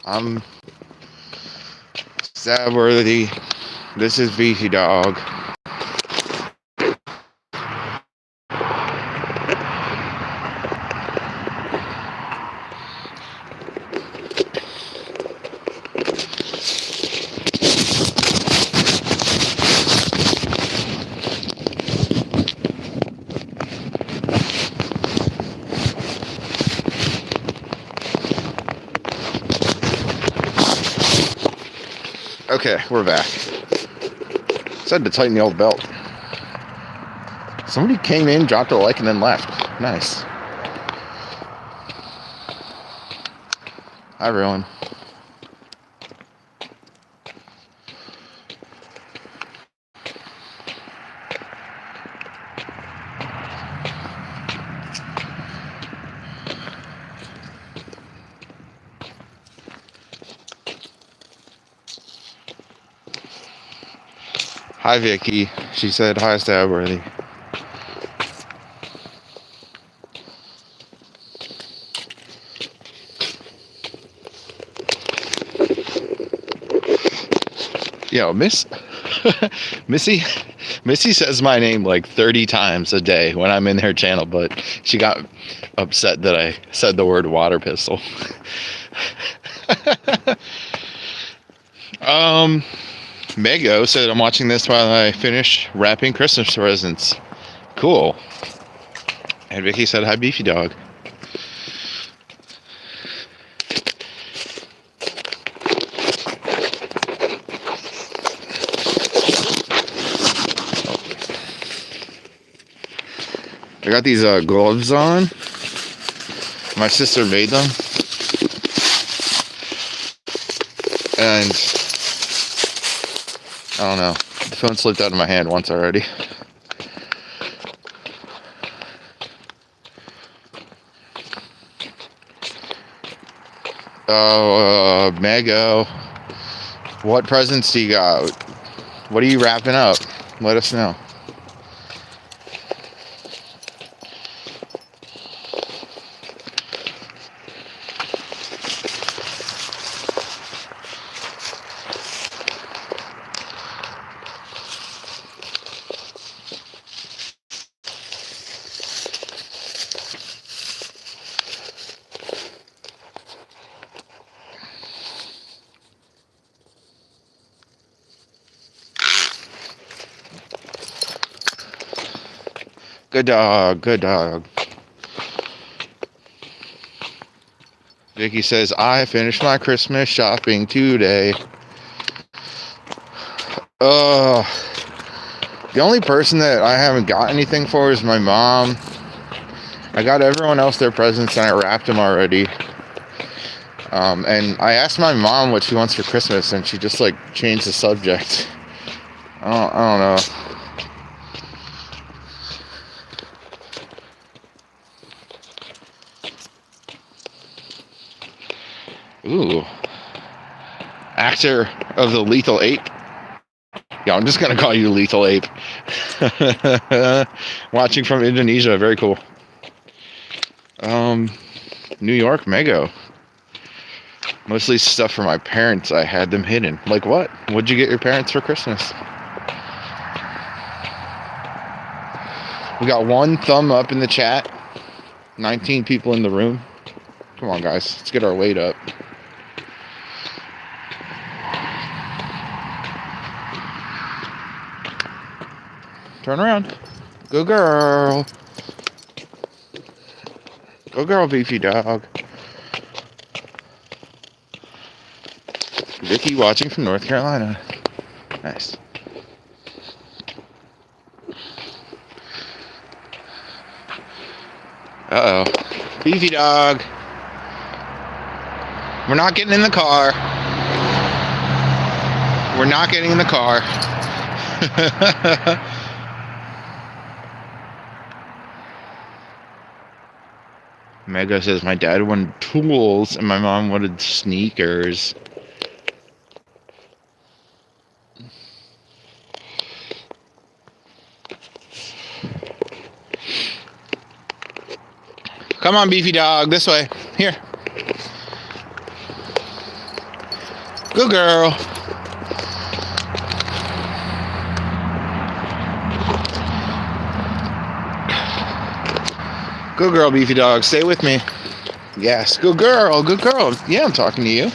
I'm stabworthy. This is Beefy Dog. Okay, we're back. Said to tighten the old belt. Somebody came in, dropped a like, and then left. Nice. Hi, everyone. Hi, Vicky. She said, hi, Stabworthy. Yo, Missy says my name like 30 times a day when I'm in her channel, but she got upset that I said the word water pistol. Mego said, I'm watching this while I finish wrapping Christmas presents. Cool. And Vicky said, hi, Beefy Dog. I got these gloves on. My sister made them. And I don't know. The phone slipped out of my hand once already. Oh, Mago. What presents do you got? What are you wrapping up? Let us know. Good dog, good dog. Vicky says, I finished my Christmas shopping today. The only person that I haven't got anything for is my mom. I got everyone else their presents and I wrapped them already. And I asked my mom what she wants for Christmas and she just like changed the subject. I don't know. Ooh. Actor of the Lethal Ape. Yeah, I'm just going to call you Lethal Ape. Watching from Indonesia. Very cool. New York, Mego. Mostly stuff for my parents. I had them hidden. Like what? What'd you get your parents for Christmas? We got one thumb up in the chat. 19 people in the room. Come on, guys. Let's get our weight up. Turn around. Go girl. Go girl, Beefy Dog. Vicky watching from North Carolina. Nice. Uh-oh. Beefy Dog. We're not getting in the car. We're not getting in the car. Mega says, my dad wanted tools and my mom wanted sneakers. Come on, Beefy Dog, this way. Here. Good girl. Good girl, beefy dog. Stay with me. Yes. Good girl. Good girl. Yeah, I'm talking to you.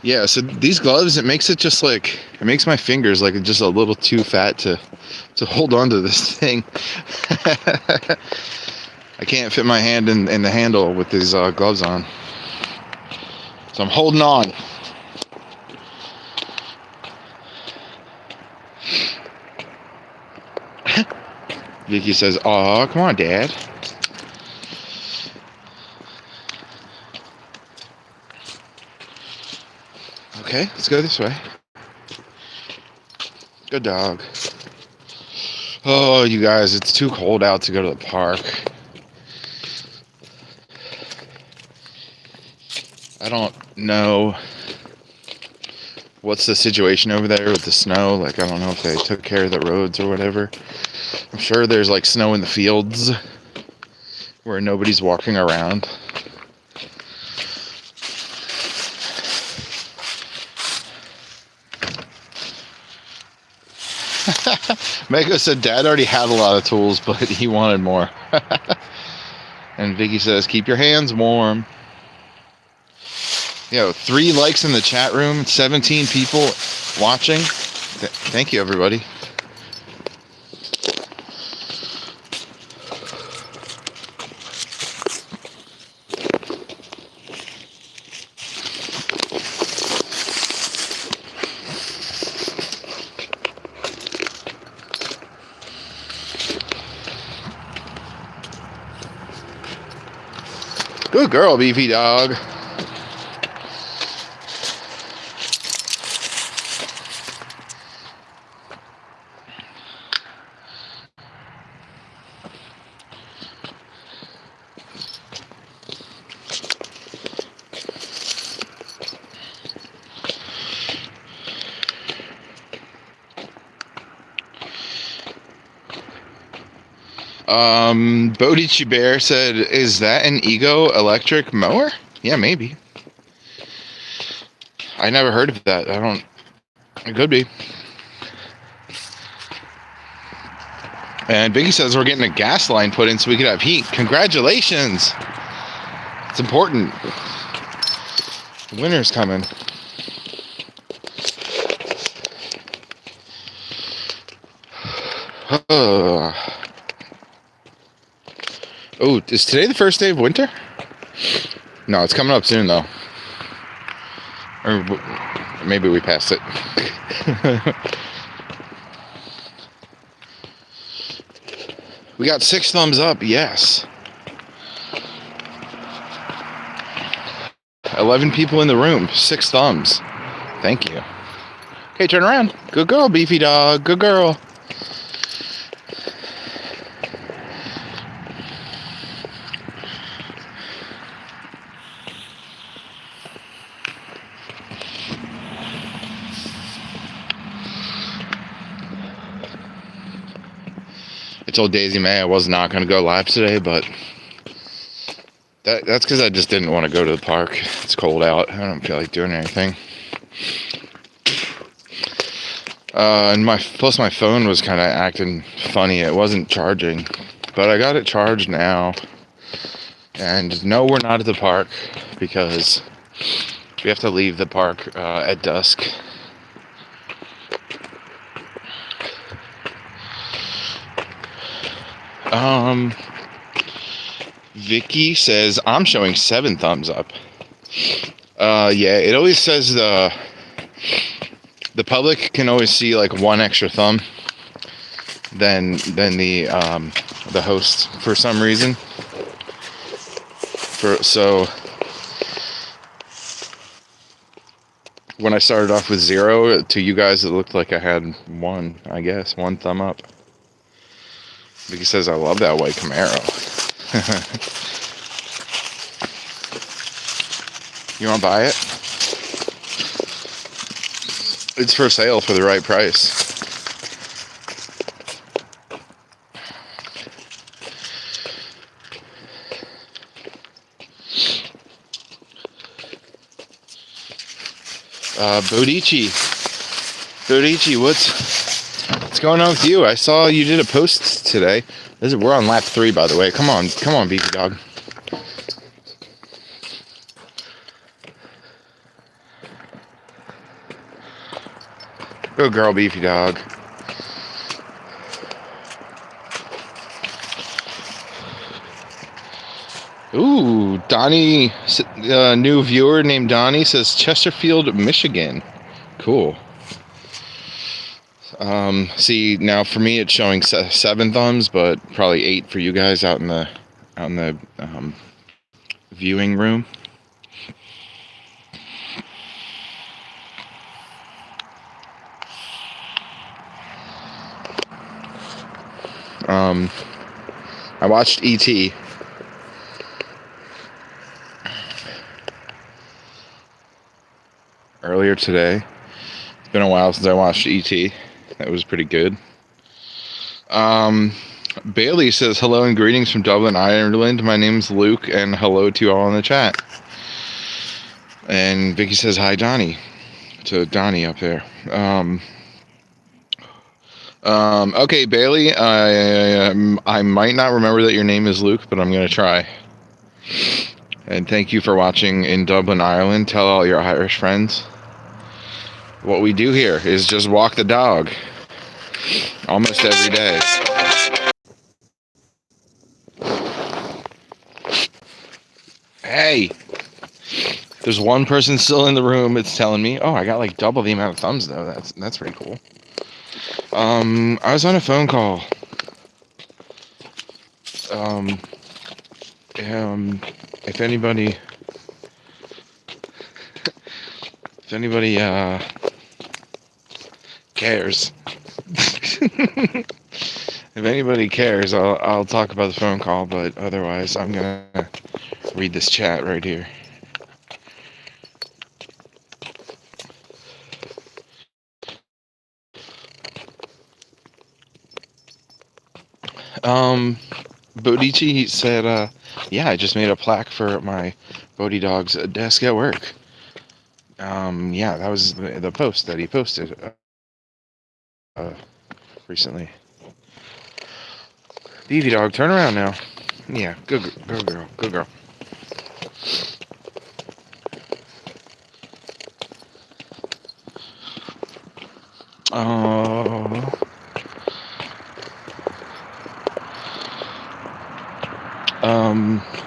Yeah, so these gloves, it makes my fingers like just a little too fat to hold on to this thing. I can't fit my hand in the handle with these gloves on. So I'm holding on. Vicky says, "Aw, come on, Dad." Okay, let's go this way. Good dog. Oh, you guys, it's too cold out to go to the park. I don't know what's the situation over there with the snow. Like, I don't know if they took care of the roads or whatever. I'm sure there's like snow in the fields where nobody's walking around. Mego said Dad already had a lot of tools, but he wanted more. And Vicky says, keep your hands warm. 3 likes in the chat room, 17 people watching. Thank you, everybody. Good girl, beefy dog. Bodichi Bear said, is that an Ego electric mower? Yeah, maybe. I never heard of that. It could be. And Biggie says we're getting a gas line put in so we could have heat. Congratulations. It's important. Winter's coming. Oh, is today the first day of winter? No, it's coming up soon, though. Or maybe we passed it. We got 6 thumbs up, yes. 11 people in the room, 6 thumbs. Thank you. Okay, turn around. Good girl, beefy dog. Good girl. I told Daisy May I was not going to go live today, but that's because I just didn't want to go to the park. It's cold out. I don't feel like doing anything. And my phone was kind of acting funny. It wasn't charging, but I got it charged now. And no, we're not at the park because we have to leave the park at dusk. Vicky says I'm showing 7 thumbs up. Yeah, it always says the public can always see like 1 extra thumb than the host for some reason. So when I started off with 0, to you guys it looked like I had 1, I guess, 1 thumb up. Vicky says I love that white Camaro. You want to buy it? It's for sale for the right price. Bodici. Bodici, what's going on with you? I saw you did a post today. We're on lap 3, by the way. Come on, beefy dog. Good girl, beefy dog. Ooh, Donnie, new viewer named Donnie says Chesterfield, Michigan. Cool. See, now for me it's showing 7 thumbs, but probably 8 for you guys out in the viewing room. I watched E.T. earlier today. It's been a while since I watched E.T. That was pretty good. Bailey says, hello and greetings from Dublin, Ireland. My name's Luke, and hello to you all in the chat. And Vicky says, hi, Donnie. To Donnie up there. Okay, Bailey, I might not remember that your name is Luke, but I'm going to try. And thank you for watching in Dublin, Ireland. Tell all your Irish friends. What we do here is just walk the dog. Almost every day. Hey! There's one person still in the room. It's telling me, oh, I got like double the amount of thumbs though. That's pretty cool. I was on a phone call. If anybody cares, if anybody cares, I'll talk about the phone call. But otherwise, I'm gonna read this chat right here. Bodici said, yeah, I just made a plaque for my Bodie dog's desk at work. Yeah, that was the post that he posted recently. Beefy dog, turn around now. Yeah, good girl, good girl.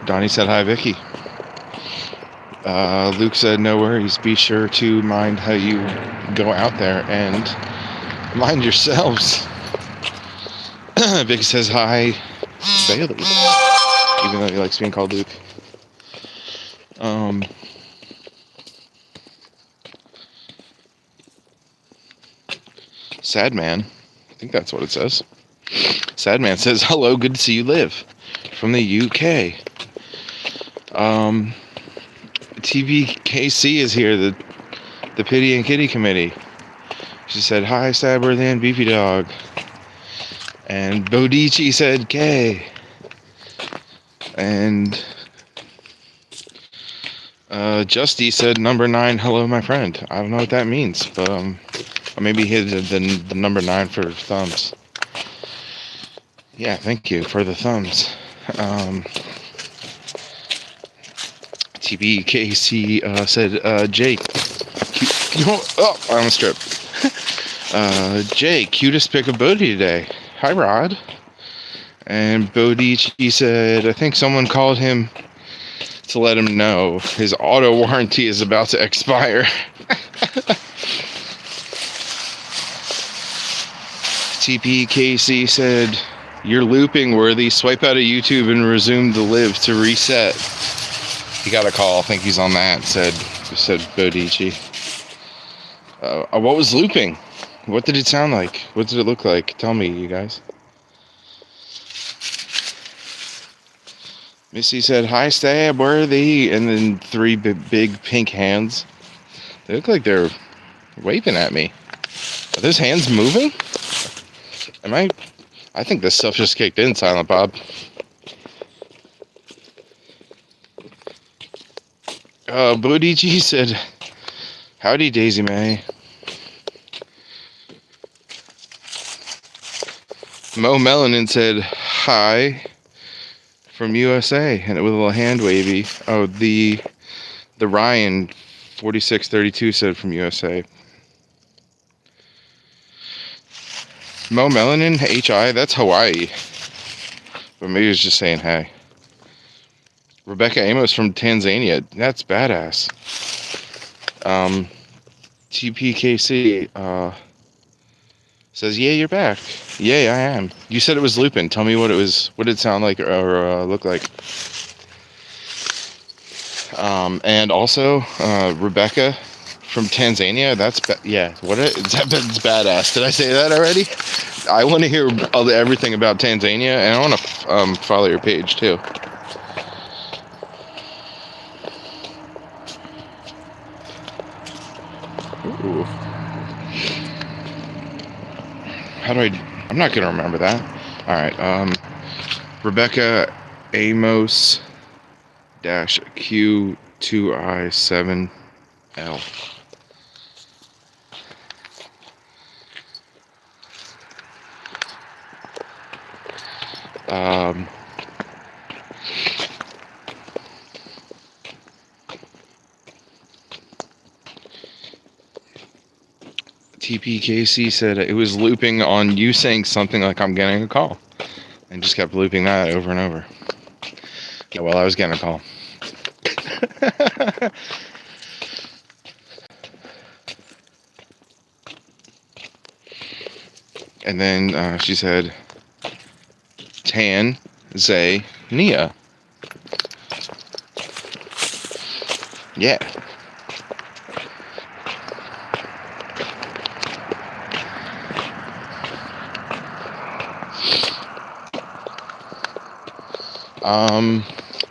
Donnie said hi, Vicky. Luke said no worries. Be sure to mind how you go out there and mind yourselves. Vicky says hi, Bailey, even though he likes being called Luke. Sad Man, I think that's what it says. Sad Man says hello, good to see you live from the UK. TVKC is here, the Pity and Kitty Committee. She said hi, stabworthy and beefy dog. And Bodici said K. And Justy said number 9, hello my friend. I don't know what that means, but or maybe he did the number 9 for thumbs. Yeah, thank you for the thumbs. TBKC said, Jake, I almost tripped. Jake, cutest pick of Bodie today. Hi, Rod. And Bodici said, I think someone called him to let him know his auto warranty is about to expire. TPKC said, you're looping, worthy. Swipe out of YouTube and resume the live to reset. He got a call. I think he's on that, said Bodici. What was looping? What did it sound like? What did it look like? Tell me, you guys. Missy said, hi, stabworthy, and then 3 big pink hands. They look like they're waving at me. Are those hands moving? I think this stuff just kicked in, Silent Bob. Bodici said, Howdy, Daisy May. Mo Melanin said hi from USA, and with a little hand wavy. Oh, the Ryan 4632 said from USA. Mo Melanin, HI, that's Hawaii. But maybe he's just saying hey. Rebecca Amos from Tanzania, that's badass. TPKC says, yeah, you're back. Yay, I am. You said it was looping. Tell me what it was. What did it sound like or look like? And also, Rebecca from Tanzania. That's that's badass. Did I say that already? I want to hear everything about Tanzania, and I want to follow your page too. Ooh. I'm not gonna remember that. All right. Rebecca Amos -Q2I7L. TPKC said it was looping on you saying something like I'm getting a call, and just kept looping that over and over. Yeah, well, I was getting a call. And then she said, Tanzania. Yeah.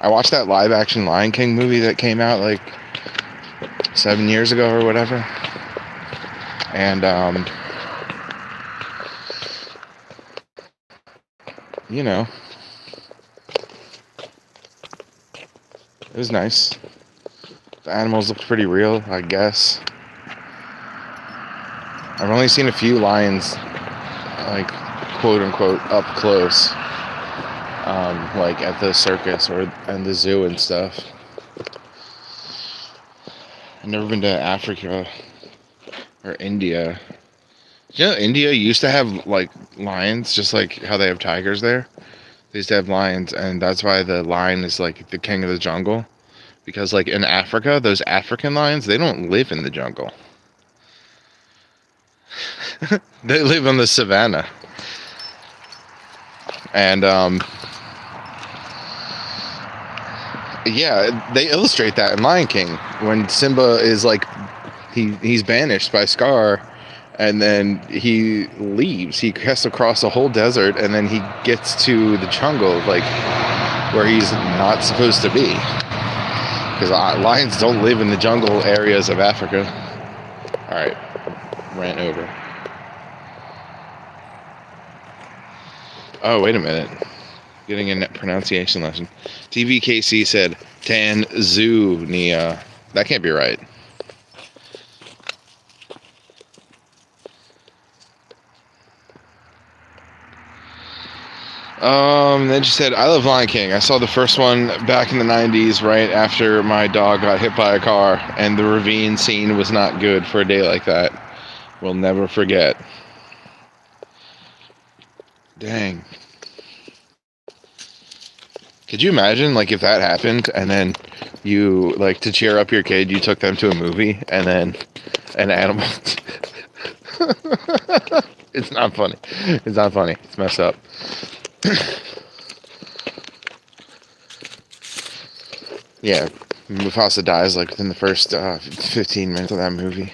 I watched that live action Lion King movie that came out like 7 years ago or whatever. And, you know, it was nice. The animals looked pretty real, I guess. I've only seen a few lions, like, quote unquote, up close. Like at the circus and the zoo and stuff. I've never been to Africa or India. You know, India used to have like lions, just like how they have tigers there. They used to have lions, and that's why the lion is like the king of the jungle. Because like in Africa, those African lions, they don't live in the jungle. They live on the savannah. And yeah, they illustrate that in Lion King when Simba is like he's banished by Scar, and then he leaves. He has to cross a whole desert, and then he gets to the jungle, like where he's not supposed to be, because lions don't live in the jungle areas of Africa. All right, ran over. Oh, wait a minute. Getting a pronunciation lesson. TVKC said Tanzania. That can't be right. Then she said, I love Lion King. I saw the first one back in the 90s, right after my dog got hit by a car, and the ravine scene was not good for a day like that. We'll never forget. Dang. Could you imagine, like, if that happened, and then you, like, to cheer up your kid, you took them to a movie, and then an animal... It's not funny. It's not funny. It's messed up. Yeah, Mufasa dies, like, within the first 15 minutes of that movie.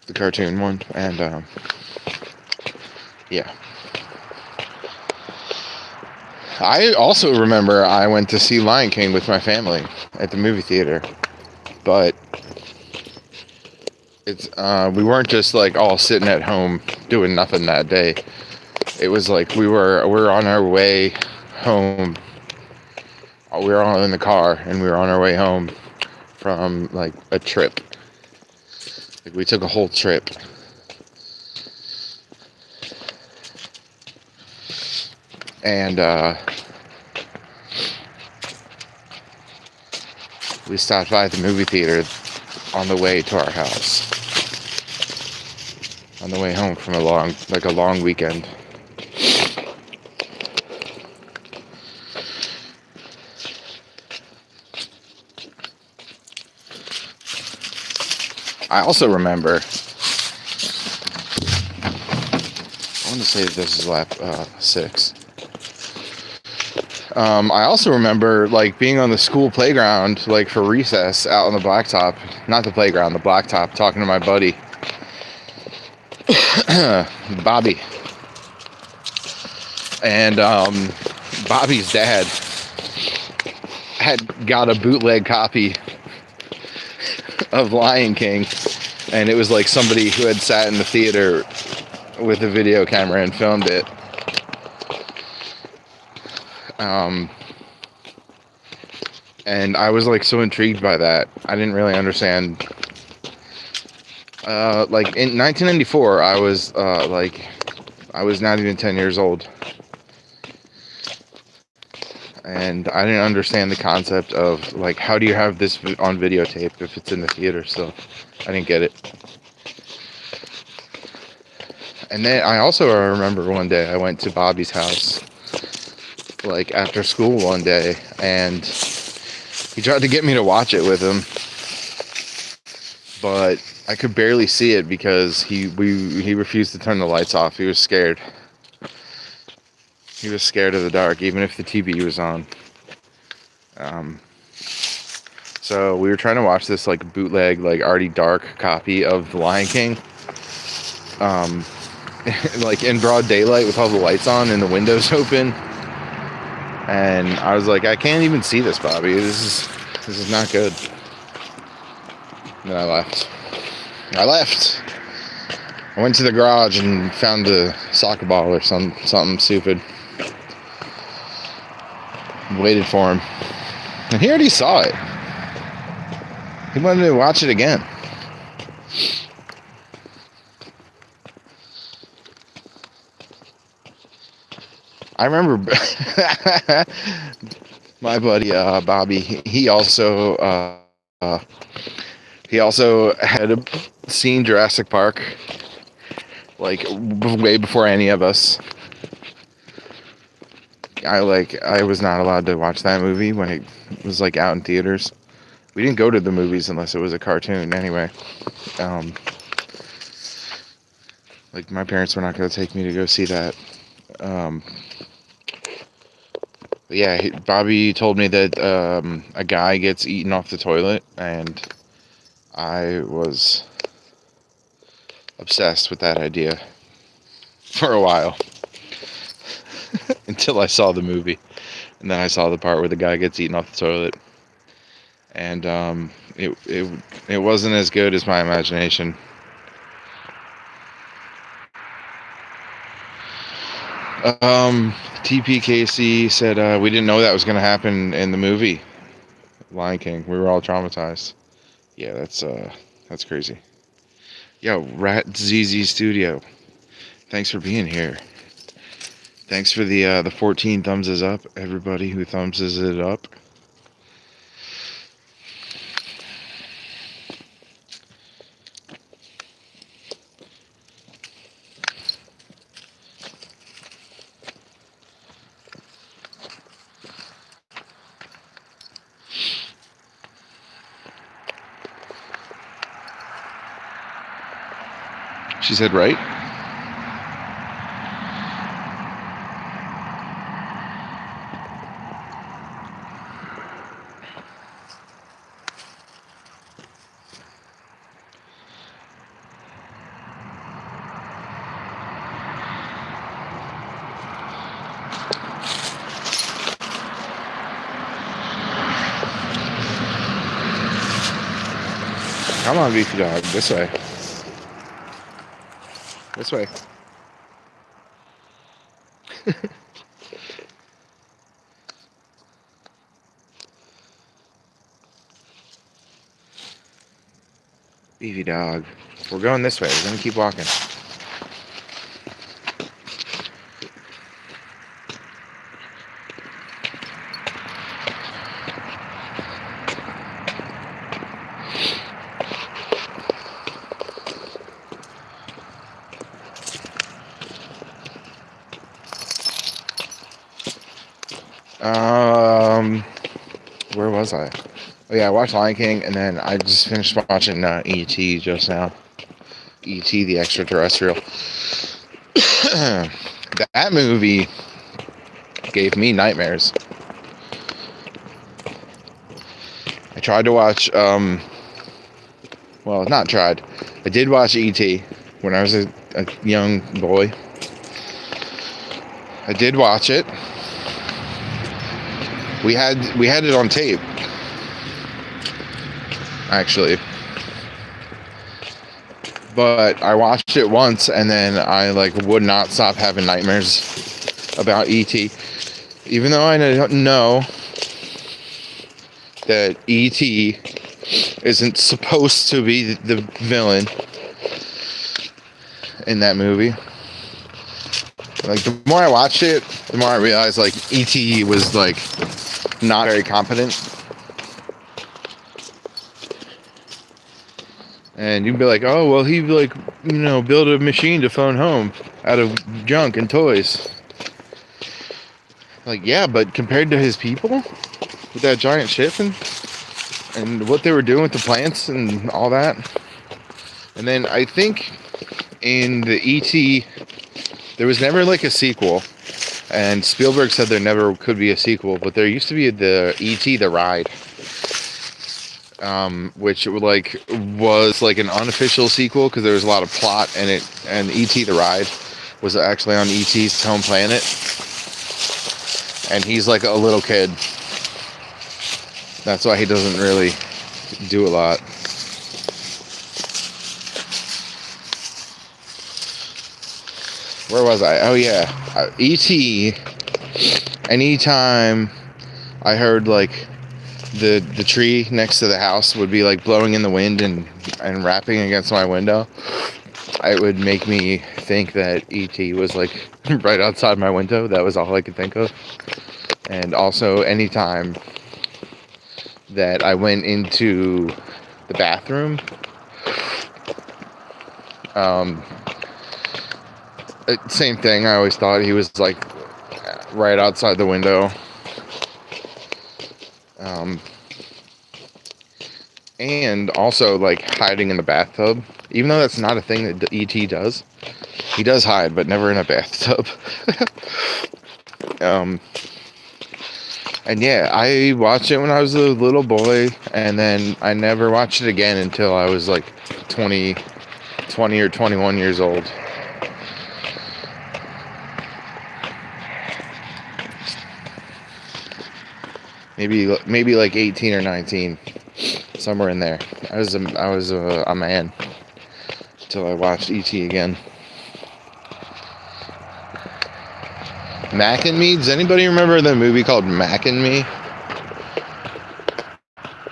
The cartoon one. And, yeah. I also remember I went to see Lion King with my family at the movie theater, but it's we weren't just like all sitting at home doing nothing that day. It was like we were on our way home. We were all in the car and we were on our way home from like a trip. Like, we took a whole trip. And we stopped by the movie theater on the way to our house. On the way home from a long weekend. I also remember, I want to say that this is lap 6. I also remember, like, being on the school playground, like, for recess, out on the blacktop. Not the playground, the blacktop, talking to my buddy, Bobby. And Bobby's dad had got a bootleg copy of Lion King, and it was like somebody who had sat in the theater with a video camera and filmed it. And I was like so intrigued by that. I didn't really understand. Like in 1994, I was not even 10 years old, and I didn't understand the concept of, like, how do you have this on videotape if it's in the theater still? I didn't get it. And then I also remember one day I went to Bobby's house, like, after school one day, and he tried to get me to watch it with him, but I could barely see it because he refused to turn the lights off. He was scared. He was scared of the dark, even if the TV was on. So we were trying to watch this, like, bootleg, like, already dark copy of The Lion King, like, in broad daylight with all the lights on and the windows open. And I was like, I can't even see this, Bobby. This is not good. And then I left. I went to the garage and found a soccer ball or something stupid. Waited for him. And he already saw it. He wanted to watch it again. I remember my buddy Bobby. He also had seen Jurassic Park, like, way before any of us. I was not allowed to watch that movie when it was, like, out in theaters. We didn't go to the movies unless it was a cartoon anyway. Like, my parents were not going to take me to go see that. But yeah, Bobby told me that a guy gets eaten off the toilet, and I was obsessed with that idea for a while. Until I saw the movie. And then I saw the part where the guy gets eaten off the toilet. And it wasn't as good as my imagination. TPKC said we didn't know that was going to happen in the movie Lion King. We were all traumatized. Yeah, that's crazy. Yo, Rat ZZ Studio, thanks for being here. Thanks for the 14 thumbs up, everybody who thumbses it up. She said, right? Come on, beefy dog. This way. This way. Beefy dog. We're going this way. We're gonna keep walking. Where was I? Oh yeah, I watched Lion King, and then I just finished watching E.T. just now. E.T. the Extraterrestrial. That movie gave me nightmares. I tried to watch, well, not tried. I did watch E.T. when I was a young boy. I did watch it. We had it on tape, actually. But I watched it once, and then I would not stop having nightmares about E.T. Even though I know that E.T. isn't supposed to be the villain in that movie. The more I watched it, the more I realized E.T. was not very competent. And you'd be like, oh, well, he built a machine to phone home out of junk and toys. Yeah, but compared to his people with that giant ship and what they were doing with the plants and all that. And then I think in the E.T., there was never a sequel. And Spielberg said there never could be a sequel, but there used to be the E.T. the Ride. Which was an unofficial sequel because there was a lot of plot in it, and E.T. the Ride was actually on E.T.'s home planet, and he's a little kid. That's why he doesn't really do a lot. Where was I? Oh yeah, E.T. Anytime I heard the tree next to the house would be blowing in the wind and rapping against my window, it would make me think that E.T. was right outside my window. That was all I could think of. And also anytime that I went into the bathroom, same thing. I always thought he was right outside the window. And also hiding in the bathtub, even though that's not a thing that E.T. does. He does hide, but never in a bathtub. And yeah, I watched it when I was a little boy, and then I never watched it again until I was 20 or 21 years old. Maybe 18 or 19. Somewhere in there. I was a man until I watched E.T. again. Mac and Me? Does anybody remember the movie called Mac and Me?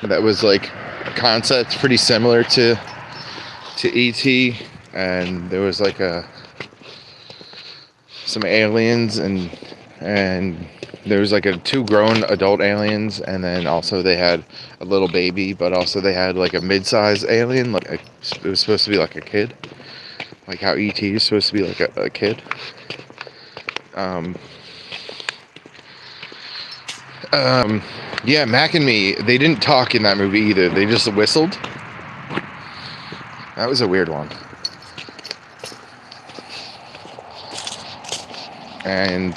That was concept pretty similar to E.T. and there was some aliens and there was two grown adult aliens, and then also they had a little baby, but also they had a mid-sized alien, it was supposed to be a kid, how E.T. is supposed to be a kid. Yeah, Mac and Me, they didn't talk in that movie either. They just whistled. That was a weird one. And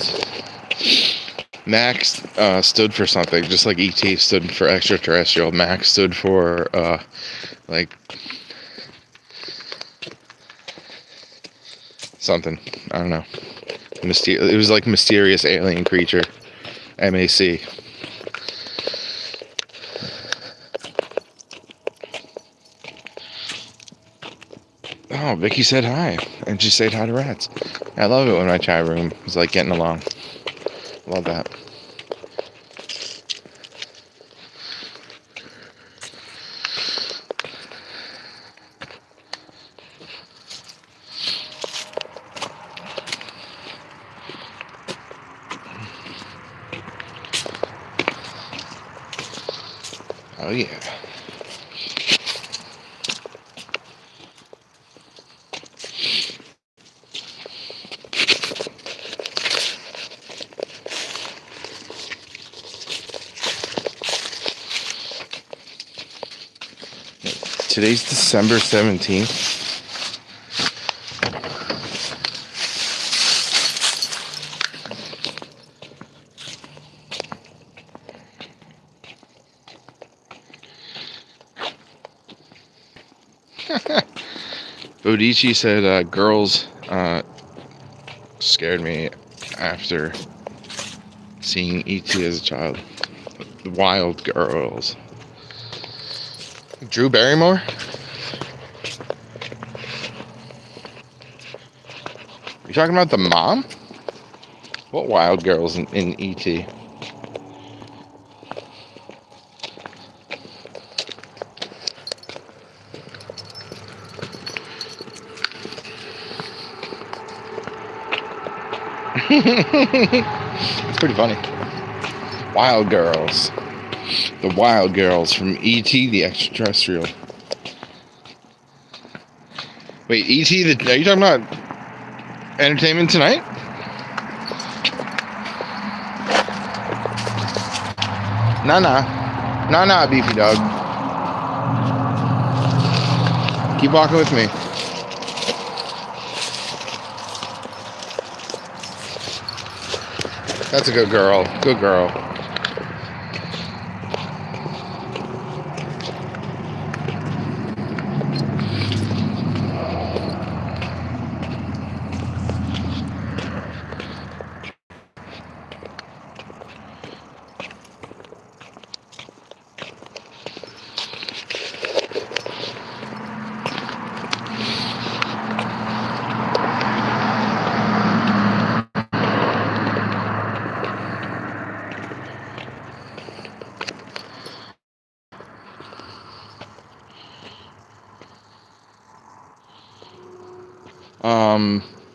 Max stood for something, just like E.T. stood for extraterrestrial. Max stood for something. I don't know. It was mysterious alien creature. MAC. Oh, Vicky said hi, and she said hi to rats. I love it when my chat room is getting along. Love that. Oh yeah. Today's December 17th. Bodici said girls scared me after seeing E.T. as a child. The Wild Girls. Drew Barrymore? You talking about the mom? What Wild Girls in E.T.? It's pretty funny. Wild Girls. The Wild Girls from E.T. the Extraterrestrial. Wait, E.T. Are you talking about Entertainment Tonight? Nah, beefy dog. Keep walking with me. That's a good girl. Good girl.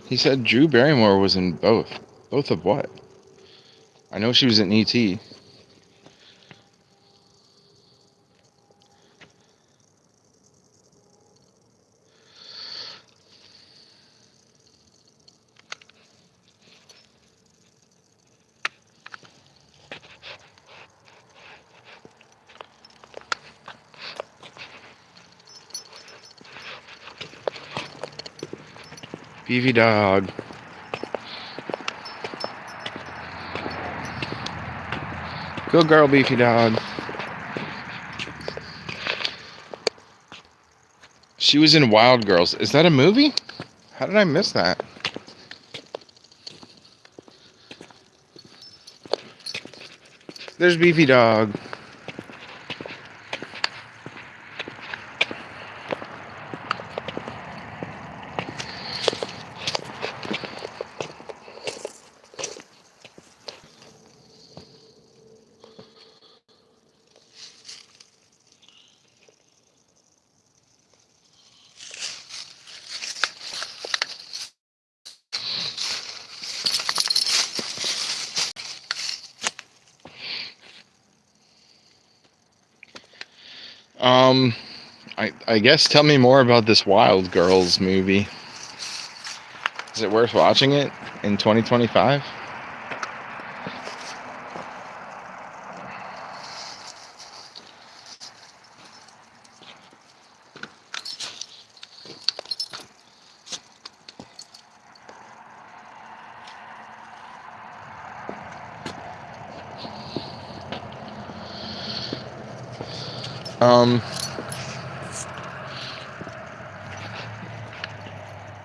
He said Drew Barrymore was in both. Both of what? I know she was in E.T. Beefy dog. Good girl, Beefy dog. She was in Wild Girls. Is that a movie? How did I miss that? There's Beefy dog. I guess tell me more about this Wild Girls movie. Is it worth watching it in 2025?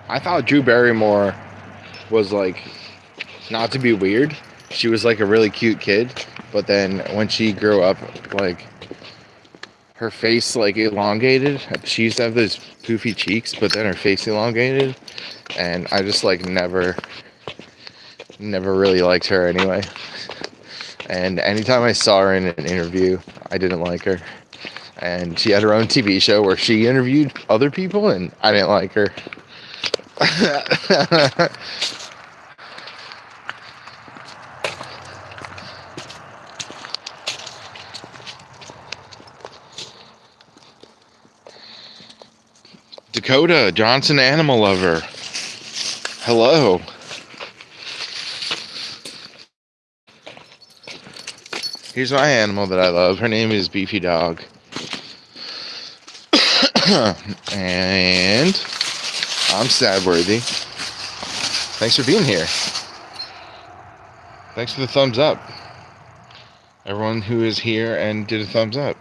I thought Drew Barrymore was like, not to be weird, she was like a really cute kid, but then when she grew up, like her face like elongated. She used to have those poofy cheeks, but then her face elongated, and I just like never really liked her anyway. And anytime I saw her in an interview, I didn't like her. And she had her own TV show where she interviewed other people, and I didn't like her. Dakota Johnson, animal lover. Hello. Here's my animal that I love. Her name is Beefy Dog. And I'm stabworthy. Thanks for being here. Thanks for the thumbs up. Everyone who is here and did a thumbs up.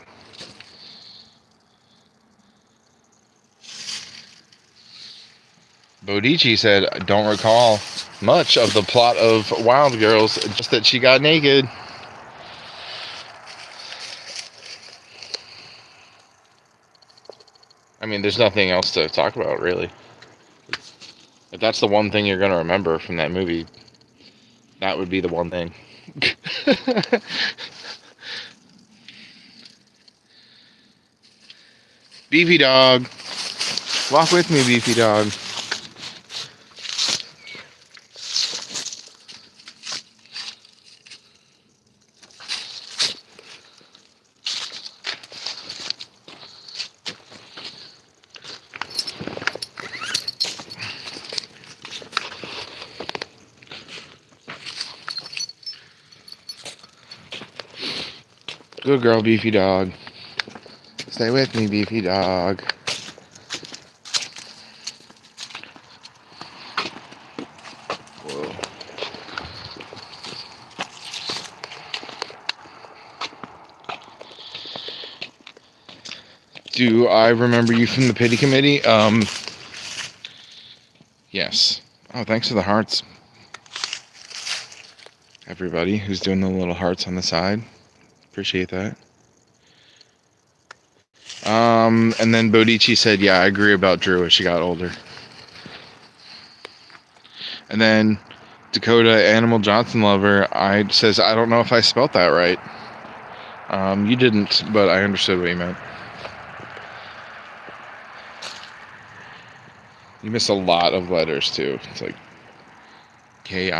Bodici said, I don't recall much of the plot of Wild Girls, just that she got naked. I mean, there's nothing else to talk about, really. If that's the one thing you're going to remember from that movie, that would be the one thing. Beefy Dog. Walk with me, Beefy Dog. Good girl, Beefy Dog. Stay with me, Beefy Dog. Whoa. Do I remember you from the pity committee? Yes. Oh, thanks for the hearts. Everybody who's doing the little hearts on the side. Appreciate that. And then Bodici said, yeah, I agree about Drew as she got older. And then Dakota Animal Johnson Lover says, I don't know if I spelt that right. You didn't, but I understood what you meant. You missed a lot of letters too. It's like Kittie.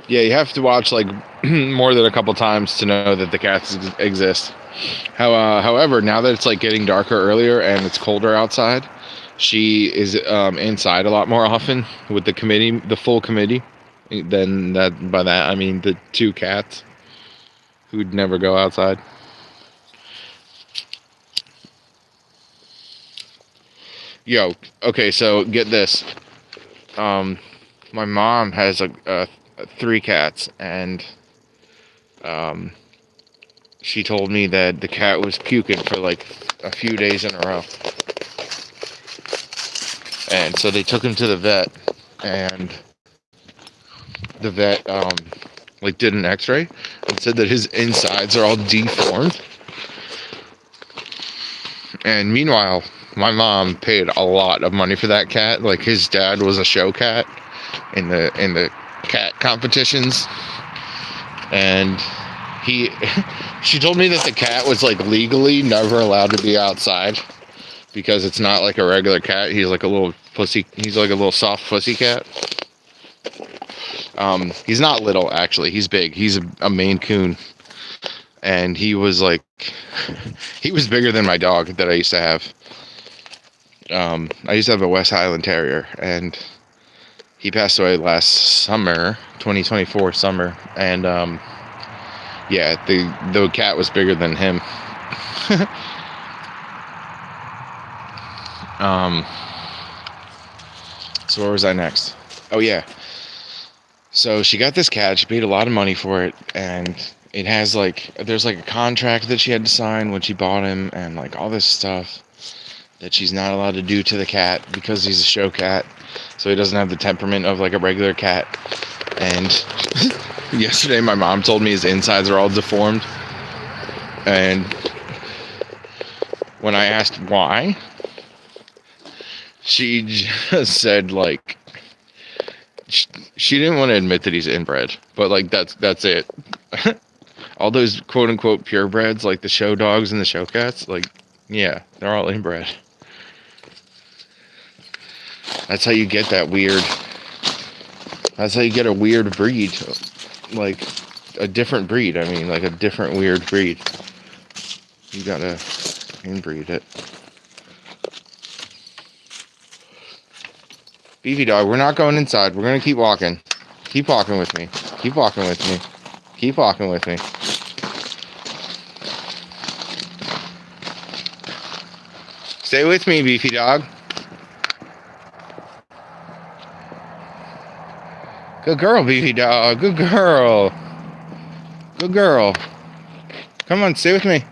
Yeah, you have to watch like more than a couple times to know that the cats exist. However, now that it's like getting darker earlier and it's colder outside, she is inside a lot more often with the committee, the full committee. Then that, by that I mean the two cats who'd never go outside. Yo, okay, so get this. My mom has a 3 cats, and she told me that the cat was puking for like a few days in a row. And so they took him to the vet, and the vet like did an x-ray and said that his insides are all deformed. And meanwhile, my mom paid a lot of money for that cat. Like, his dad was a show cat in the cat competitions, and she told me that the cat was like legally never allowed to be outside because it's not like a regular cat. He's like a little pussy. He's like a little soft pussy cat. He's not little, actually. He's big. He's a Maine Coon, and he was bigger than my dog that I used to have. I used to have a West Highland Terrier, and he passed away last summer, 2024 summer, and yeah, the cat was bigger than him. So where was I next? Oh yeah. So she got this cat, she paid a lot of money for it, and it has there's a contract that she had to sign when she bought him, and like all this stuff that she's not allowed to do to the cat because he's a show cat, so he doesn't have the temperament of like a regular cat. And yesterday my mom told me his insides are all deformed, and when I asked why, she just said like she didn't want to admit that he's inbred, but like that's it. All those quote unquote purebreds, like the show dogs and the show cats, like yeah, they're all inbred. That's how you get that weird. That's how you get a weird breed, like a different breed. I mean, like a different weird breed. You gotta inbreed it. Beefy dog, we're not going inside. We're gonna keep walking. Keep walking with me. Keep walking with me. Keep walking with me. Stay with me, Beefy dog. Good girl, Beefy dog. Good girl. Good girl. Come on, stay with me.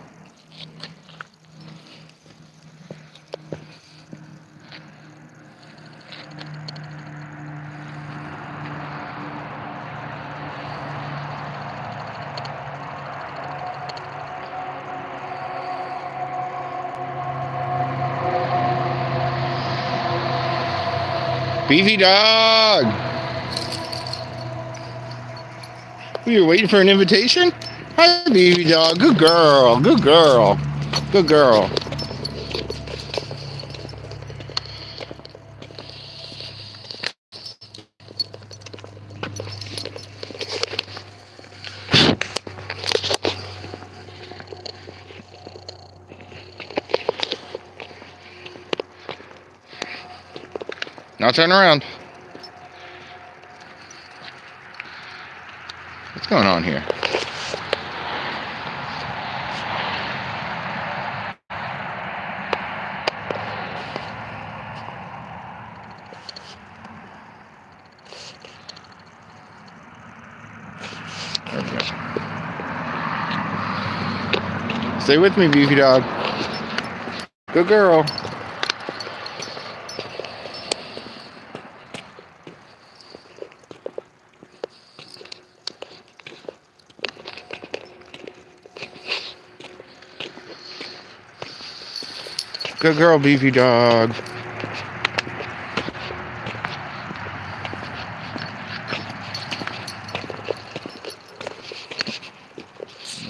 Beefy dog! You're waiting for an invitation? Hi, Beefy dog. Good girl. Good girl. Good girl. Now turn around. What's going on here? There we go. Stay with me, Beefy dog. Good girl. Good girl, Beefy dog.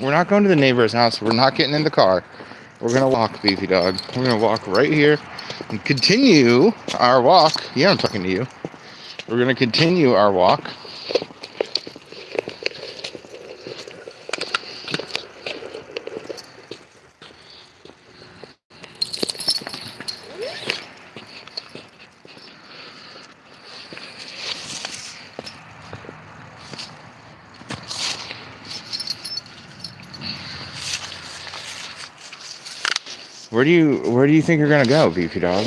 We're not going to the neighbor's house. We're not getting in the car. We're going to walk, Beefy dog. We're going to walk right here and continue our walk. Yeah, I'm talking to you. We're going to continue our walk. Where do you think you're gonna go, Beefy dog?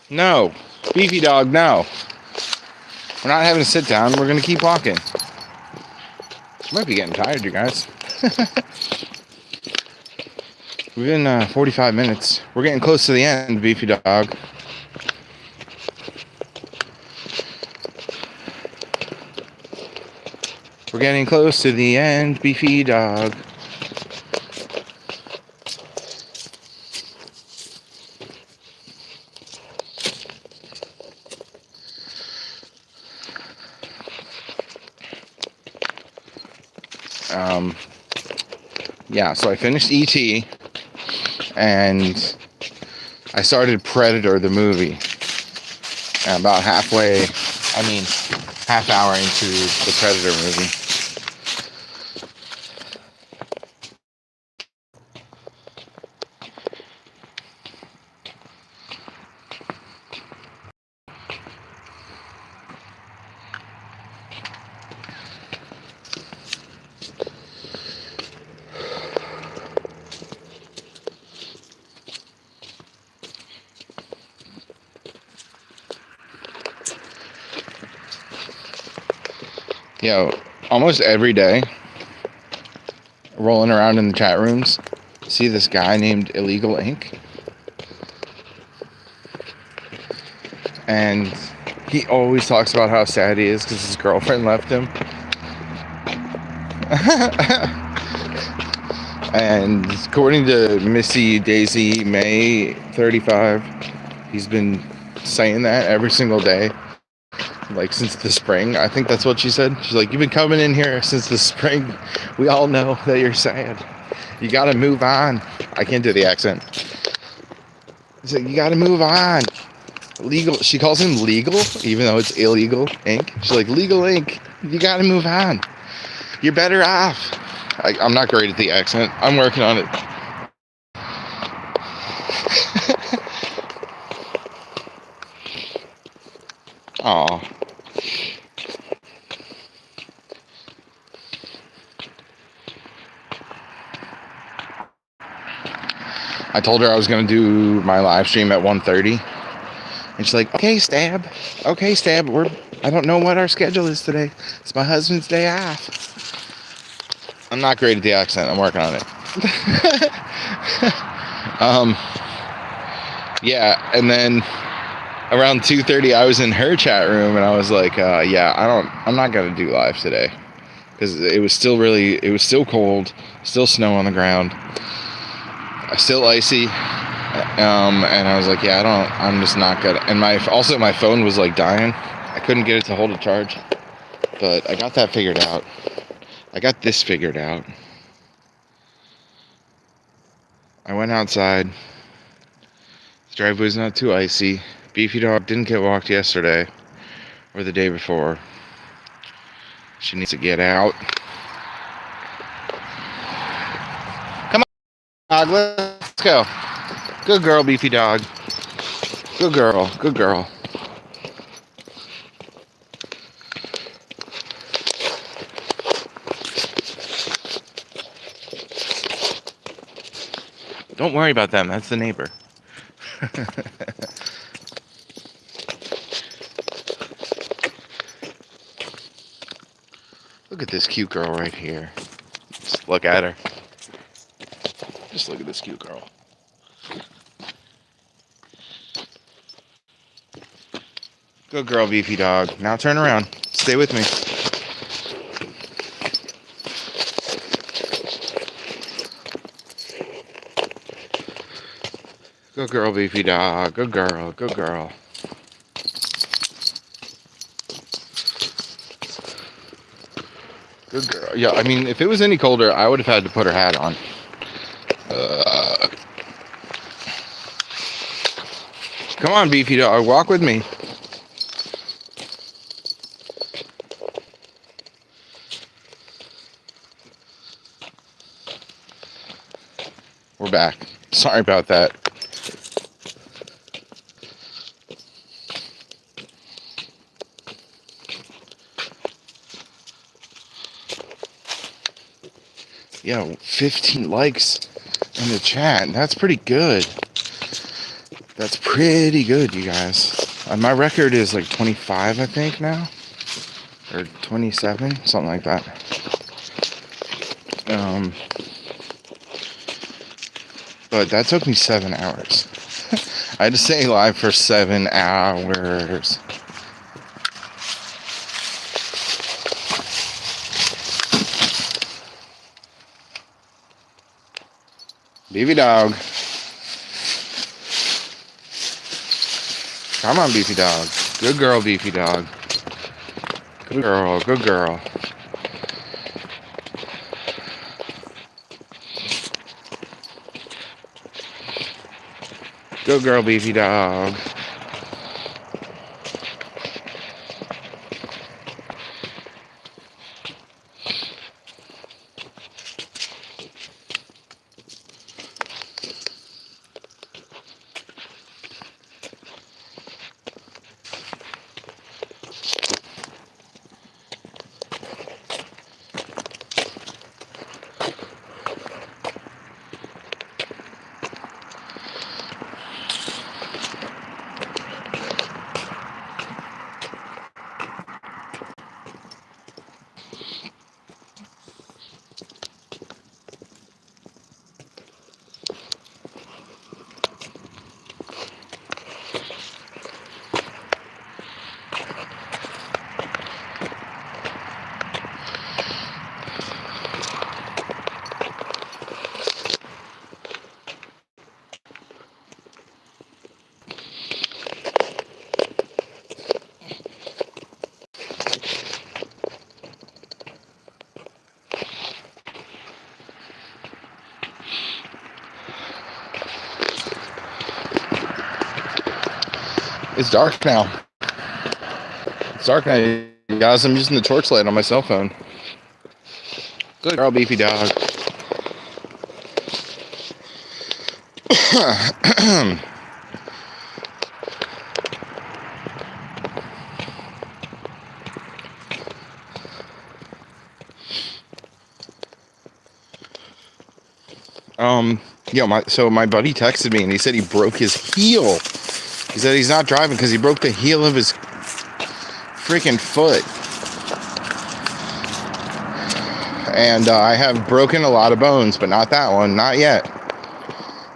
No, Beefy dog, no. We're not having to sit down. We're gonna keep walking. Might be getting tired, you guys. We've been 45 minutes. We're getting close to the end, Beefy dog. We're getting close to the end, Beefy dog. Yeah, so I finished E.T. and I started Predator, the movie. And about half hour into the Predator movie. Yo, almost every day, rolling around in the chat rooms, see this guy named Illegal Ink. and he always talks about how sad he is because his girlfriend left him. And according to Missy Daisy May 35, he's been saying that every single day, like since the spring. I think that's what she said. She's like, you've been coming in here since the spring. We all know that you're sad. You gotta move on. I can't do the accent. She's like, you gotta move on. Legal. She calls him legal, even though it's illegal ink. She's like, legal ink. You gotta move on. You're better off. I'm not great at the accent. I'm working on it. Aw. I told her I was going to do my live stream at 1:30. And she's like, okay, Stab. Okay, Stab. I don't know what our schedule is today. It's my husband's day off. I'm not great at the accent. I'm working on it. Yeah, and then around 2:30, I was in her chat room, and I was like, I'm not gonna do live today because it was still cold, still snow on the ground, still icy, and I was like, I'm just not gonna. And my phone was like dying. I couldn't get it to hold a charge, but I got that figured out. I got this figured out. I went outside. The driveway's not too icy. Beefy dog didn't get walked yesterday or the day before. She needs to get out. Come on, dog. Let's go. Good girl, Beefy dog. Good girl. Good girl. Don't worry about them. That's the neighbor. Look at this cute girl right here. Just look at her. Just look at this cute girl. Good girl, Beefy dog. Now turn around. Stay with me. Good girl, Beefy dog. Good girl. Good girl. Good girl. Yeah, I mean, if it was any colder, I would have had to put her hat on. Come on, Beefy dog. Walk with me. We're back. Sorry about that. Yo, 15 likes in the chat. That's pretty good. That's pretty good, you guys. My record is like 25, I think, now. Or 27, something like that. But that took me 7 hours. I had to stay live for 7 hours. Beefy dog. Come on, Beefy dog. Good girl, Beefy dog. Good girl, good girl. Good girl, Beefy dog. It's dark now. It's dark now, guys. I'm using the torch light on my cell phone. Good girl, beefy dog. So my buddy texted me and he said he broke his heel. He said he's not driving because he broke the heel of his freaking foot. And I have broken a lot of bones, but not that one, not yet.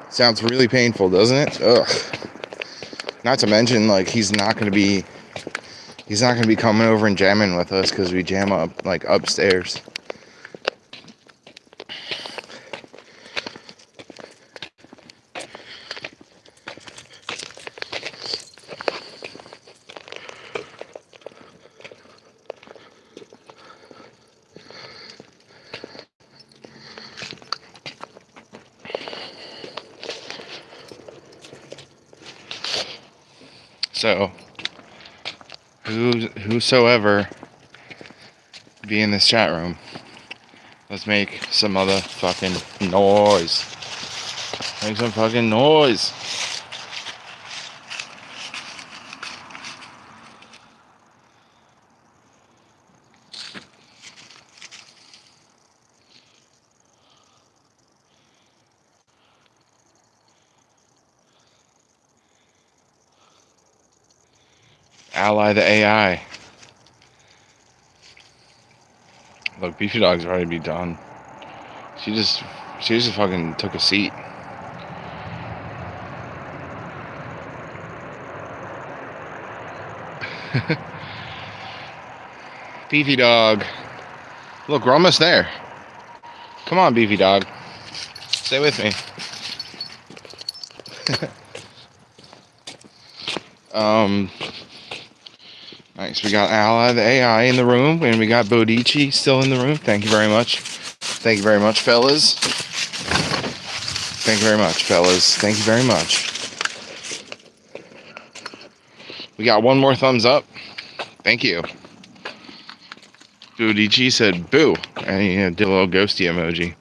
Sounds really painful, doesn't it? Ugh. Not to mention, like, he's not gonna be coming over and jamming with us because we jam up like upstairs. So, whosoever be in this chat room, let's make some motherfucking noise. Make some fucking noise. Ally the AI. Look, Beefy Dog's ready to be done. She just fucking took a seat. Beefy Dog. Look, we're almost there. Come on, Beefy Dog. Stay with me. Nice. We got Ally, the AI, in the room, and we got Bodici still in the room. Thank you very much. Thank you very much, fellas. Thank you very much, fellas. Thank you very much. We got one more thumbs up. Thank you. Bodici said boo, and he did a little ghosty emoji.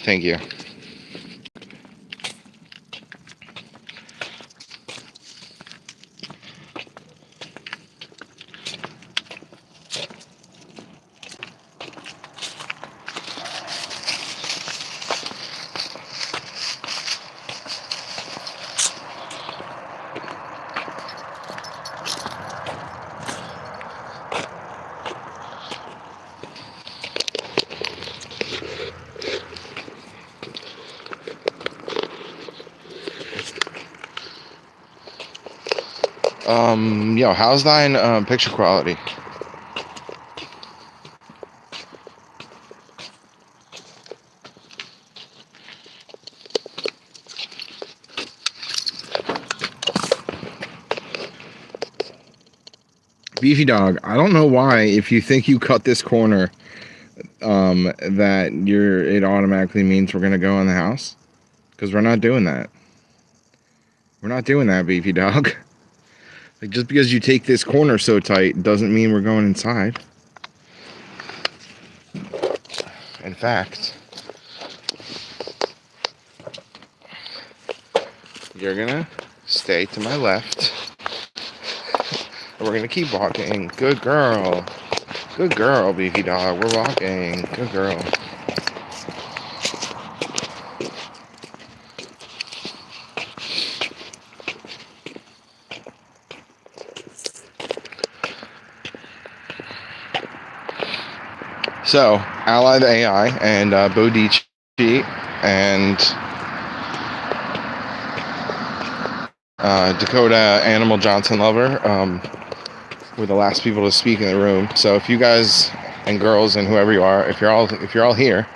Thank you. Yo, how's thine picture quality? Beefy Dog, I don't know why, if you think you cut this corner, that it automatically means we're gonna go in the house. Because we're not doing that. We're not doing that, Beefy Dog. Like, just because you take this corner so tight doesn't mean we're going inside. In fact, you're gonna stay to my left. And we're gonna keep walking. Good girl. Good girl, Beefy Dog. We're walking. Good girl. So, Ally the AI and Bodici and Dakota Animal Johnson Lover were the last people to speak in the room. So, if you guys and girls and whoever you are, if you're all here,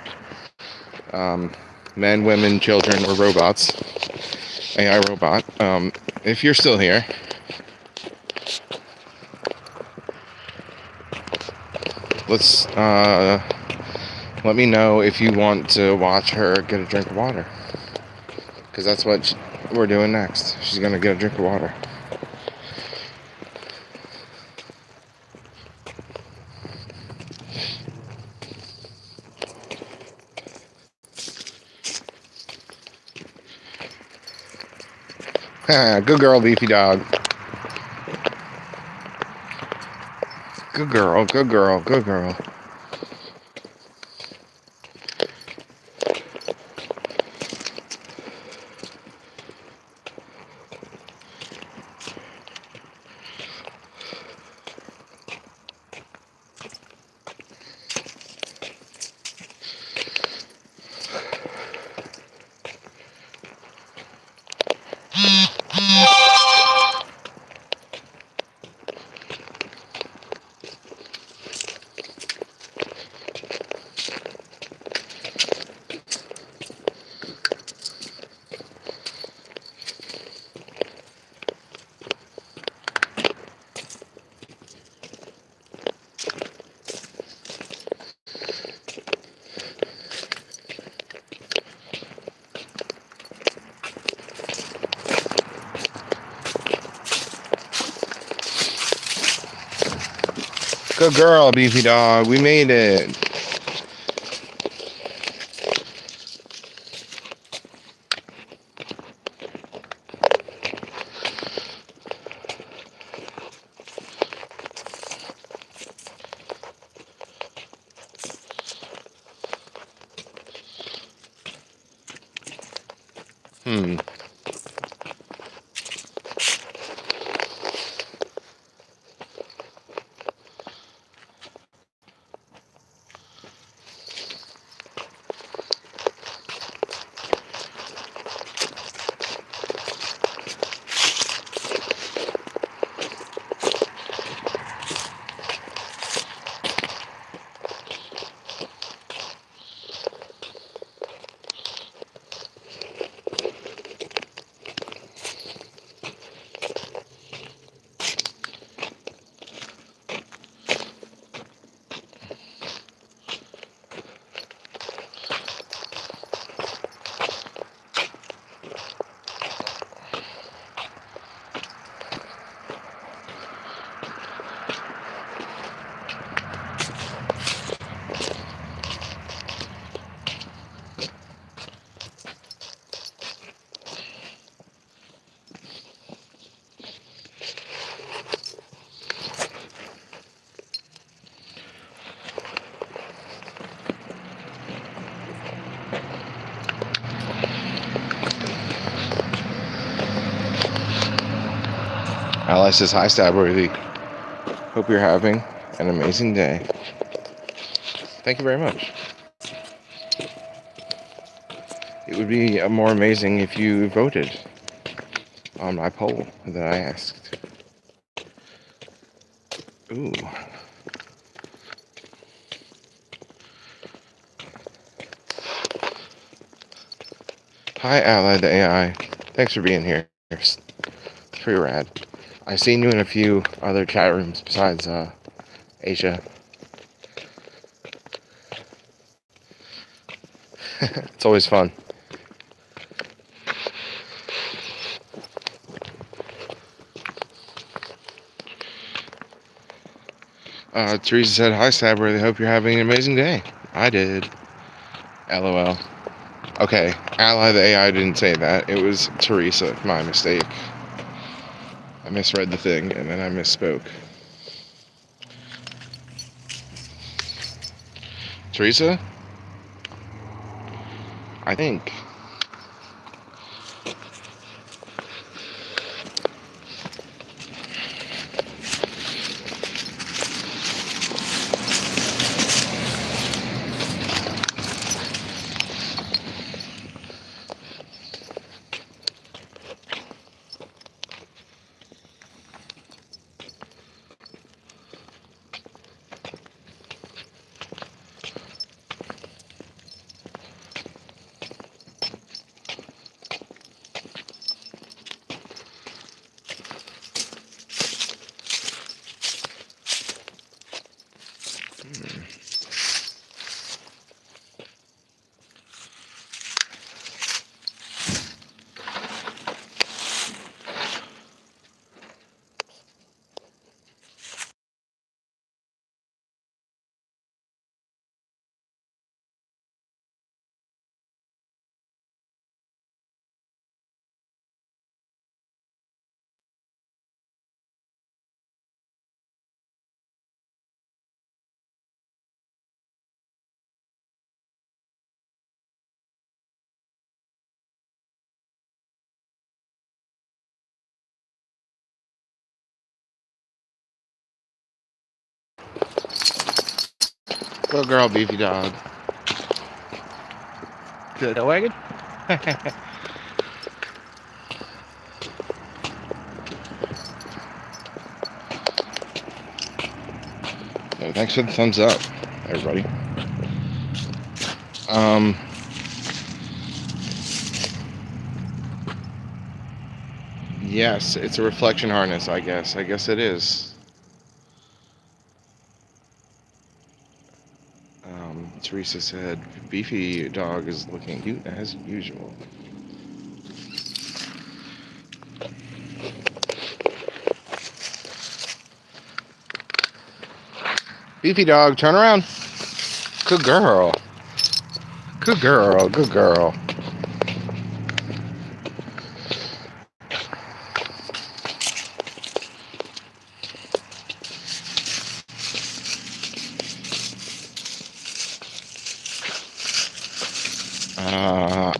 men, women, children, or robots, AI robot, if you're still here, let's let me know if you want to watch her get a drink of water, because that's what we're doing next. She's gonna get a drink of water. Good girl, beefy dog. Good girl, good girl, good girl. Good girl, beefy dog. We made it. Ally says, hi, stabworthy. Hope you're having an amazing day. Thank you very much. It would be more amazing if you voted on my poll that I asked. Ooh. Hi, Ally the AI. Thanks for being here. It's pretty rad. I've seen you in a few other chat rooms besides Asia. It's always fun. Teresa said, hi, Stabworthy. Hope you're having an amazing day. I did. LOL. Okay, Ally the AI didn't say that. It was Teresa. My mistake. I misread the thing and then I misspoke. Teresa? I think. Little girl, beefy dog. Good. No wagon? So thanks for the thumbs up, everybody. Yes, it's a reflection harness, I guess. I guess it is. Teresa said, beefy dog is looking cute as usual. Beefy dog, turn around. Good girl. Good girl. Good girl.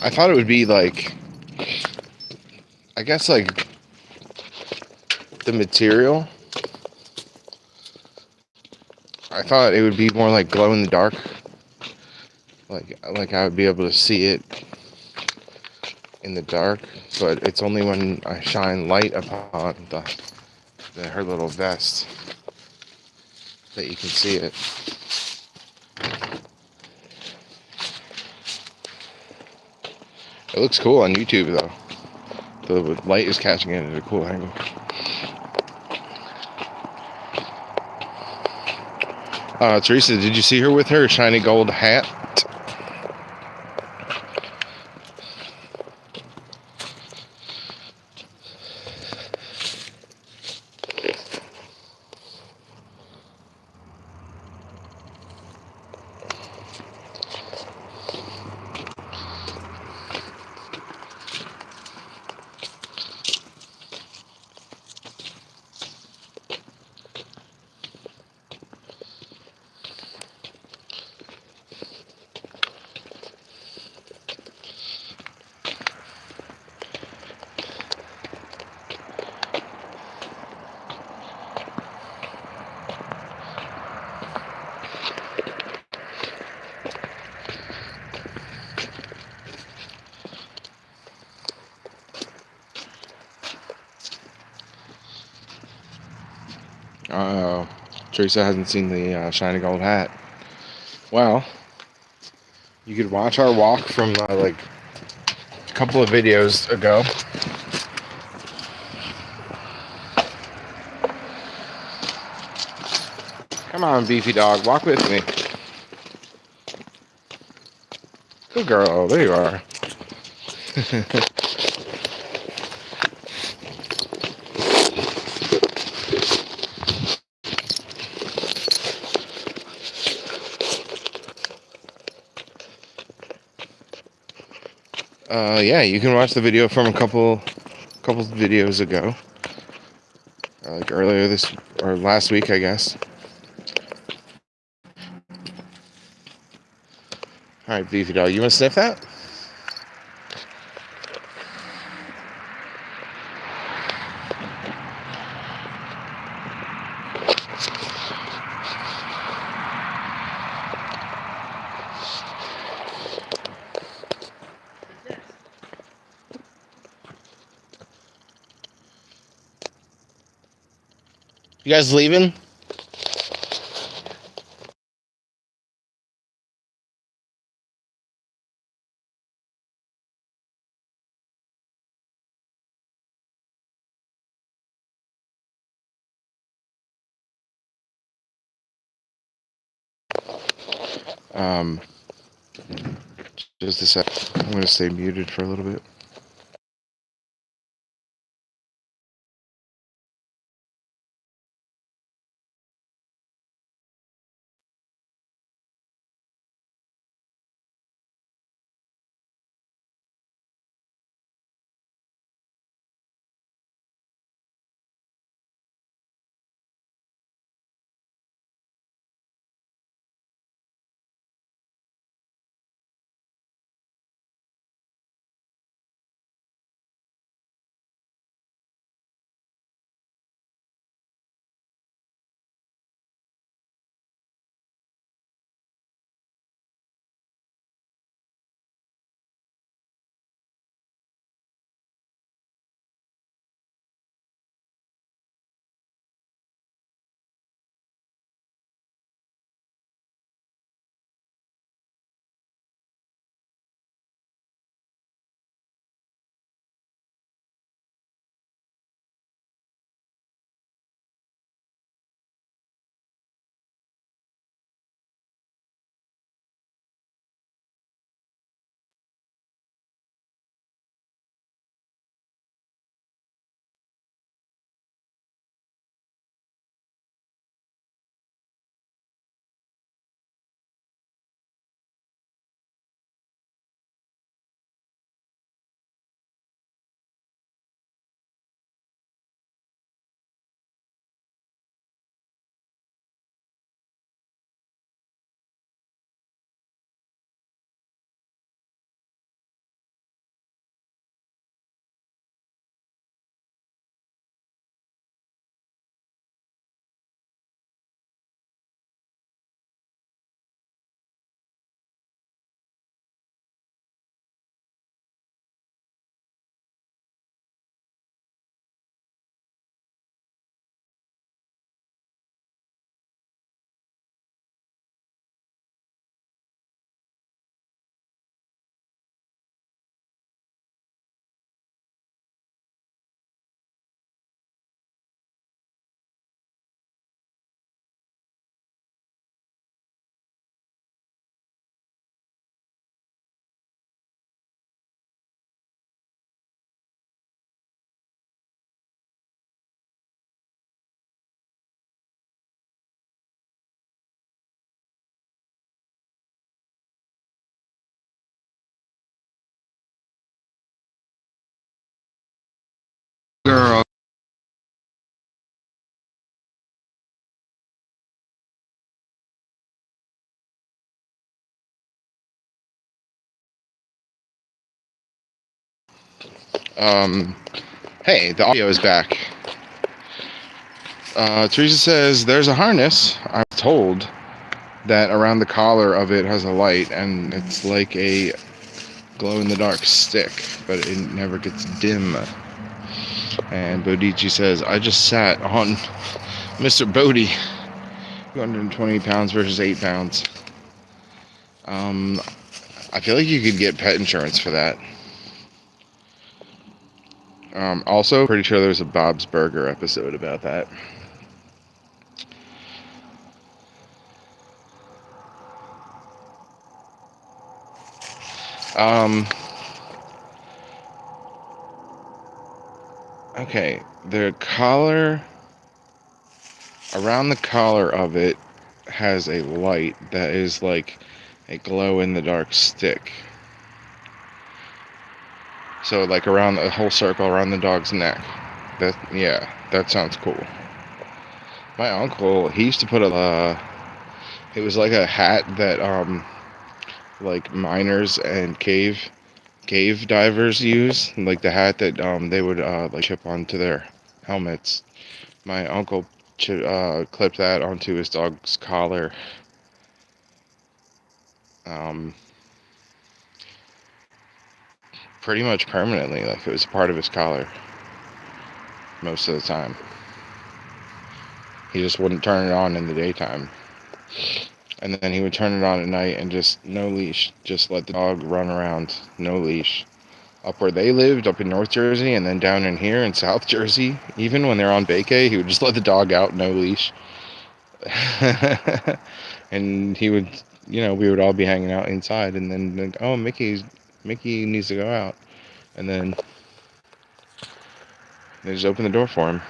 I thought it would be like, I guess like the material. I thought it would be more like glow in the dark. Like I would be able to see it in the dark, but it's only when I shine light upon her little vest that you can see it. It looks cool on YouTube though. The light is catching it at a cool angle. Teresa, did you see her with her shiny gold hat? Teresa hasn't seen the shiny gold hat. Well, you could watch our walk from like a couple of videos ago. Come on, beefy dog, walk with me. Good girl, there you are. Yeah, you can watch the video from a couple videos ago, like earlier this or last week, I guess. All right, beefy dog, you want to sniff that? You guys leaving? Just a sec. I'm going to stay muted for a little bit. Hey, the audio is back. Teresa says, there's a harness. I was told that around the collar of it has a light, and it's like a glow-in-the-dark stick, but it never gets dim. And Bodici says, I just sat on Mr. Bodie, 220 pounds versus 8 pounds. I feel like you could get pet insurance for that. Also, pretty sure there's a Bob's Burger episode about that. Okay, the collar, around the collar of it has a light that is like a glow-in-the-dark stick. So like around the whole circle around the dog's neck. That sounds cool. My uncle, he used to put it was like a hat that like miners and cave divers use, like the hat that they would like chip onto their helmets. My uncle clipped that onto his dog's collar. Pretty much permanently, like it was part of his collar most of the time. He just wouldn't turn it on in the daytime. And then he would turn it on at night and just no leash, just let the dog run around, no leash. Up where they lived, up in North Jersey, and then down in here in South Jersey, even when they're on vacay, he would just let the dog out, no leash. And he would, we would all be hanging out inside, and then like, oh, Mickey needs to go out, and then they just open the door for him.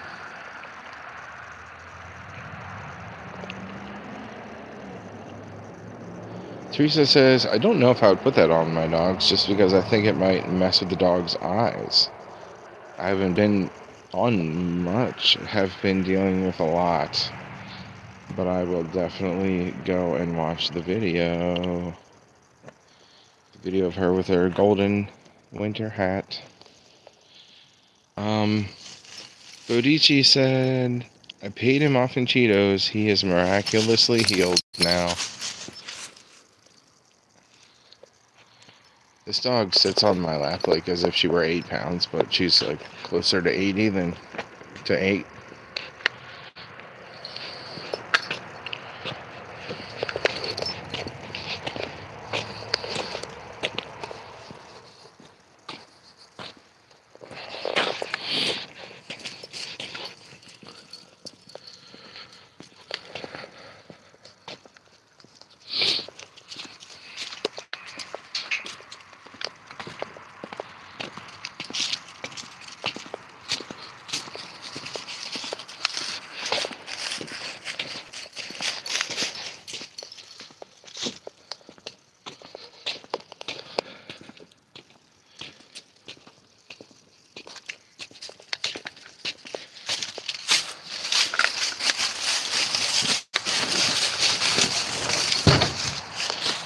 Teresa says, I don't know if I would put that on my dogs just because I think it might mess with the dog's eyes. I haven't been on much, have been dealing with a lot. But I will definitely go and watch the video. The video of her with her golden winter hat. Bodici said, I paid him off in Cheetos. He is miraculously healed now. This dog sits on my lap like as if she were 8 pounds, but she's like closer to 80 than to 8.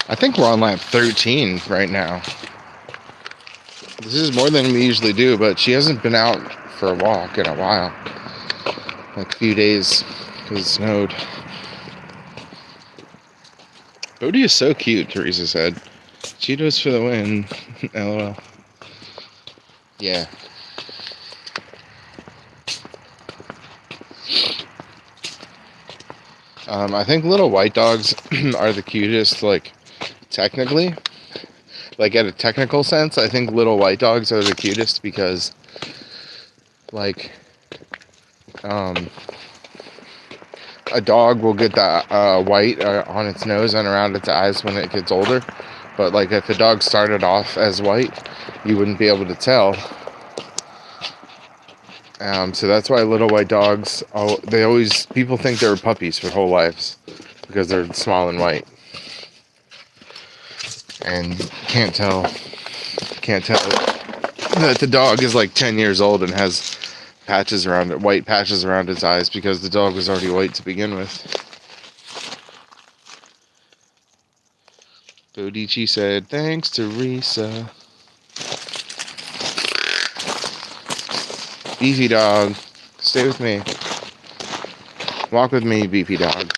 I think we're on lap 13 right now. This is more than we usually do, but she hasn't been out for a walk in a while. Like a few days, because it snowed. Bodie is so cute, Teresa said. Cheetos for the win. LOL. Yeah. I think little white dogs are the cutest, like, technically. Like, at a technical sense, I think little white dogs are the cutest because, like, a dog will get the white on its nose and around its eyes when it gets older. But, like, if a dog started off as white, you wouldn't be able to tell. So that's why little white dogs, people think they're puppies for whole lives because they're small and white. And can't tell that the dog is like 10 years old and has white patches around its eyes because the dog was already white to begin with. Bodici said, thanks, Teresa. Beefy dog. Stay with me. Walk with me, beefy dog.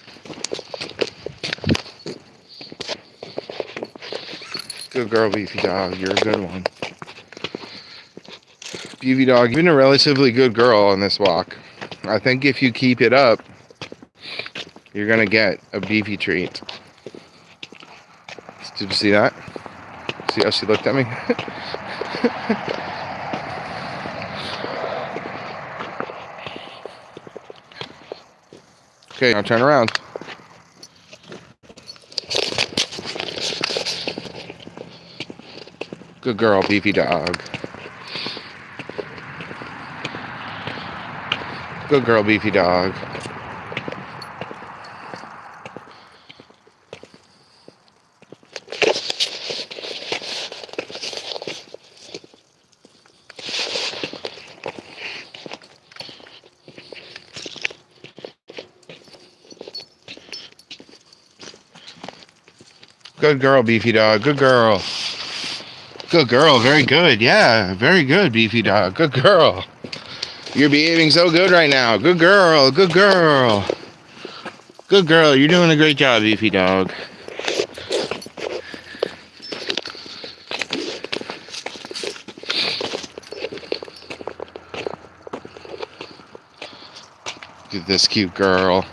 Good girl, beefy dog. You're a good one. Beefy dog, you've been a relatively good girl on this walk. I think if you keep it up, you're gonna get a beefy treat. Did you see that? See how she looked at me? Okay, now turn around. Good girl, beefy dog. Good girl, beefy dog. Good girl, beefy dog. Good girl. Good girl. Very good. Yeah, very good, beefy dog. Good girl. You're behaving so good right now. Good girl. Good girl. Good girl. You're doing a great job, beefy dog. Look at this cute girl.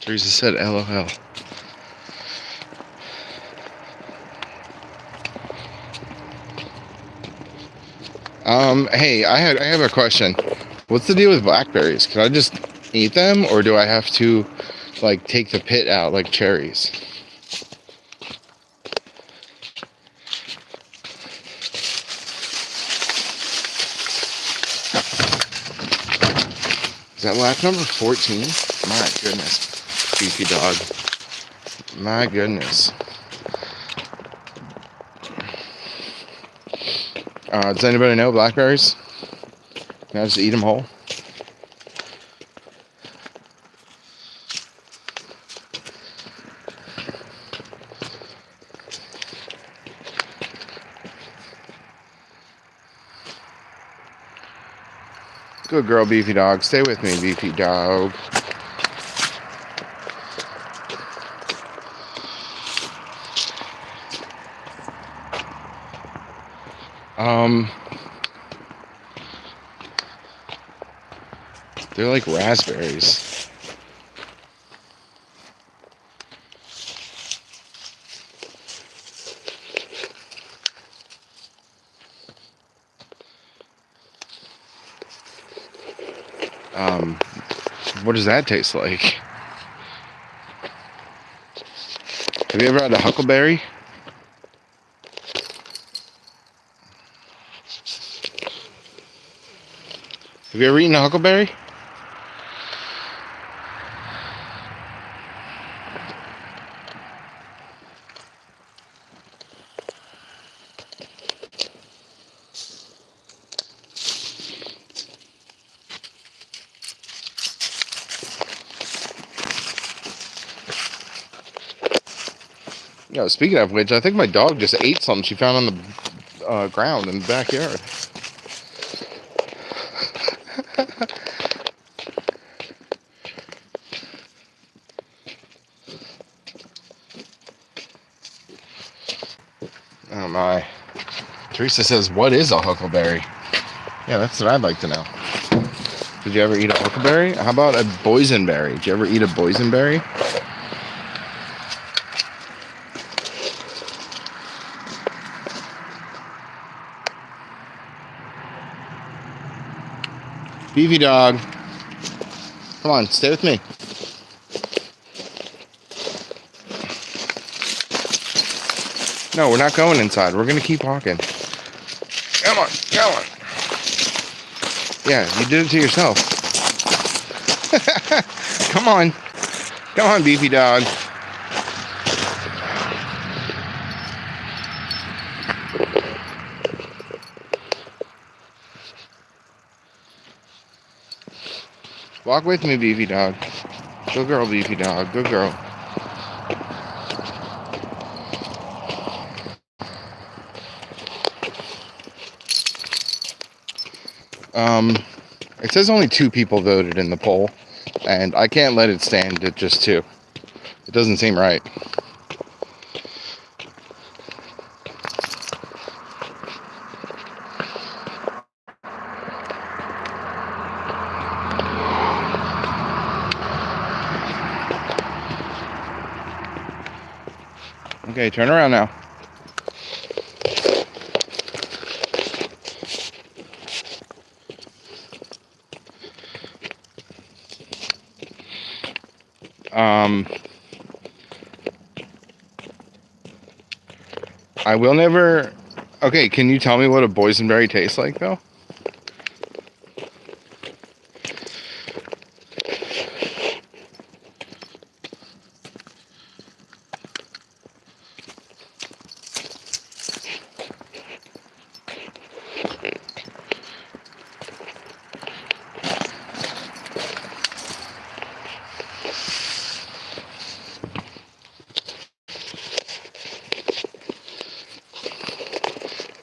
Teresa said LOL. Hey, I have a question. What's the deal with blackberries? Can I just eat them, or do I have to, like, take the pit out like cherries? Is that lap number 14? My goodness. Beefy dog. My goodness. Does anybody know blackberries? Can I just eat them whole? Good girl, beefy dog. Stay with me, beefy dog. They're like raspberries. What does that taste like? Have you ever had a huckleberry? Have you ever eaten a huckleberry? Yeah, speaking of which, I think my dog just ate something she found on the ground in the backyard. Oh my. Teresa says, what is a huckleberry? Yeah, that's what I'd like to know. Did you ever eat a huckleberry? How about a boysenberry? Did you ever eat a boysenberry? Beefy dog. Come on, stay with me. No, we're not going inside. We're going to keep walking. Come on, come on. Yeah, you did it to yourself. Come on. Come on, beefy dog. Walk with me, beefy dog. Good girl, beefy dog. Good girl. It says only 2 people voted in the poll, and I can't let it stand at just 2. It doesn't seem right. Okay, turn around now. I will never... Okay, can you tell me what a boysenberry tastes like, though?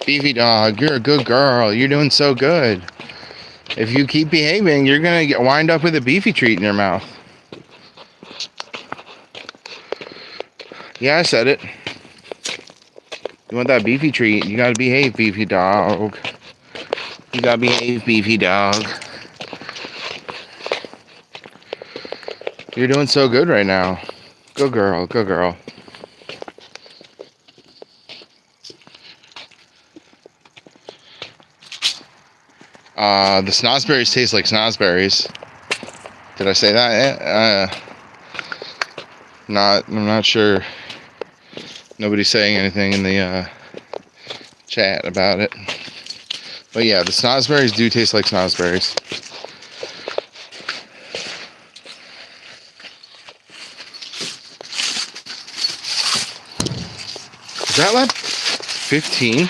Beefy dog, you're a good girl. You're doing so good. If you keep behaving, you're going to wind up with a beefy treat in your mouth. Yeah, I said it. You want that beefy treat, you gotta behave, beefy dog. You gotta behave, beefy dog. You're doing so good right now. Good girl, good girl. The snozzberries taste like snozzberries. Did I say that? I'm not sure. Nobody's saying anything in the chat about it. But yeah, the snozzberries do taste like snozzberries. Is that lap 15?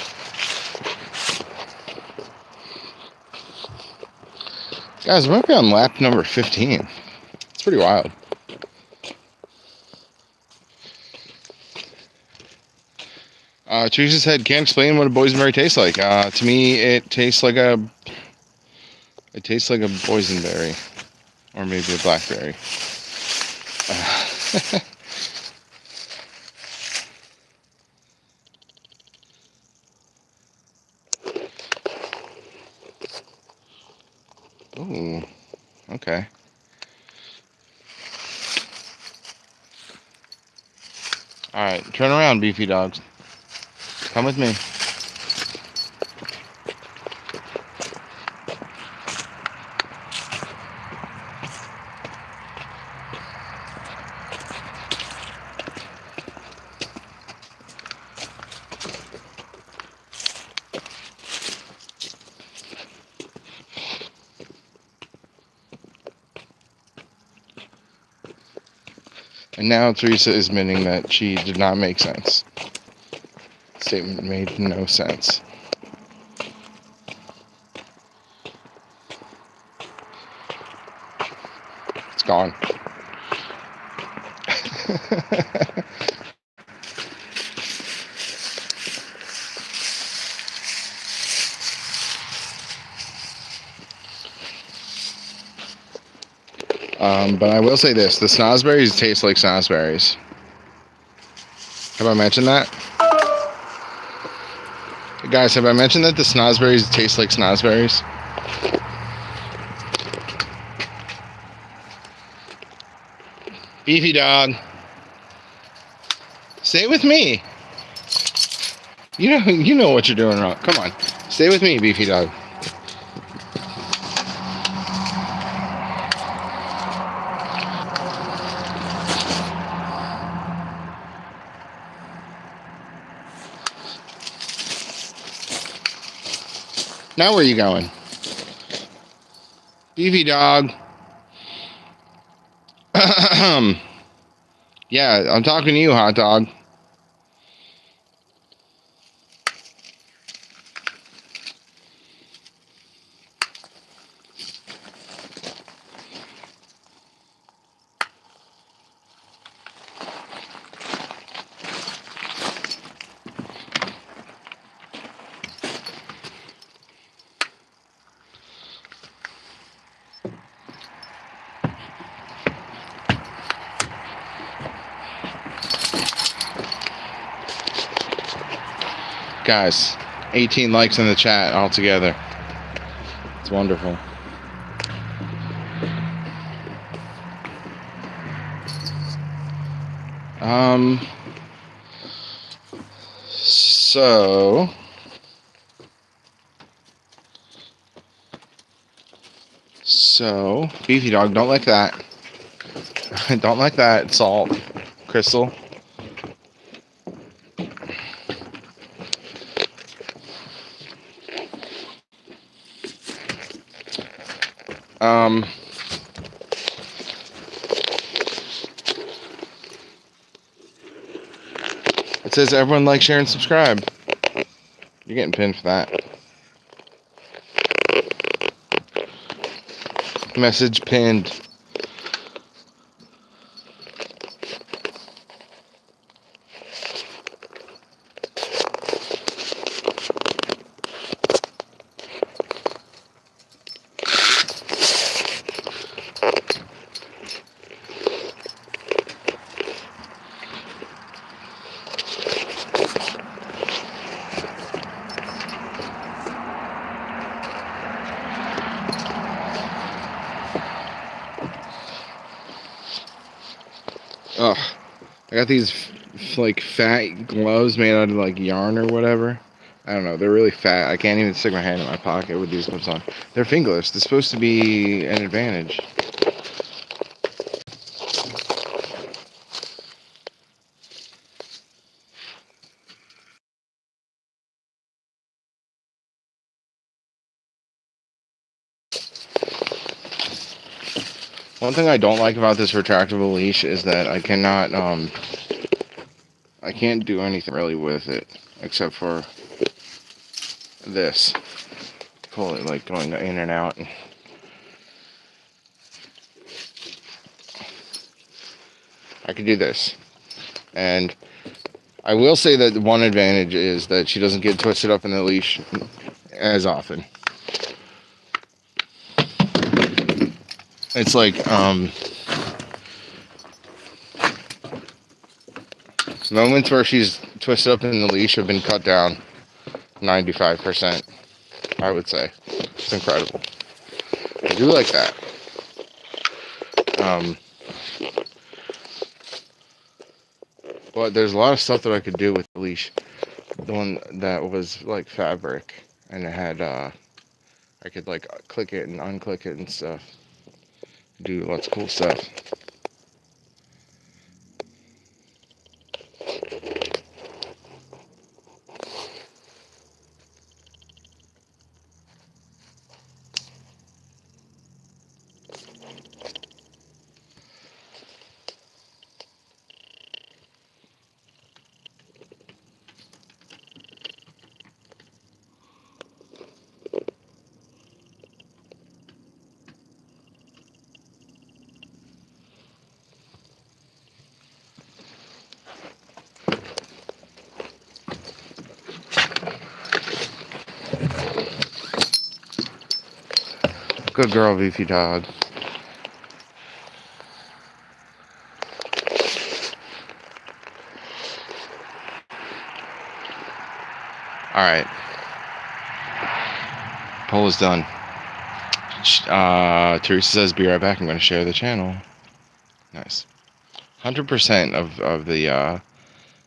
Guys, we might be on lap number 15. It's pretty wild. Teresa said, can't explain what a boysenberry tastes like. To me, it tastes like a boysenberry. Or maybe a blackberry. Oh, okay. Alright, turn around, beefy dogs. Come with me. And now Teresa is admitting that she did not make sense. Statement made no sense. It's gone. But I will say this, the snozzberries taste like snozzberries. Have I mentioned that? Guys, have I mentioned that the snozzberries taste like snozzberries? Beefy dog. Stay with me. You know what you're doing wrong. Come on. Stay with me, beefy dog. Now where are you going? Beefy dog. Yeah, I'm talking to you, hot dog. Guys, 18 likes in the chat altogether. It's wonderful. So, Beefy Dog, don't like that. Don't like that, Salt. Crystal. It says everyone like, share, and subscribe. You're getting pinned for that. Message pinned. Ugh. I got these like fat gloves made out of like yarn or whatever. I don't know. They're really fat. I can't even stick my hand in my pocket with these gloves on. They're fingerless. They're supposed to be an advantage. One thing I don't like about this retractable leash is that I cannot, I can't do anything really with it except for this. Pull it like going in and out. I could do this. And I will say that one advantage is that she doesn't get twisted up in the leash as often. It's like, moments where she's twisted up in the leash have been cut down 95%, I would say. It's incredible. I do like that. But there's a lot of stuff that I could do with the leash. The one that was like fabric, and it had, I could like click it and unclick it and stuff. Do lots of cool stuff. Good girl, Beefy Dog. Alright. Poll is done. Teresa says, be right back. I'm going to share the channel. Nice. 100%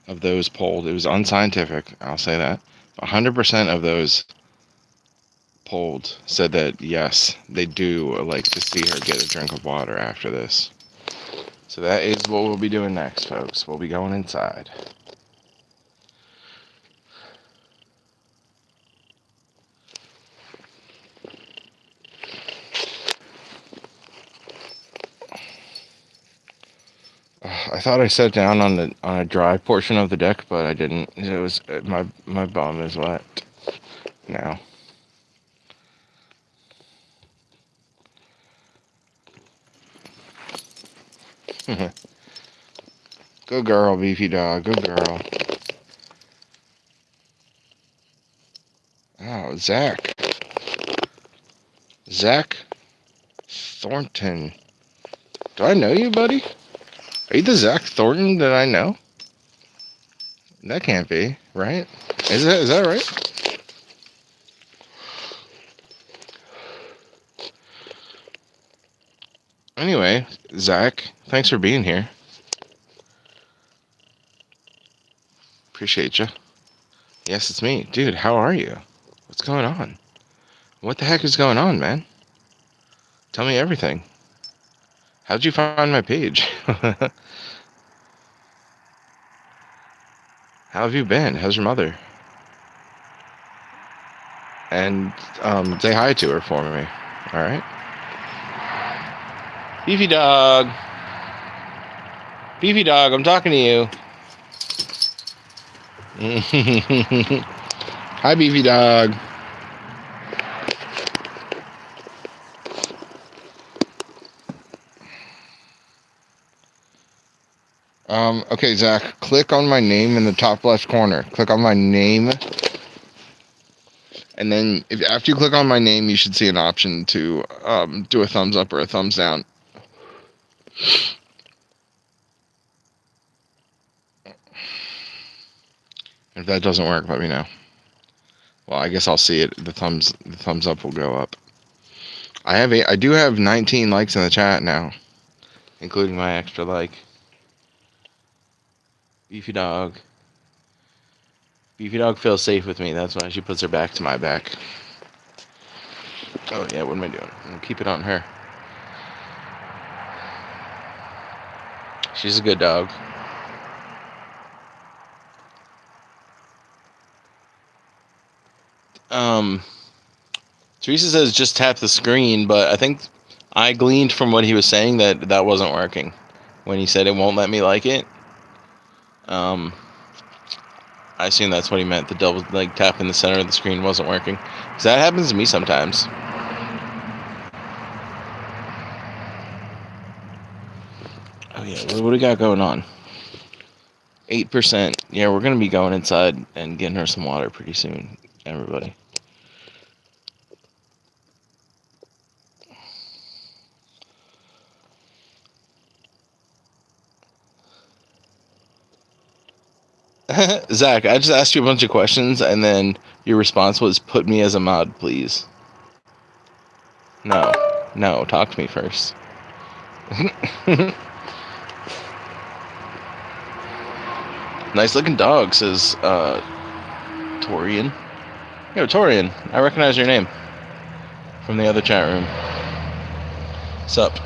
of those polled, it was unscientific, I'll say that. 100% of those polled said that yes, they do like to see her get a drink of water after this. So that is what we'll be doing next, folks. We'll be going inside. I thought I sat down on a dry portion of the deck, but I didn't. It was my bum is wet now. Good girl, Beefy Dog. Good girl. Oh, Zach. Zach Thornton. Do I know you, buddy? Are you the Zach Thornton that I know? That can't be, right? Is that right? Anyway, Zach, thanks for being here. Appreciate you. Yes, it's me. Dude, how are you? What's going on? What the heck is going on, man? Tell me everything. How'd you find my page? How have you been? How's your mother? And say hi to her for me. All right? Beefy dog. Beefy dog, I'm talking to you. Hi, Beefy dog. Okay, Zach, click on my name in the top left corner. Click on my name. And then after you click on my name, you should see an option to do a thumbs up or a thumbs down. If that doesn't work, let me know. Well, I guess I'll see it. The thumbs up will go up. I do have 19 likes in the chat now, including my extra like. Beefy dog. Beefy dog feels safe with me. That's why she puts her back to my back. Oh yeah, what am I doing? I'll keep it on her. She's a good dog. Teresa says just tap the screen, but I think I gleaned from what he was saying that wasn't working. When he said it won't let me like it, I assume that's what he meant. The double tap in the center of the screen wasn't working. Because that happens to me sometimes. Oh yeah, what do we got going on? 8%. Yeah, we're gonna be going inside and getting her some water pretty soon, everybody. Zach, I just asked you a bunch of questions, and then your response was, "Put me as a mod, please." No, talk to me first. Nice looking dog, says Torian. Yo, Torian, I recognize your name from the other chat room. Sup?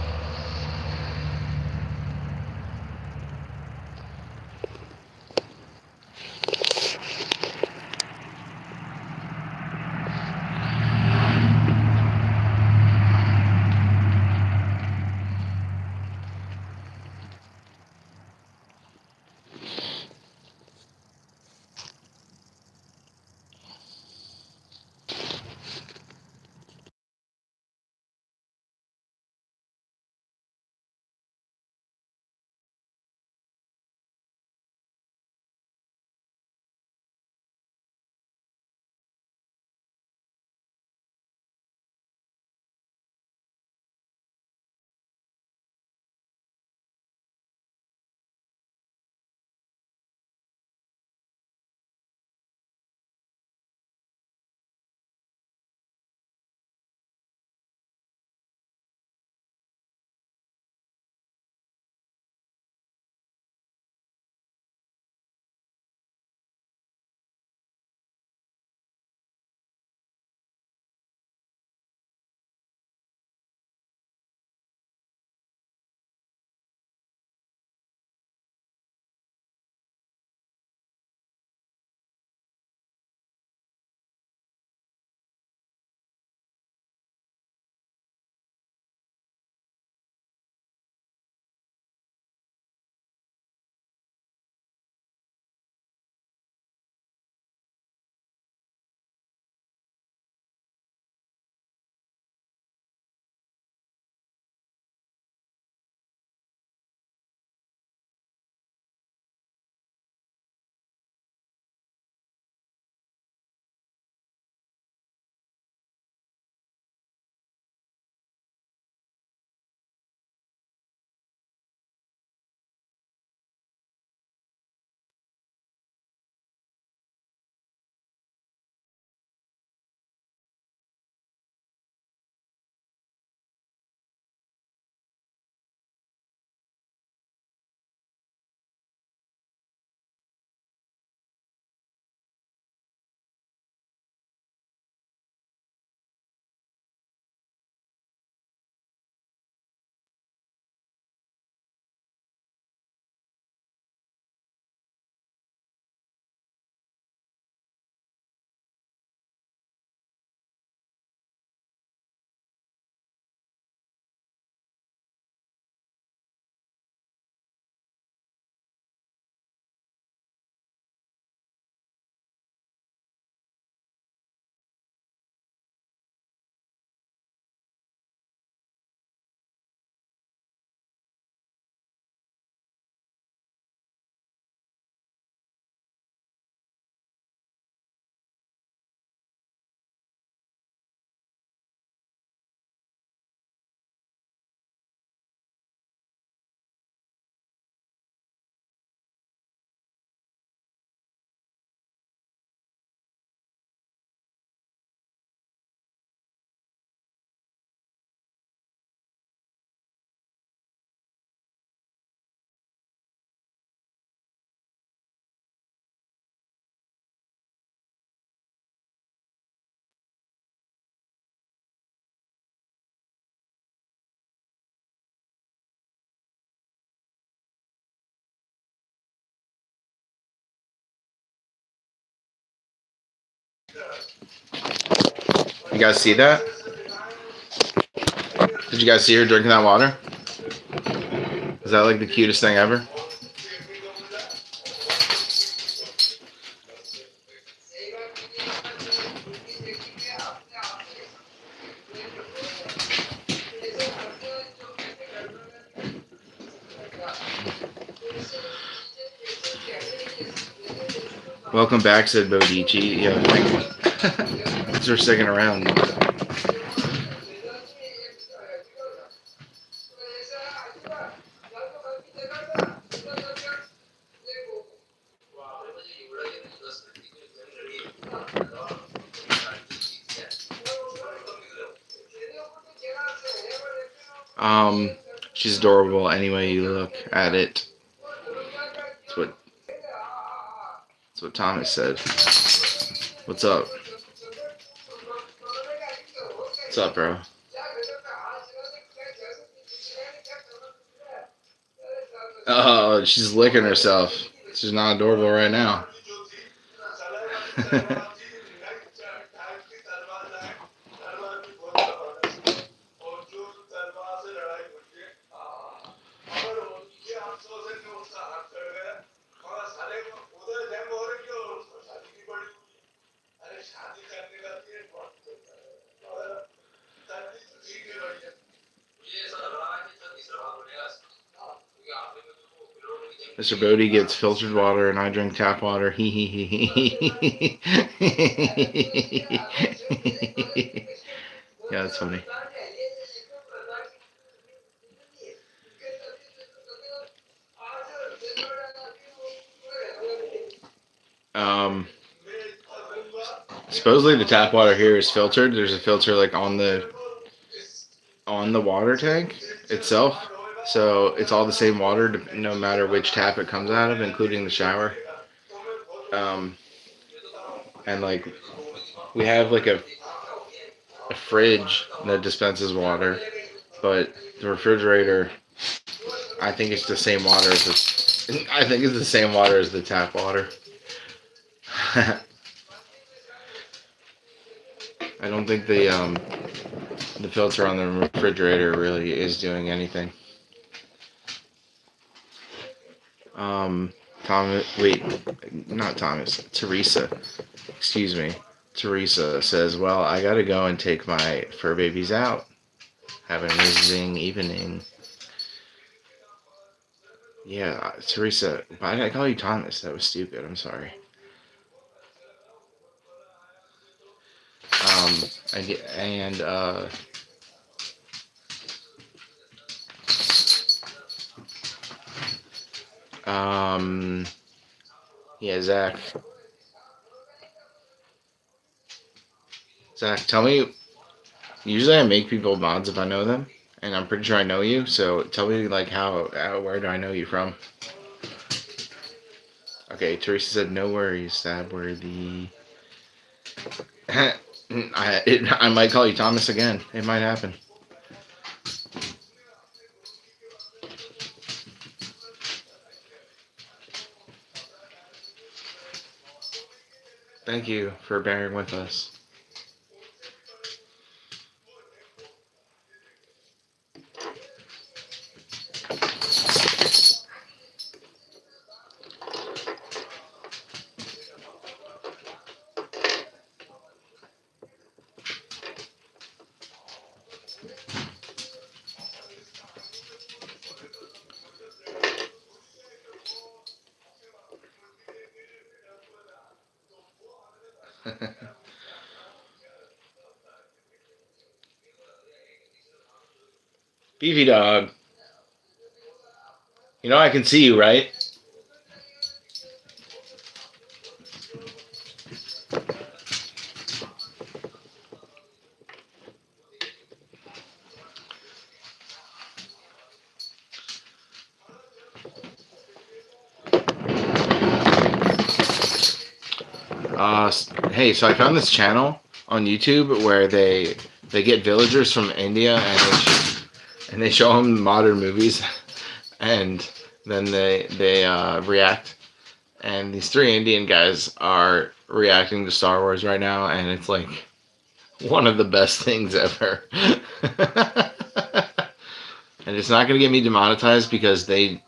guys see that? Did you guys see her drinking that water? Is that like the cutest thing ever? Welcome back, said Bodici. Yeah, thanks for sticking around. She's adorable any way you look at it. That's what Thomas said. What's up? What's up, bro? Oh, she's licking herself. She's not adorable right now. Mr. Bodie gets filtered water and I drink tap water. Hee hee hee hee. Yeah, that's funny. Supposedly the tap water here is filtered. There's a filter like on the water tank itself. So it's all the same water no matter which tap it comes out of, including the shower. And like we have like a fridge that dispenses water, but the refrigerator, I think it's the same water as the tap water. I don't think the filter on the refrigerator really is doing anything. Teresa. Excuse me. Teresa says, well, I gotta go and take my fur babies out. Have an amazing evening. Yeah, Teresa, why did I call you Thomas? That was stupid. I'm sorry. Yeah, Zach, tell me. Usually I make people mods if I know them, and I'm pretty sure I know you. So tell me like where do I know you from? Okay, Teresa said no worries, stabworthy. I might call you Thomas again. It might happen. Thank you for bearing with us. Beefy dog. You know I can see you, right? Hey, so I found this channel on YouTube where they get villagers from India and they show them modern movies, and then they react. And these 3 Indian guys are reacting to Star Wars right now, and it's like One of the best things ever. And it's not going to get me demonetized because they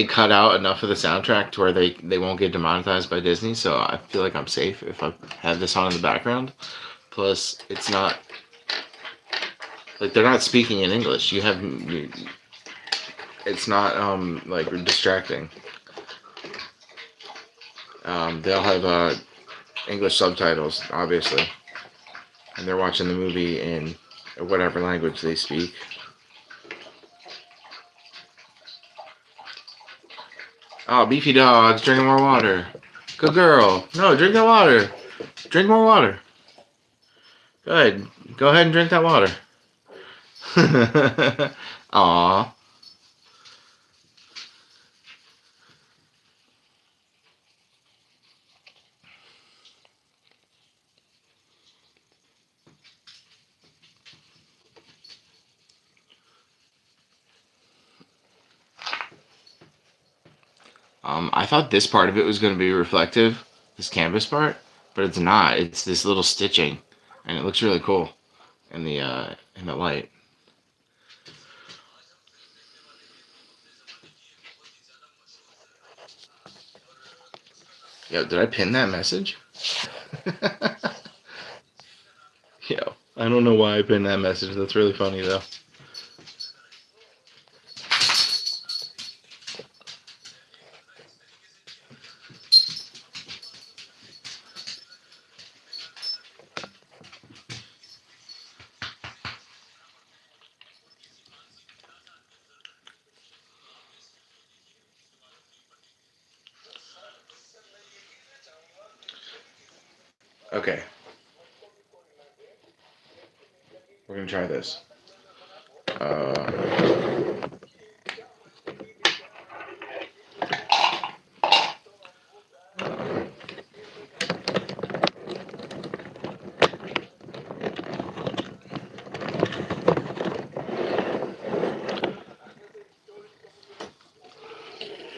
cut out enough of the soundtrack to where they won't get demonetized by Disney. So I feel like I'm safe if I have this on in the background. Plus, it's not like they're not speaking in English. It's not like distracting. They'll have English subtitles, obviously, and they're watching the movie in whatever language they speak. Oh, beefy dogs, drinking more water. Good girl. No, drink that water. Drink more water. Good. Go ahead and drink that water. Aw. I thought this part of it was going to be reflective, this canvas part, but it's not. It's this little stitching, and it looks really cool in the light. Yo, did I pin that message? Yo, I don't know why I pinned that message. That's really funny though. Okay, we're gonna try this. Uh,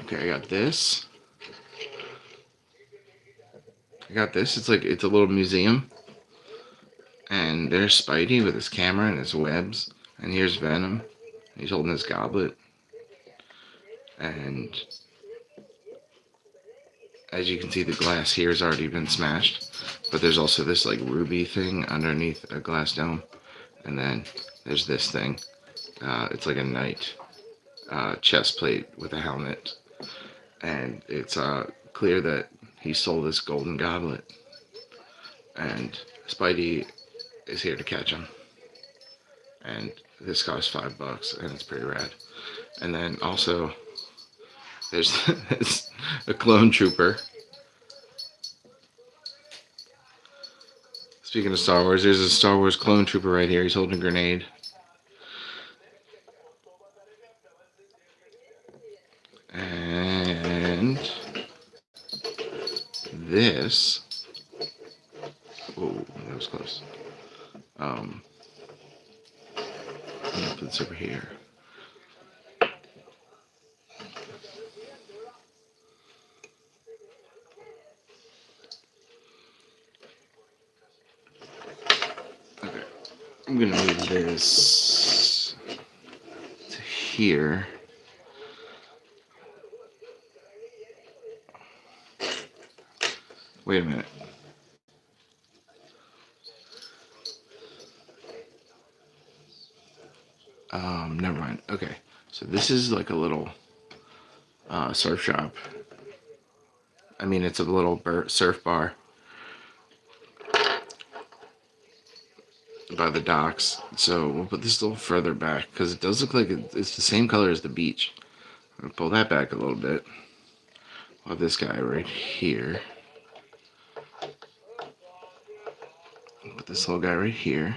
okay, I got this. I got this. It's a little museum, and there's Spidey with his camera and his webs, and here's Venom. He's holding his goblet, and as you can see, the glass here has already been smashed. But there's also this like ruby thing underneath a glass dome, and then there's this thing. It's like a knight chest plate with a helmet, and it's clear that he stole this golden goblet, and Spidey is here to catch him. And this costs $5, and it's pretty rad. And then also, there's a clone trooper. Speaking of Star Wars, there's a Star Wars clone trooper right here. He's holding a grenade. And this. Oh, that was close. I'm gonna put this over here. Okay, I'm gonna move this to here. Wait a minute. Never mind. Okay, so this is like a little surf shop. I mean, it's a little surf bar by the docks. So we'll put this a little further back because it does look like it's the same color as the beach. I'm gonna pull that back a little bit. We'll have this guy right here. Put this little guy right here.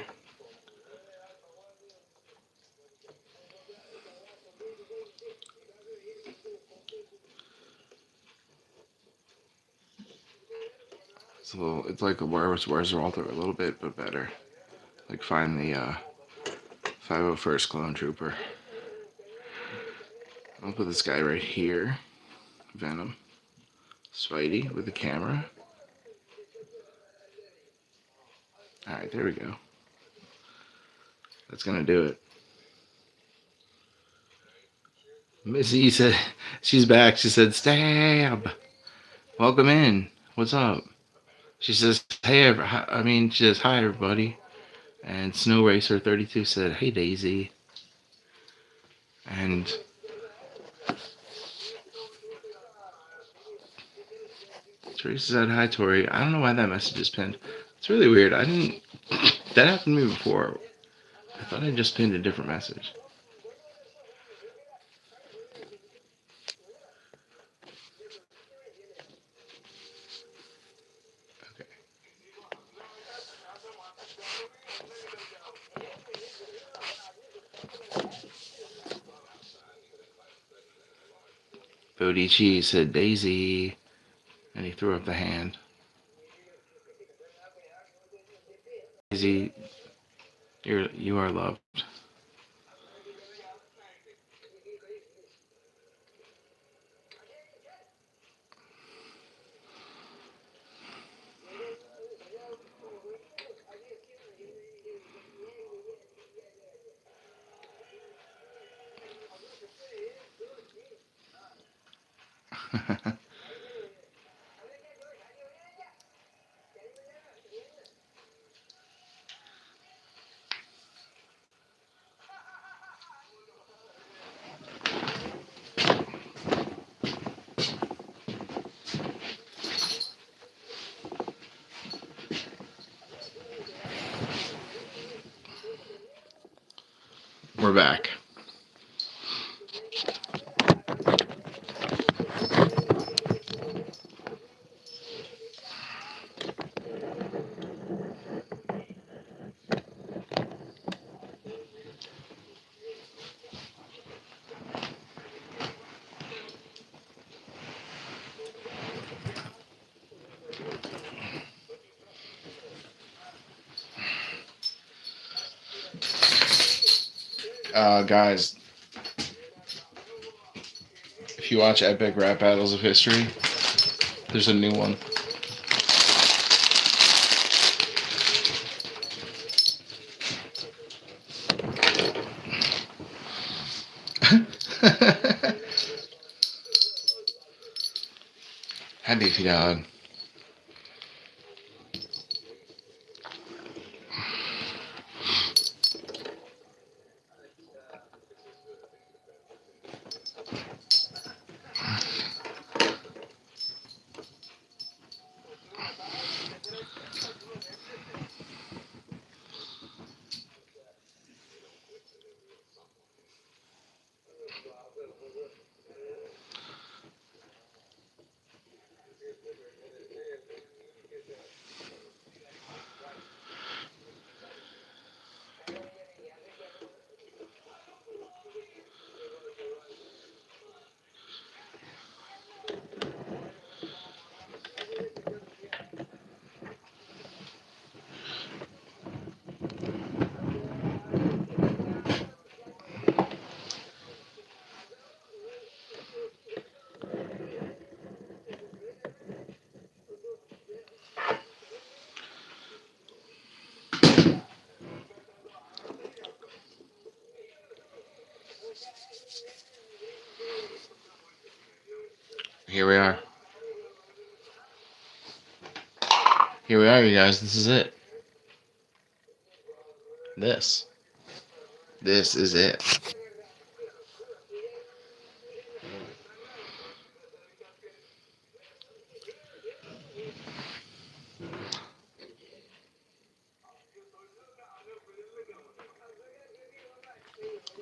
It's like a Where's Walter a little bit, but better. Like find the 501st Clone Trooper. I'll put this guy right here. Venom. Spidey with the camera. Alright, there we go. That's gonna do it. Missy said she's back. She said, "Stab, welcome in. What's up?" She says, "Hey, she says, hi everybody." And Snow Racer 32 said, "Hey Daisy." And Teresa said, "Hi Tori." I don't know why that message is pinned. It's really weird. I didn't. That happened to me before. I thought I just pinned a different message. Okay. Bodici said Daisy, and he threw up the hand. Daisy, you are loved. We're back. Guys, if you watch Epic Rap Battles of History, there's a new one. Happy God. Here we are. Here we are, you guys. This is it. This is it.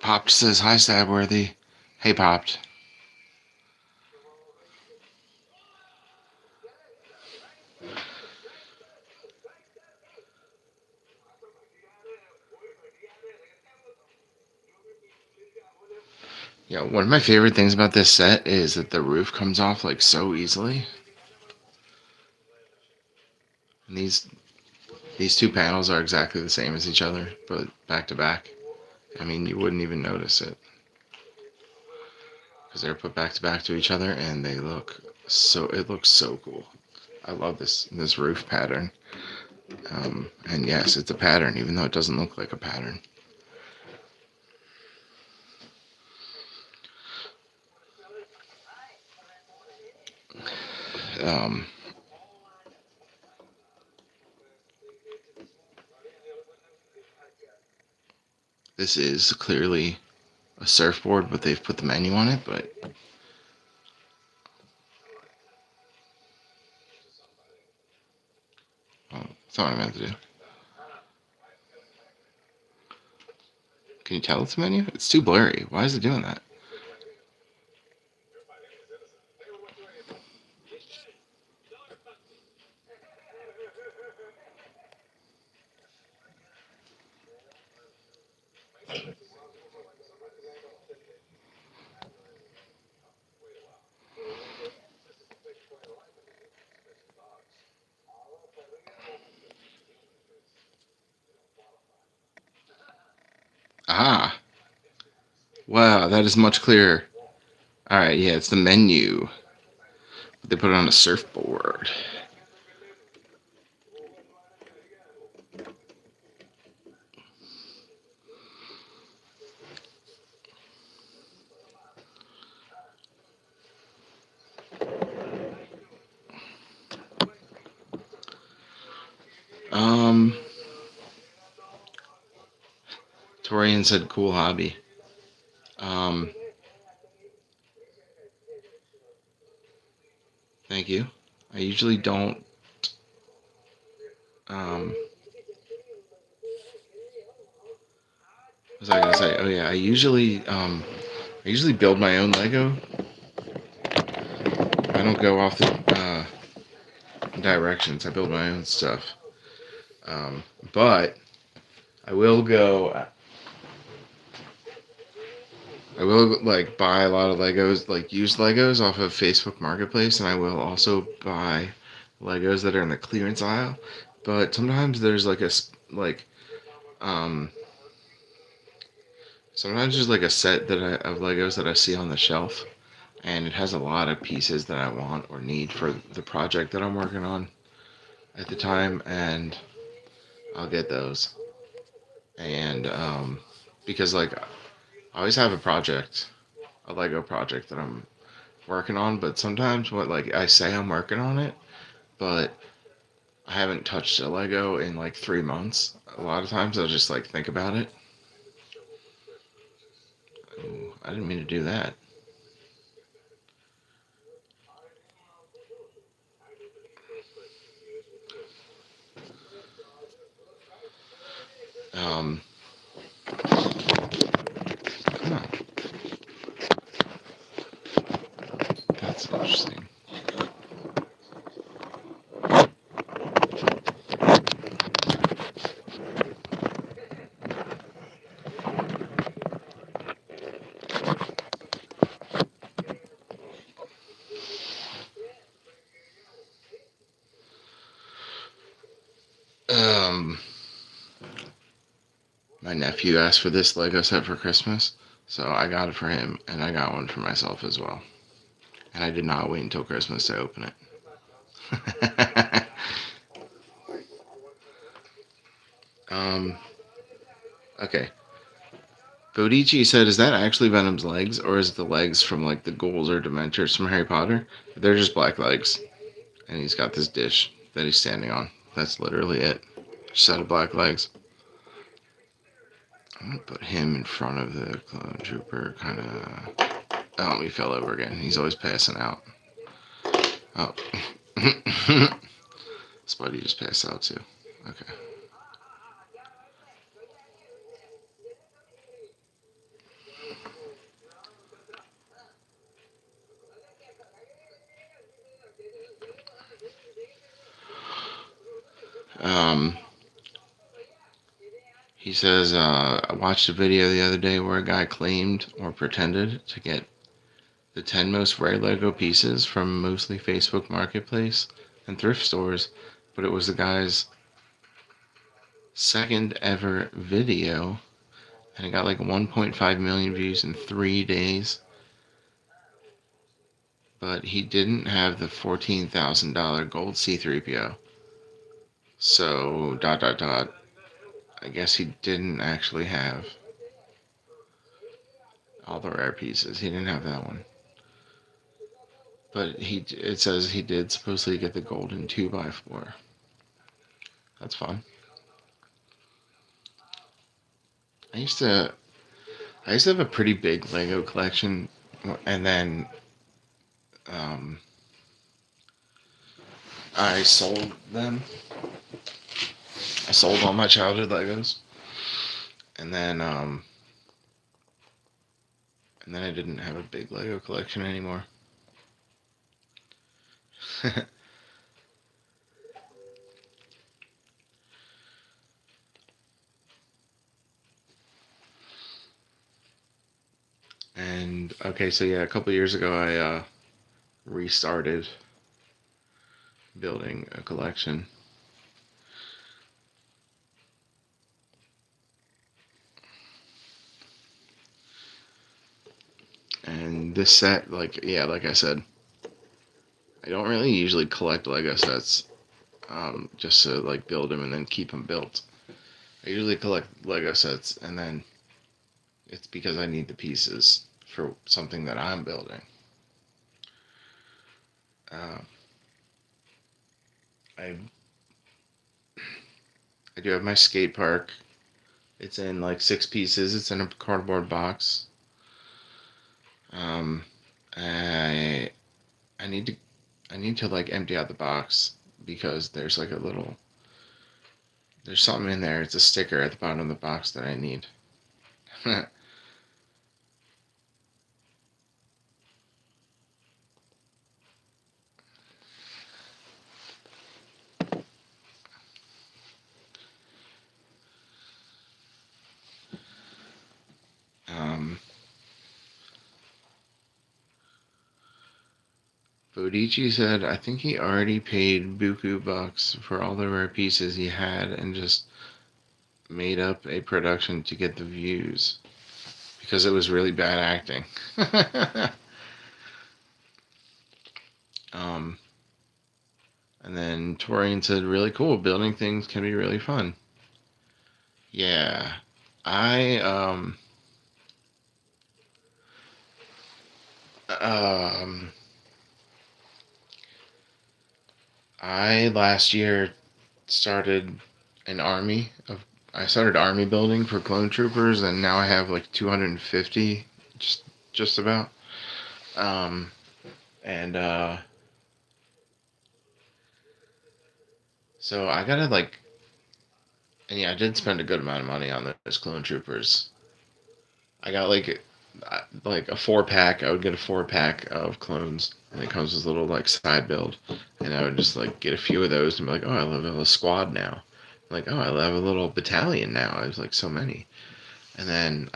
Popped says, "Hi, Stabworthy." Hey, Popped. Yeah, one of my favorite things about this set is that the roof comes off like so easily. And these two panels are exactly the same as each other, but back to back. I mean, you wouldn't even notice it because they're put back to back to each other, and they look so. It looks so cool. I love this roof pattern. And yes, it's a pattern, even though it doesn't look like a pattern. Um, this is clearly a surfboard, but they've put the menu on it, but that's not what I meant to do. Can you tell it's a menu? It's too blurry. Why is it doing that? Ah, wow, that is much clearer. All right, yeah, it's the menu. They put it on a surfboard. Um, Torian said, "Cool hobby." Um, Thank you. I usually don't. Um, what was I gonna say? Oh yeah, I usually build my own Lego. I don't go off the directions. I build my own stuff. But I will go. I will like buy a lot of Legos, like used Legos off of Facebook Marketplace, and I will also buy Legos that are in the clearance aisle. But sometimes there's like um, sometimes there's like a set of Legos that I see on the shelf, and it has a lot of pieces that I want or need for the project that I'm working on at the time, and I'll get those. And because like I always have a Lego project that I'm working on, but sometimes what like I say I'm working on it, but I haven't touched a Lego in like 3 months. A lot of times I'll just like think about it. Ooh, I didn't mean to do that. Um, Come on, that's interesting. Um, my nephew asked for this Lego set for Christmas, so I got it for him, and I got one for myself as well. And I did not wait until Christmas to open it. um, okay. Bodici said, "Is that actually Venom's legs, or is it the legs from like the ghouls or Dementors from Harry Potter? They're just black legs, and he's got this dish that he's standing on. That's literally it. Set of black legs." I'm gonna put him in front of the clone trooper, kind of. Oh, he fell over again. He's always passing out. Oh, Spuddy just passed out too. Okay. Um, he says, I watched a video the other day where a guy claimed or pretended to get the 10 most rare Lego pieces from mostly Facebook Marketplace and thrift stores, but it was the guy's second ever video, and it got like 1.5 million views in 3 days. But he didn't have the $14,000 gold C3PO. So dot dot dot. I guess he didn't actually have all the rare pieces. He didn't have that one. But it says he did supposedly get the golden 2x4. That's fun. I used to I used to have a pretty big Lego collection, and then um, I sold them. I sold all my childhood Legos, and then I didn't have a big Lego collection anymore. And okay, so yeah, a couple years ago I restarted building a collection. And this set, like yeah, like I said, I don't really usually collect Lego sets just to like build them and then keep them built. I usually collect Lego sets and then it's because I need the pieces for something that I'm building. Uh, I I do have my skate park. It's in like 6 pieces. It's in a cardboard box. Um, I I need to I need to like empty out the box because there's something in there. It's a sticker at the bottom of the box that I need. um, Bodici said I think he already paid buku bucks for all the rare pieces he had and just made up a production to get the views because it was really bad acting. um, and then Torian said, "Really cool. Building things can be really fun." Yeah, I um I last year started an army of I started army building for clone troopers, and now I have like 250, just just about. Um, and so I gotta like, and yeah, I did spend a good amount of money on those clone troopers. I got like a 4 pack. I would get a 4 pack of clones, and it comes with a little like side build, and I would just like get a few of those and be like, oh, I have a squad now. Like, oh, I have a little battalion now. I was like so many. And then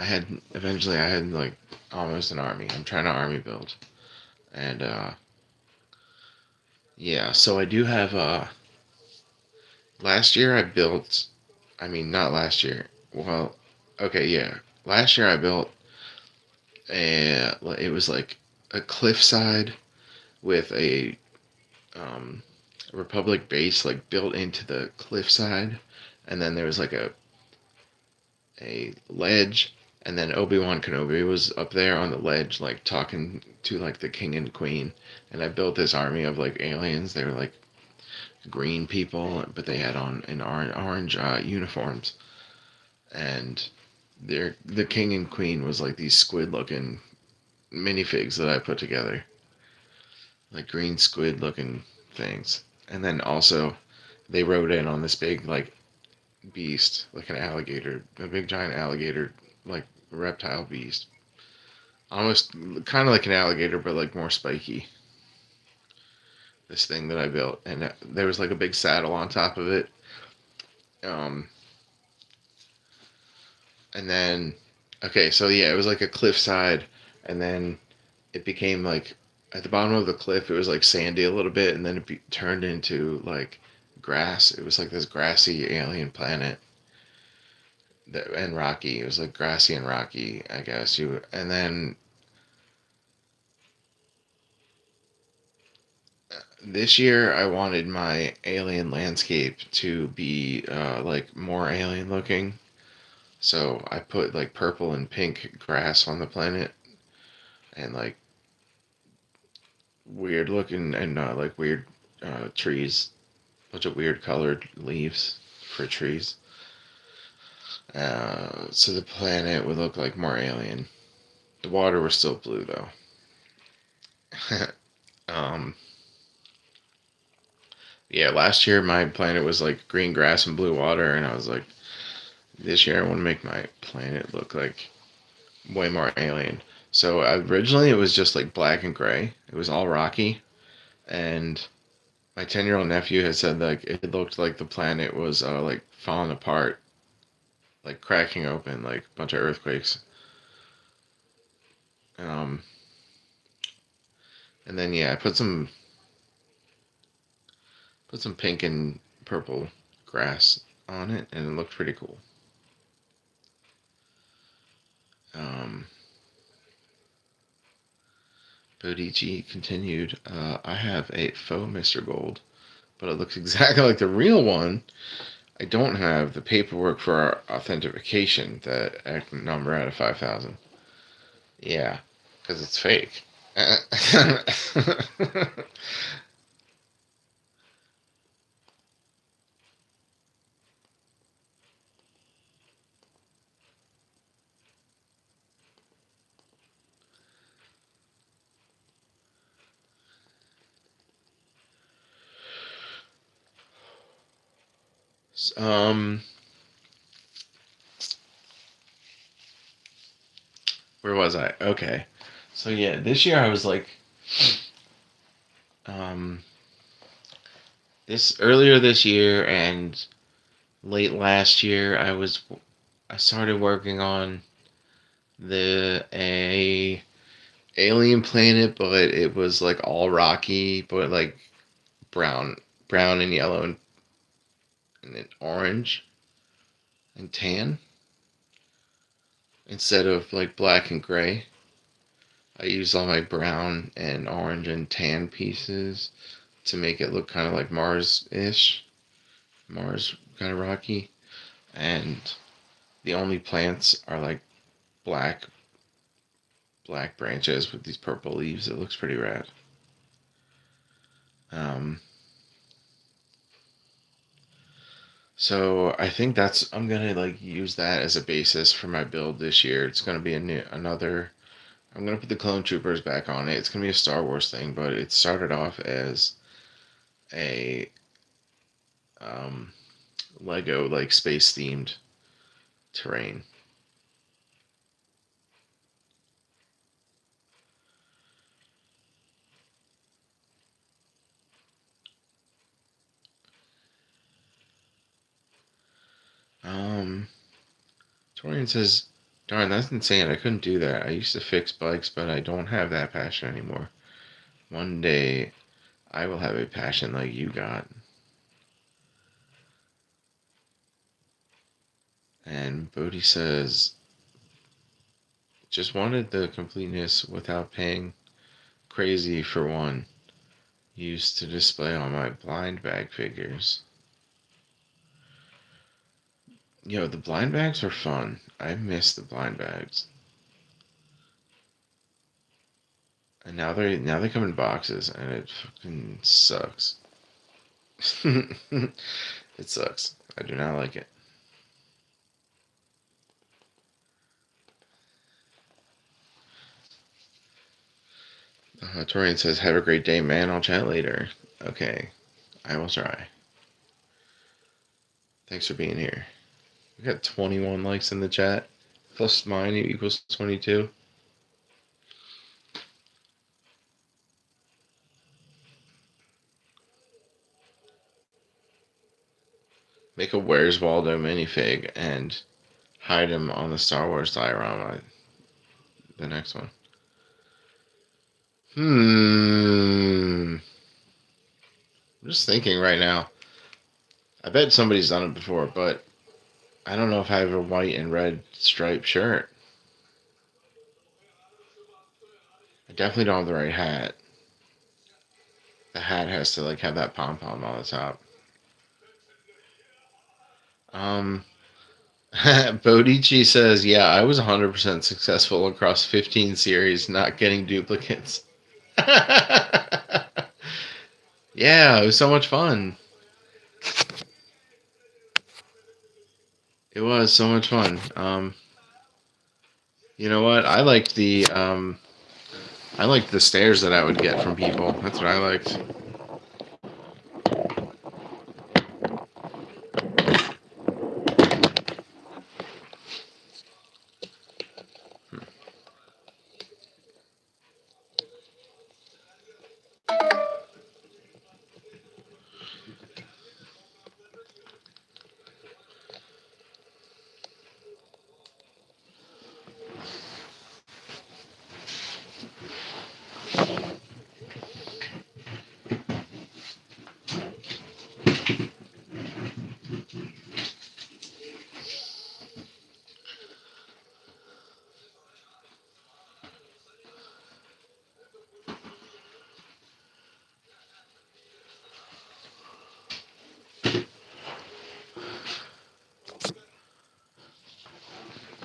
eventually I had like almost an army. I'm trying to army build. And yeah, so I do have last year I built I mean not last year. Well, okay, yeah. Last year I built it was like a cliffside with um Republic base like built into the cliffside, and then there was like a ledge, and then Obi-Wan Kenobi was up there on the ledge like talking to like the king and queen, and I built this army of like aliens. They were like green people, but they had on in orange uniforms, and the king and queen was like these squid looking minifigs that I put together, like green squid looking things. And then also they rode in on this big like beast, like an alligator, a big giant alligator, like reptile beast, almost kind of like an alligator, but like more spiky. This thing that I built, and there was like a big saddle on top of it. Um, and then, okay, so yeah, it was like a cliffside, and then it became like at the bottom of the cliff, it was like sandy a little bit, and then turned into like grass. It was like this grassy alien planet and rocky. It was like grassy and rocky, I guess. And then This year, I wanted my alien landscape to be like more alien looking. So I put like purple and pink grass on the planet, and like weird looking and like weird trees, bunch of weird colored leaves for trees. So the planet would look like more alien. The water was still blue though. um, yeah, last year my planet was like green grass and blue water, and I was like, this year I want to make my planet look like way more alien. So originally it was just like black and gray. It was all rocky, and my 10-year-old nephew had said like it looked like the planet was like falling apart, like cracking open, like a bunch of earthquakes. Um, and then yeah, I put some pink and purple grass on it, and it looked pretty cool. Um, Bodici continued, I have a faux Mr. Gold, but it looks exactly like the real one. I don't have the paperwork for our authentication, that number out of 5,000. Yeah, because it's fake. um, where was I? Okay. So yeah, this year I was like, um, this earlier this year and late last year, I started working on the a alien planet, but it was like all rocky, but like brown, brown and yellow and then orange and tan instead of like black and gray. I used all my brown and orange and tan pieces to make it look kind of like Mars-ish, Mars kind of rocky, and the only plants are like black black branches with these purple leaves. It looks pretty rad. Um, so I think I'm gonna like use that as a basis for my build this year. It's gonna be another. I'm gonna put the clone troopers back on it. It's gonna be a Star Wars thing, but it started off as a um, Lego like space themed terrain. Um, Torian says, "Darn, that's insane. I couldn't do that. I used to fix bikes, but I don't have that passion anymore. One day, I will have a passion like you got." And Bodhi says, "Just wanted the completeness without paying crazy for one. Used to display all my blind bag figures." Yo, the blind bags are fun. I miss the blind bags. And now they come in boxes, and it fucking sucks. It sucks. I do not like it. Torian says, "Have a great day, man. I'll chat later." Okay, I will try. Thanks for being here. We got 21 likes in the chat. Plus mine equals 22. Make a Where's Waldo minifig and hide him on the Star Wars diorama. The next one. I'm just thinking right now. I bet somebody's done it before, but I don't know if I have a white and red striped shirt. I definitely don't have the right hat. The hat has to like have that pom pom on the top. Um, Bodici says, "Yeah, I was 100% successful across 15 series, not getting duplicates." Yeah, it was so much fun. It was so much fun. You know what? I liked the stares that I would get from people. That's what I liked.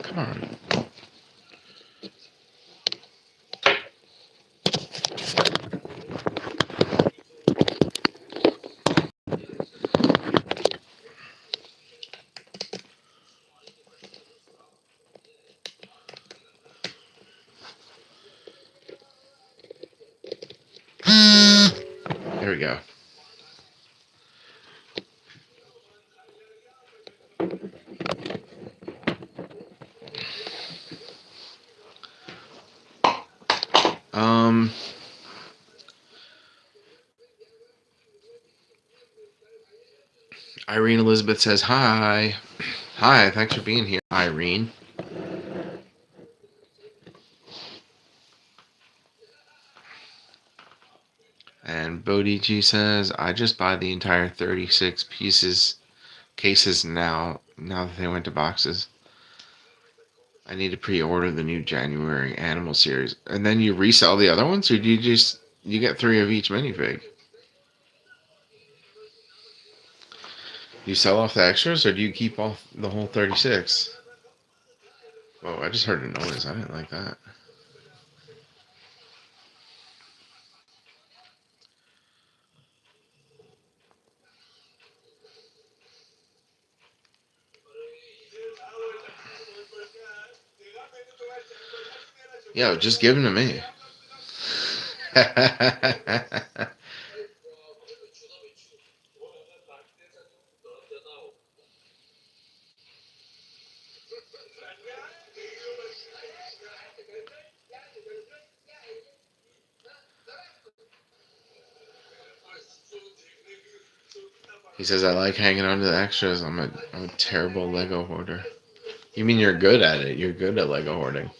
Come on. There we go. Um, Irene Elizabeth says, "Hi. Hi, thanks for being here, Irene." And Bodici says, "I just buy the entire 36 cases now that they went to boxes. I need to pre-order the new January Animal series." And then you resell the other ones, or do you get 3 of each minifig? You sell off the extras, or do you keep off the whole 36? Whoa, I just heard a noise. I didn't like that. Yo, just give them to me. He says, "I like hanging on to the extras. I'm a terrible Lego hoarder." You mean you're good at it? You're good at Lego hoarding.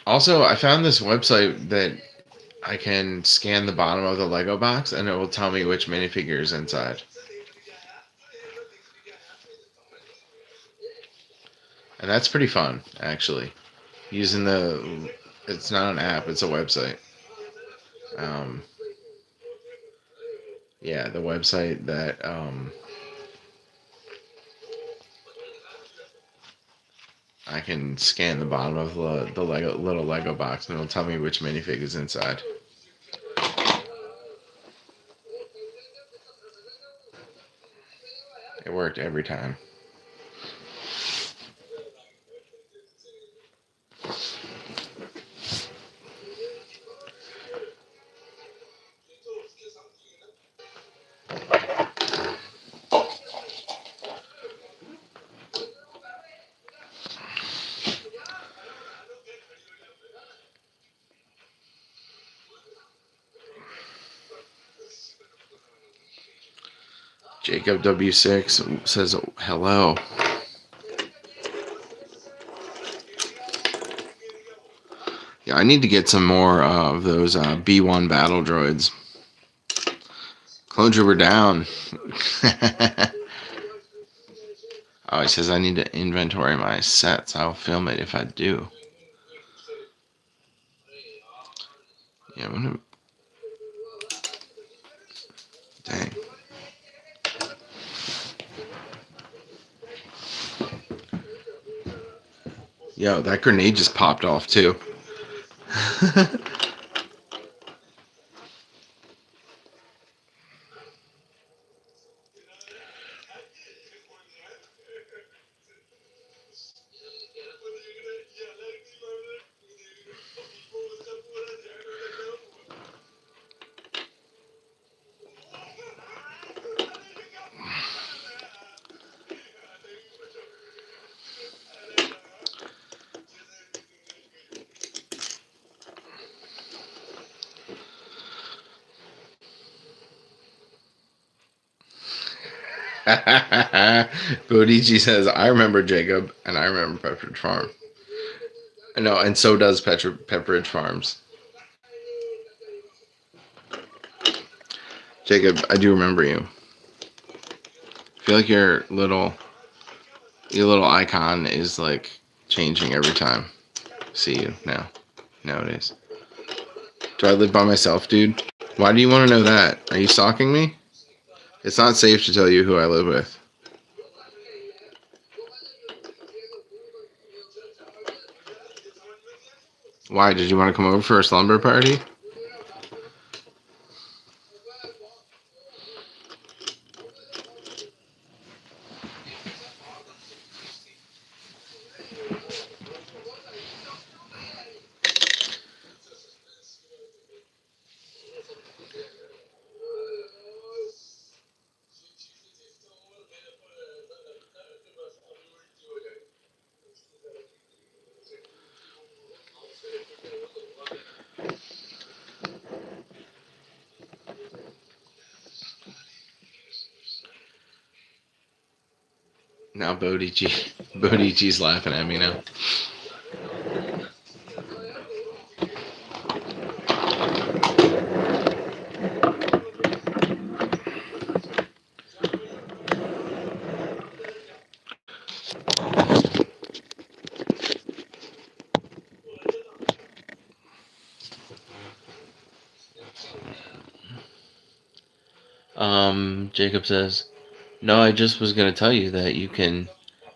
Also, I found this website that I can scan the bottom of the Lego box and it will tell me which minifigure is inside. And that's pretty fun, actually. Using it's not an app, it's a website. Um, yeah, the website that I can scan the bottom of the little Lego box and it'll tell me which minifig is inside. It worked every time. Jacob W6 says hello. Yeah, I need to get some more of those B1 battle droids. Clone Trooper down. Oh, he says I need to inventory my sets. I'll film it if I do. Yeah, I'm gonna. Dang. Yo, that grenade just popped off too. Bodici says, I remember Jacob, and I remember Pepperidge Farm. No, and so does Pepperidge Farms. Jacob, I do remember you. I feel like your little icon is like changing every time I see you nowadays. Do I live by myself, dude? Why do you want to know that? Are you stalking me? It's not safe to tell you who I live with. Why? Did you want to come over for a slumber party? Now Bodici's laughing at me now. Jacob says, no, I just was going to tell you that you can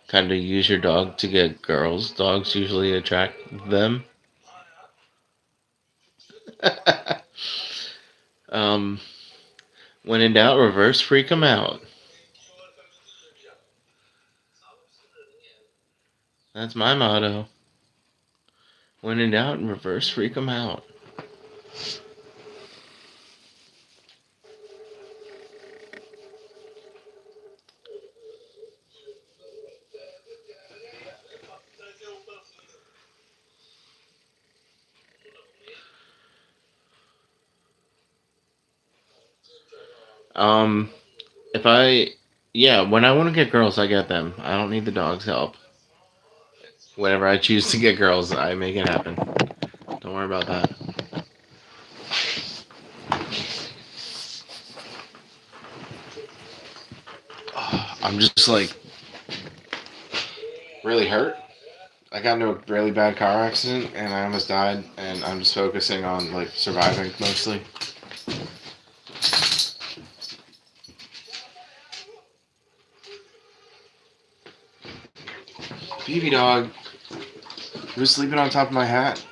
kind of use your dog to get girls. Dogs usually attract them. When in doubt, reverse freak them out. That's my motto. When in doubt, reverse freak them out. When I want to get girls, I get them. I don't need the dog's help. Whenever I choose to get girls, I make it happen. Don't worry about that. I'm just like really hurt. I got into a really bad car accident and I almost died, and I'm just focusing on like surviving mostly. BB dog, who's sleeping on top of my hat?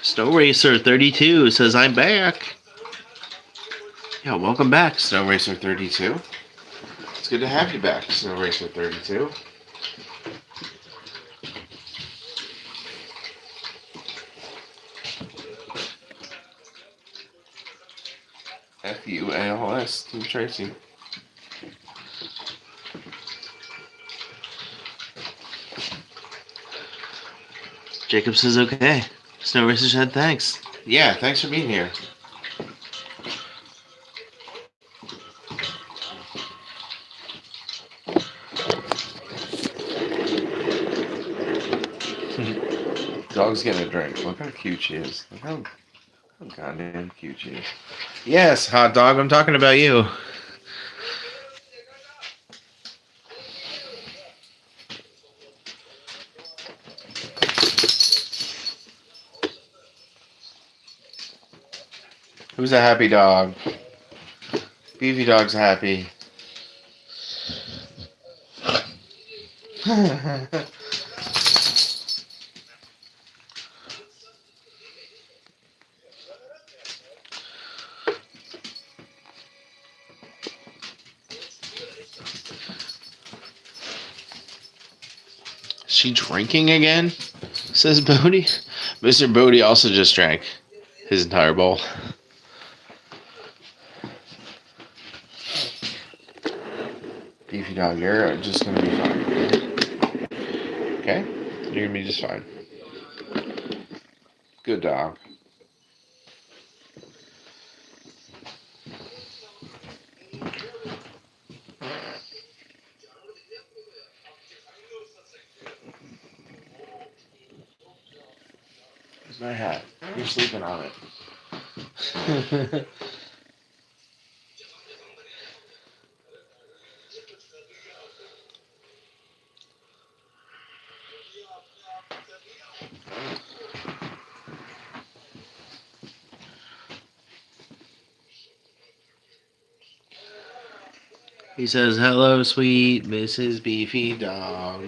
Snow Racer 32 says I'm back. Yeah, welcome back, Snow Racer 32. It's good to have you back, Snow Racer 32. FUALS, Team Tracy. Jacob says okay. Snow Racer said thanks. Yeah, thanks for being here. Dog's getting a drink. Look how cute she is. Look how goddamn cute she is. Yes, hot dog, I'm talking about you. Who's a happy dog? Beefy dog's happy. Is she drinking again? Says Bodie. Mr. Bodie also just drank his entire bowl. Beefy dog, you're just gonna be fine. Okay? You're gonna be just fine. Good dog. Where's my hat? You're sleeping on it. He says, hello, sweet Mrs. Beefy Dog.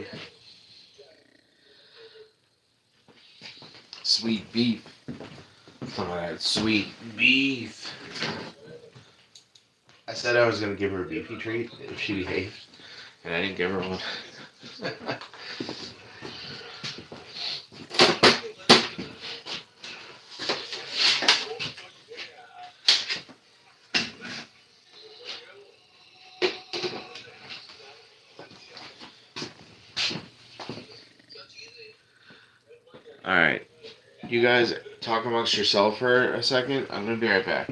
Sweet beef. Some of that sweet beef. I said I was going to give her a beefy treat if she behaved, and I didn't give her one. Alright. You guys talk amongst yourself for a second. I'm going to be right back.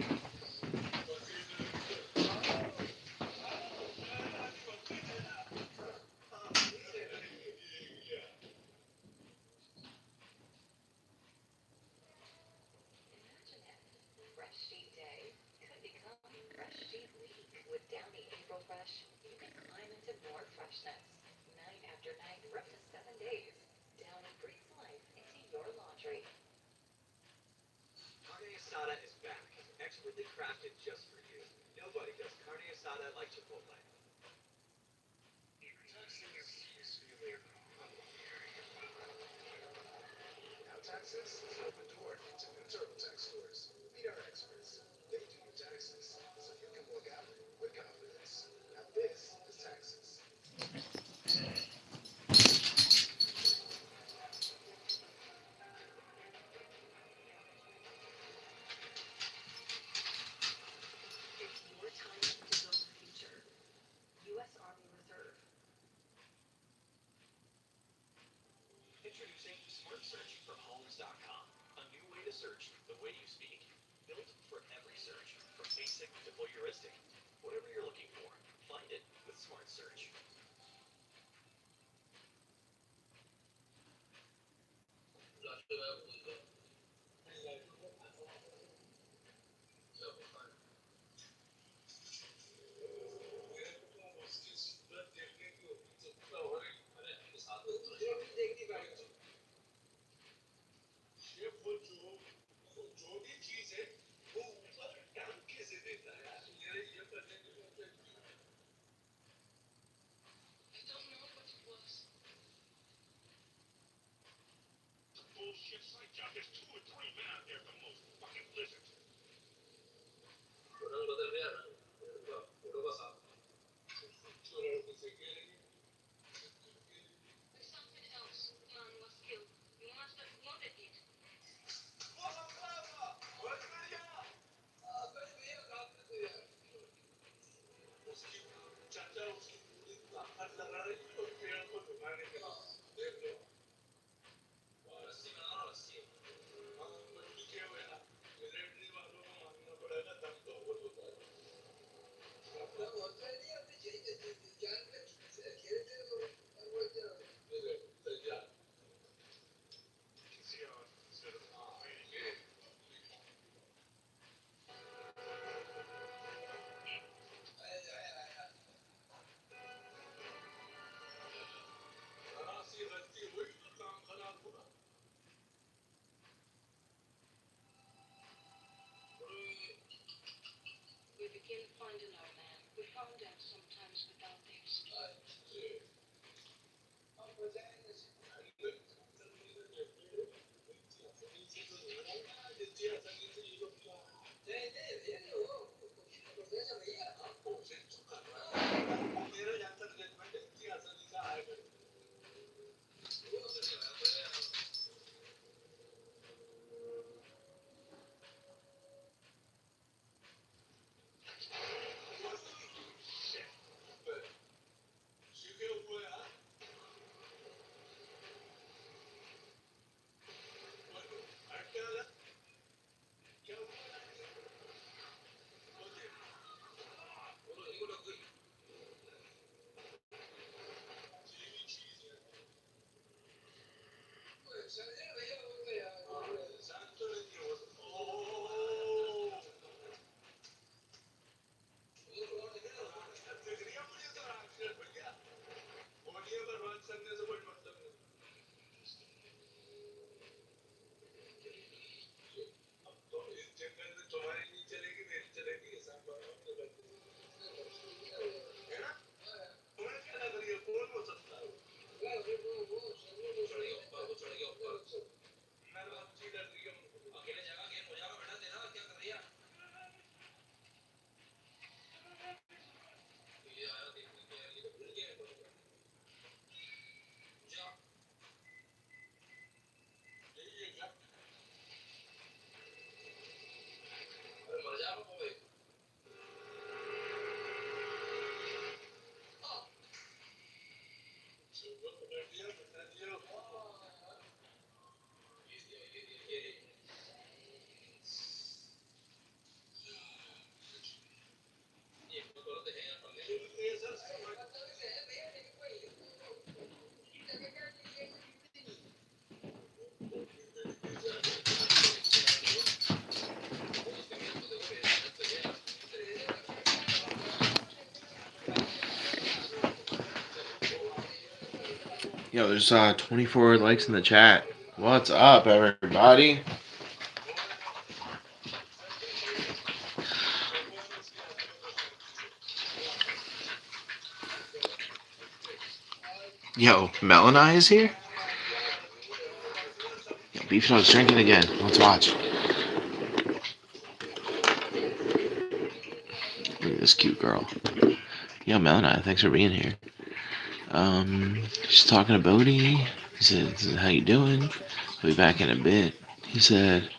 Yo, there's 24 likes in the chat. What's up, everybody? Yo, Melanie is here? Yo, Beef Dog's drinking again. Let's watch. Look at this cute girl. Yo, Melanie, thanks for being here. She's talking to Bodie. He said, how you doing? I'll be back in a bit. He said,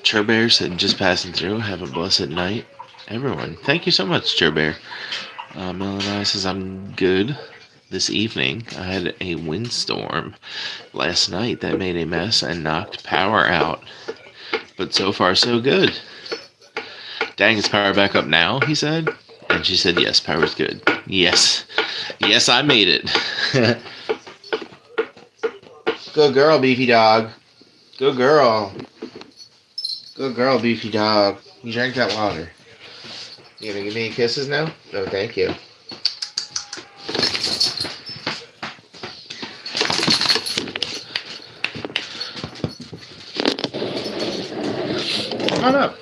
Churbear said, just passing through. Have a blessed night. Everyone. Thank you so much, Churbear. Melanie says, I'm good. This evening, I had a windstorm last night that made a mess and knocked power out. But so far, so good. Dang, is power back up now? He said. And she said, yes, power's good. Yes. Yes, I made it. Good girl, Beefy Dog. Good girl. Good girl, Beefy Dog. You drank that water. You gonna give me kisses now? No, thank you. Come on up.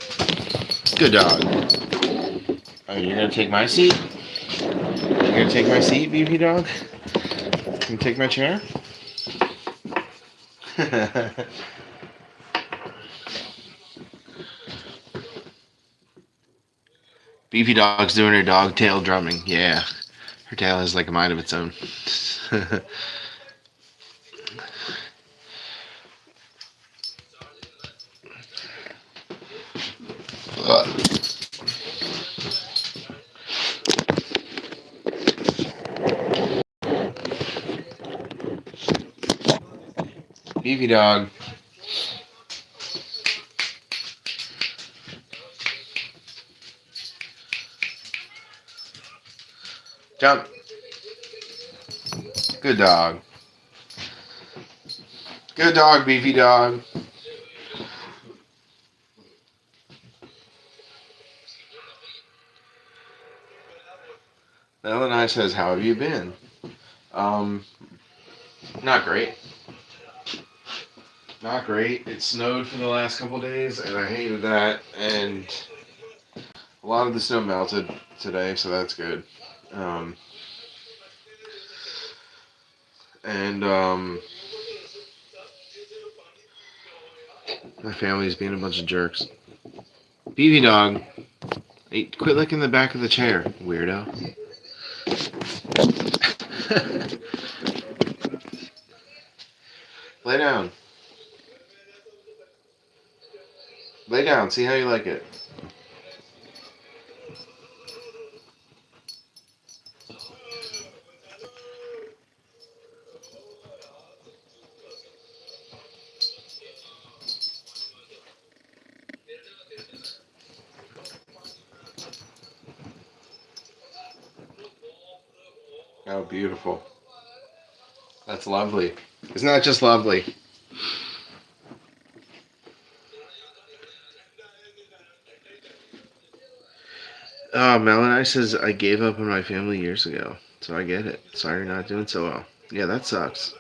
Good dog. Oh, you're gonna take my seat? You're gonna take my seat, Beefy Dog? Can you take my chair? Beefy Dog's doing her dog tail drumming. Yeah. Her tail has like a mind of its own. Beefy Dog. Jump. Good dog. Good dog, Beefy Dog. Melanie says, how have you been? Not great. Not great. It snowed for the last couple days, and I hated that. And A lot of the snow melted today, so that's good. Um, and my family's being a bunch of jerks. BB dog, hey, quit licking the back of the chair, weirdo. Lay down. Lay down. See how you like it. Oh, beautiful. That's lovely. Isn't that just lovely? Oh, Melanie says I gave up on my family years ago, so I get it. Sorry you're not doing so well. Yeah, that sucks.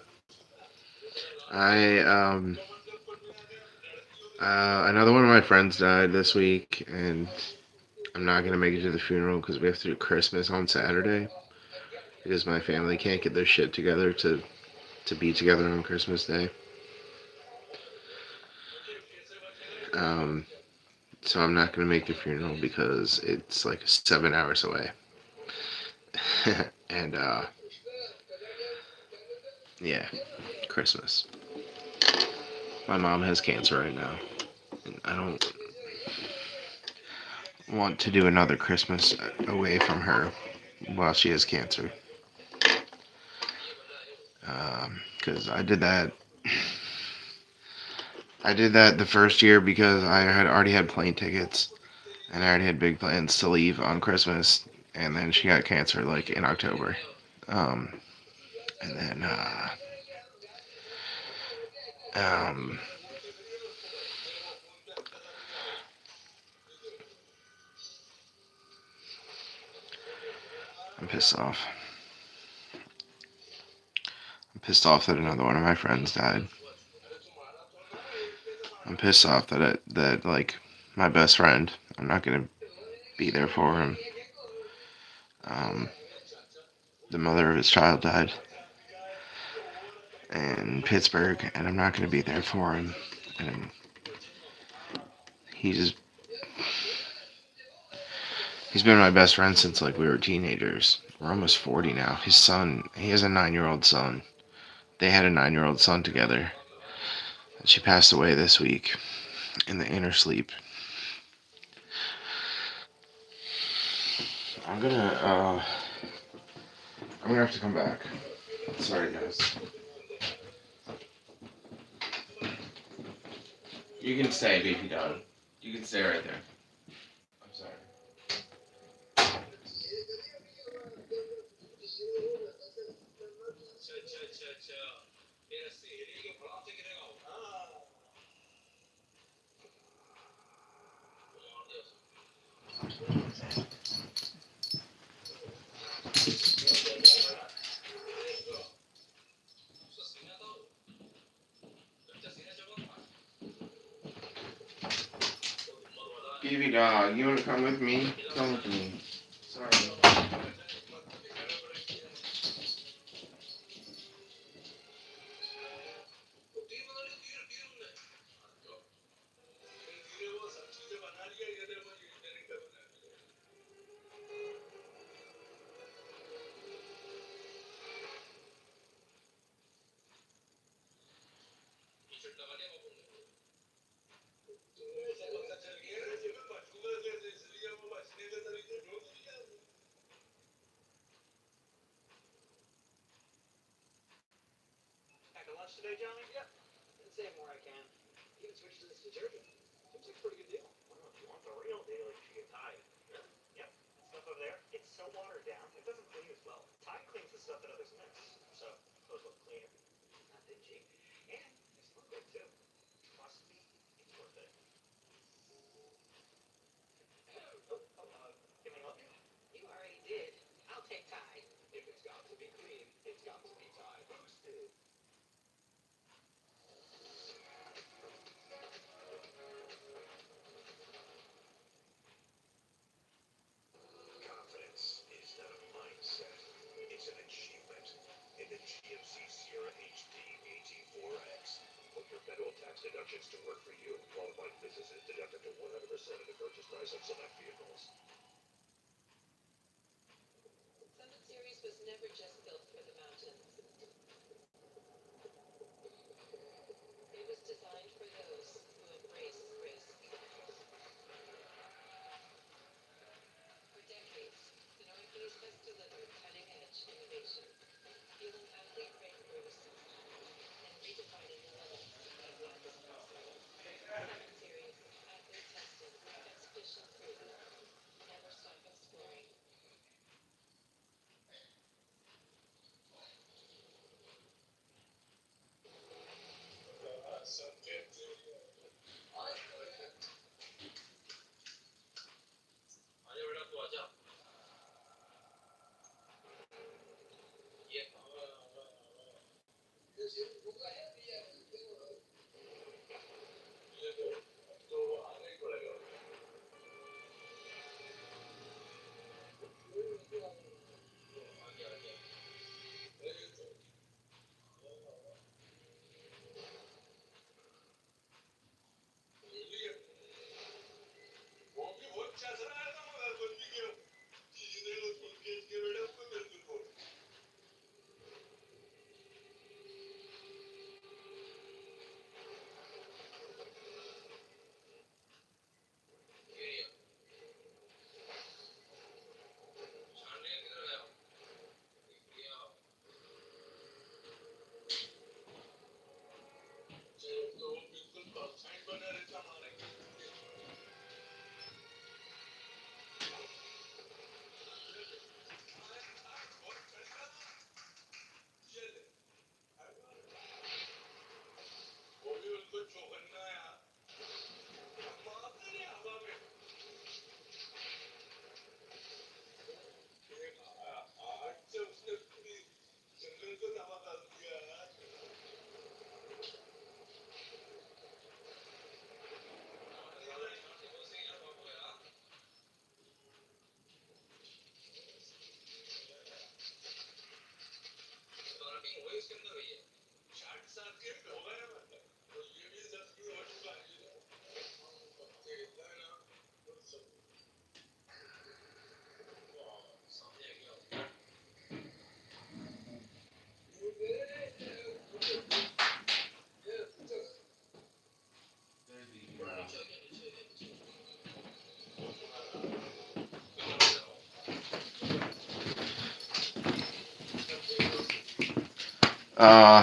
I another one of my friends died this week, and I'm not gonna make it to the funeral because we have to do Christmas on Saturday because my family can't get their shit together to be together on Christmas Day. Um, so I'm not gonna make the funeral because it's like 7 hours away, and yeah, Christmas. My mom has cancer right now. I don't want to do another Christmas away from her while she has cancer. Because I did that. I did that the first year because I had already had plane tickets and I already had big plans to leave on Christmas. And then she got cancer like in October. Um, and then um, I'm pissed off. I'm pissed off that another one of my friends died. I'm pissed off that like my best friend. I'm not gonna be there for him. Um, the mother of his child died in Pittsburgh, and I'm not gonna be there for him. And he's he's been my best friend since like we were teenagers. We're almost 40 now. His son, he has a 9-year-old son. They had a 9-year-old son together. And she passed away this week in the inner sleep. I'm gonna I'm gonna have to come back. Sorry guys. You can stay, baby dog. You can stay right there. I'm sorry. Baby dog, you wanna come with me? Come with me. Sorry.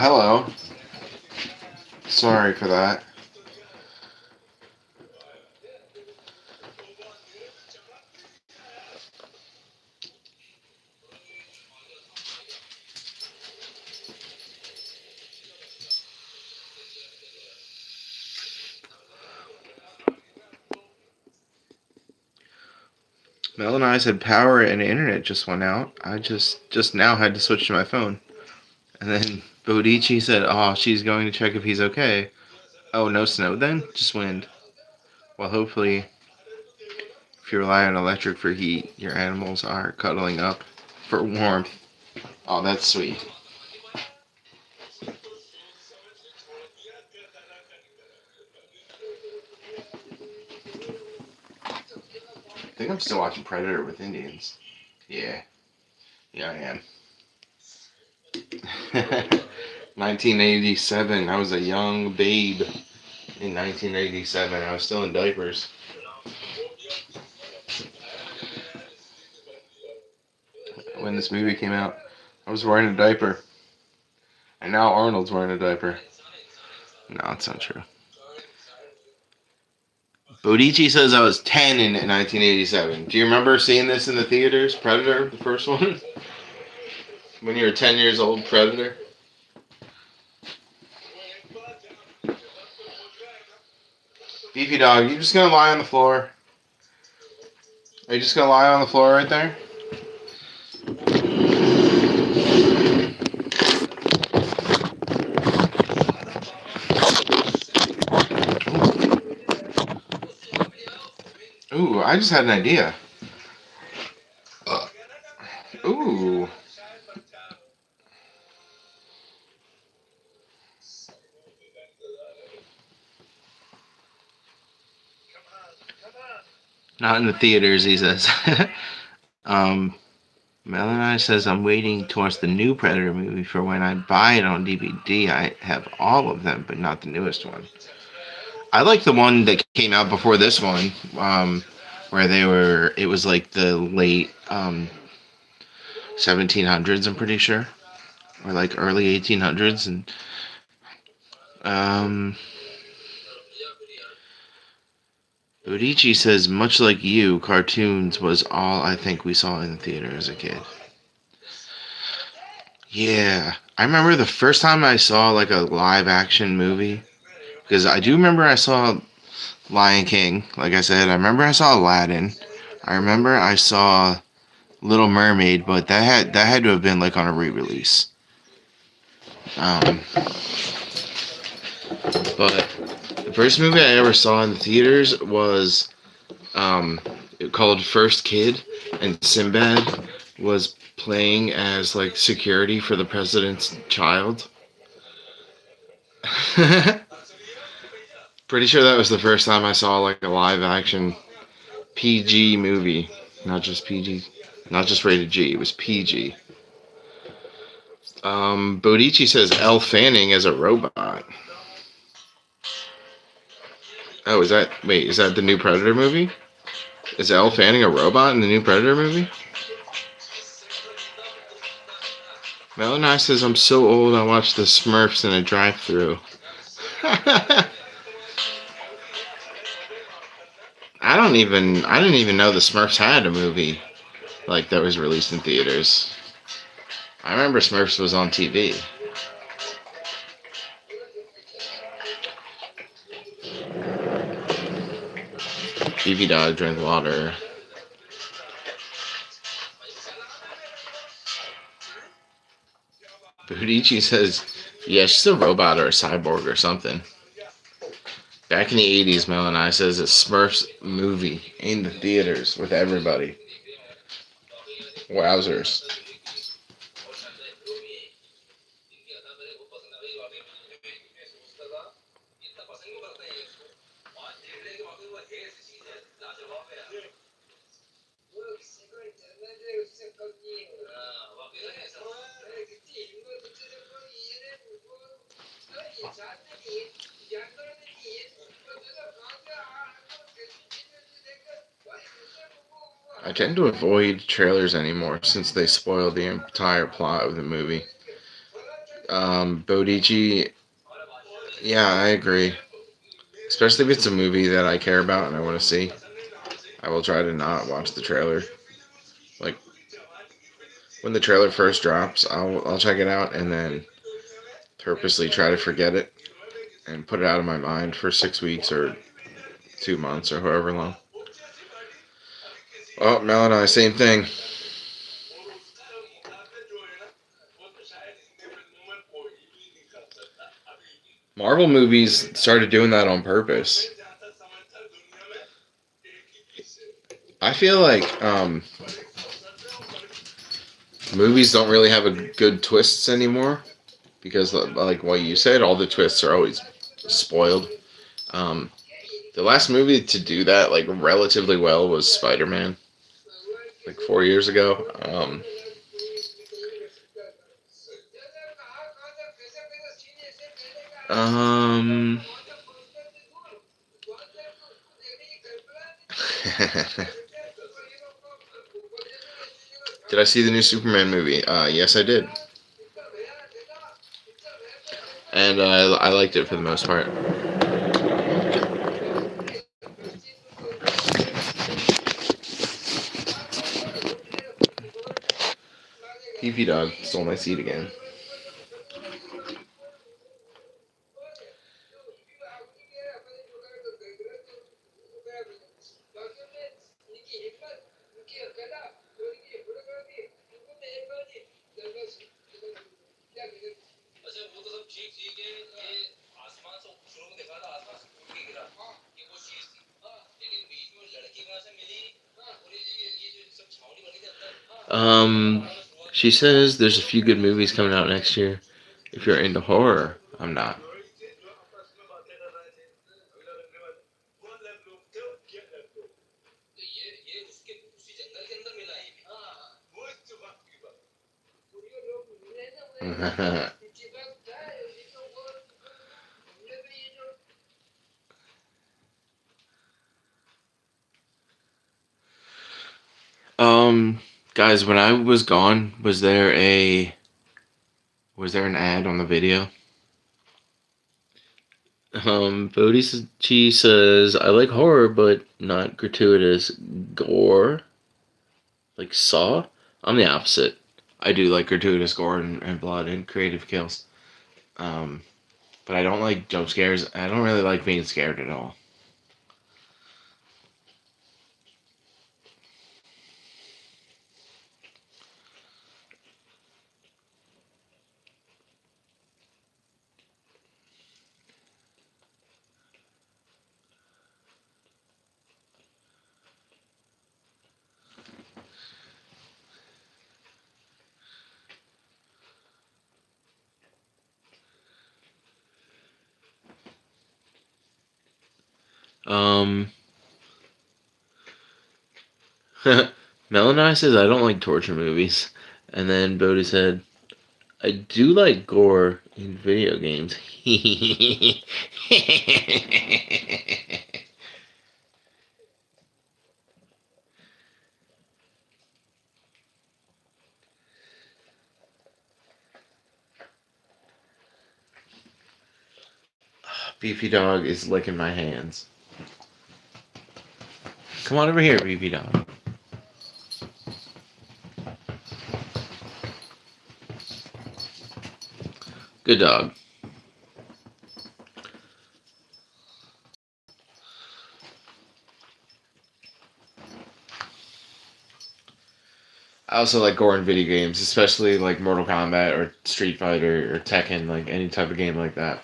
Hello. Sorry for that. Mel and I said power and internet just went out. I just now had to switch to my phone. And then Bodici said, "Oh, she's going to check if he's okay." Oh, no snow then? Just wind. Well, hopefully, if you rely on electric for heat, your animals are cuddling up for warmth. Oh, that's sweet. I think I'm still watching Predator with Indians. Yeah, yeah, I am. 1987. I was a young babe in 1987. I was still in diapers when this movie came out. I was wearing a diaper, and now Arnold's wearing a diaper. No, it's not true. Bodici says I was 10 in 1987. Do you remember seeing this in the theaters? Predator, the first one? When you were 10 years old, Predator? Beefy dog, you just gonna lie on the floor? Are you just gonna lie on the floor right there? Ooh, I just had an idea. Ooh. Not in the theaters, he says. um, Melanie says, I'm waiting to watch the new Predator movie for when I buy it on DVD. I have all of them, but not the newest one. I like the one that came out before this one, where it was like the late 1700s, I'm pretty sure, or like early 1800s. And um, Odichi says, much like you, cartoons was all I think we saw in the theater as a kid. Yeah, I remember the first time I saw like a live action movie, because I do remember I saw Lion King. Like I said, I remember I saw Aladdin. I remember I saw Little Mermaid, but that had to have been like on a re-release. Um, but the first movie I ever saw in the theaters was um, called First Kid, and Sinbad was playing as like security for the president's child. Pretty sure that was the first time I saw like a live action PG movie, not just PG, not just rated G. It was PG. Bodici says Elle Fanning as a robot. Oh, is that the new Predator movie? Is Elle Fanning a robot in the new Predator movie? Melanie says I'm so old I watched the Smurfs in a drive-through. I didn't even know the Smurfs had a movie like that was released in theaters. I remember Smurfs was on TV. Beefy dog drink water. Bodici says, yeah, she's a robot or a cyborg or something. Back in the 80s, Melanie says a Smurfs movie in the theaters with everybody. Wowzers. I tend to avoid trailers anymore since they spoil the entire plot of the movie. Bodici, yeah, I agree. Especially if it's a movie that I care about and I want to see. I will try to not watch the trailer. Like when the trailer first drops, I'll check it out and then purposely try to forget it and put it out of my mind for 6 weeks or 2 months or however long. Oh, Melanie, same thing. Marvel movies started doing that on purpose. I feel like movies don't really have a good twists anymore because, like what you said, all the twists are always spoiled. Um, the last movie to do that like relatively well was Spider-Man, like 4 years ago. Um, did I see the new Superman movie? Yes, I did, and I liked it for the most part. Beefy dog stole my seat again. Um, she says there's a few good movies coming out next year. If you're into horror, I'm not. Guys, when I was gone, was there an ad on the video? Bodhi says, I like horror, but not gratuitous gore. Like Saw? I'm the opposite. I do like gratuitous gore and blood and creative kills. Um, but I don't like jump scares. I don't really like being scared at all. Um, Melanie says, I don't like torture movies. And then Bodhi said, I do like gore in video games. Beefy Dog is licking my hands. Come on over here, Beefy Dog. Good dog. I also like gore in video games, especially like Mortal Kombat or Street Fighter or Tekken, like any type of game like that.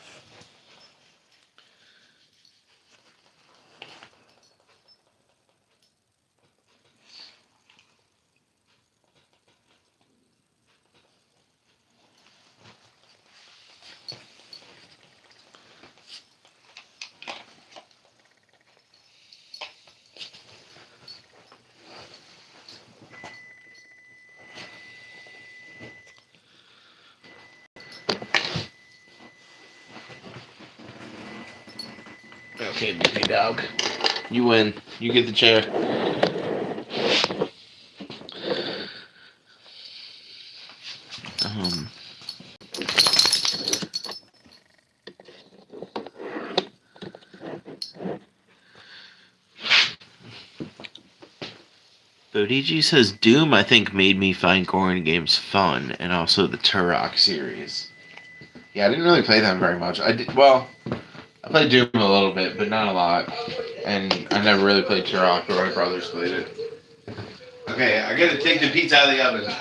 Okay, Beefy Dog. You win. You get the chair. Um, Bodiji says Doom, I think, made me find gore in games fun, and also the Turok series. Yeah, I didn't really play them very much. I played Doom a little bit, but not a lot. And I never really played Turok, but my brothers played it. Okay, I gotta take the pizza out of the oven.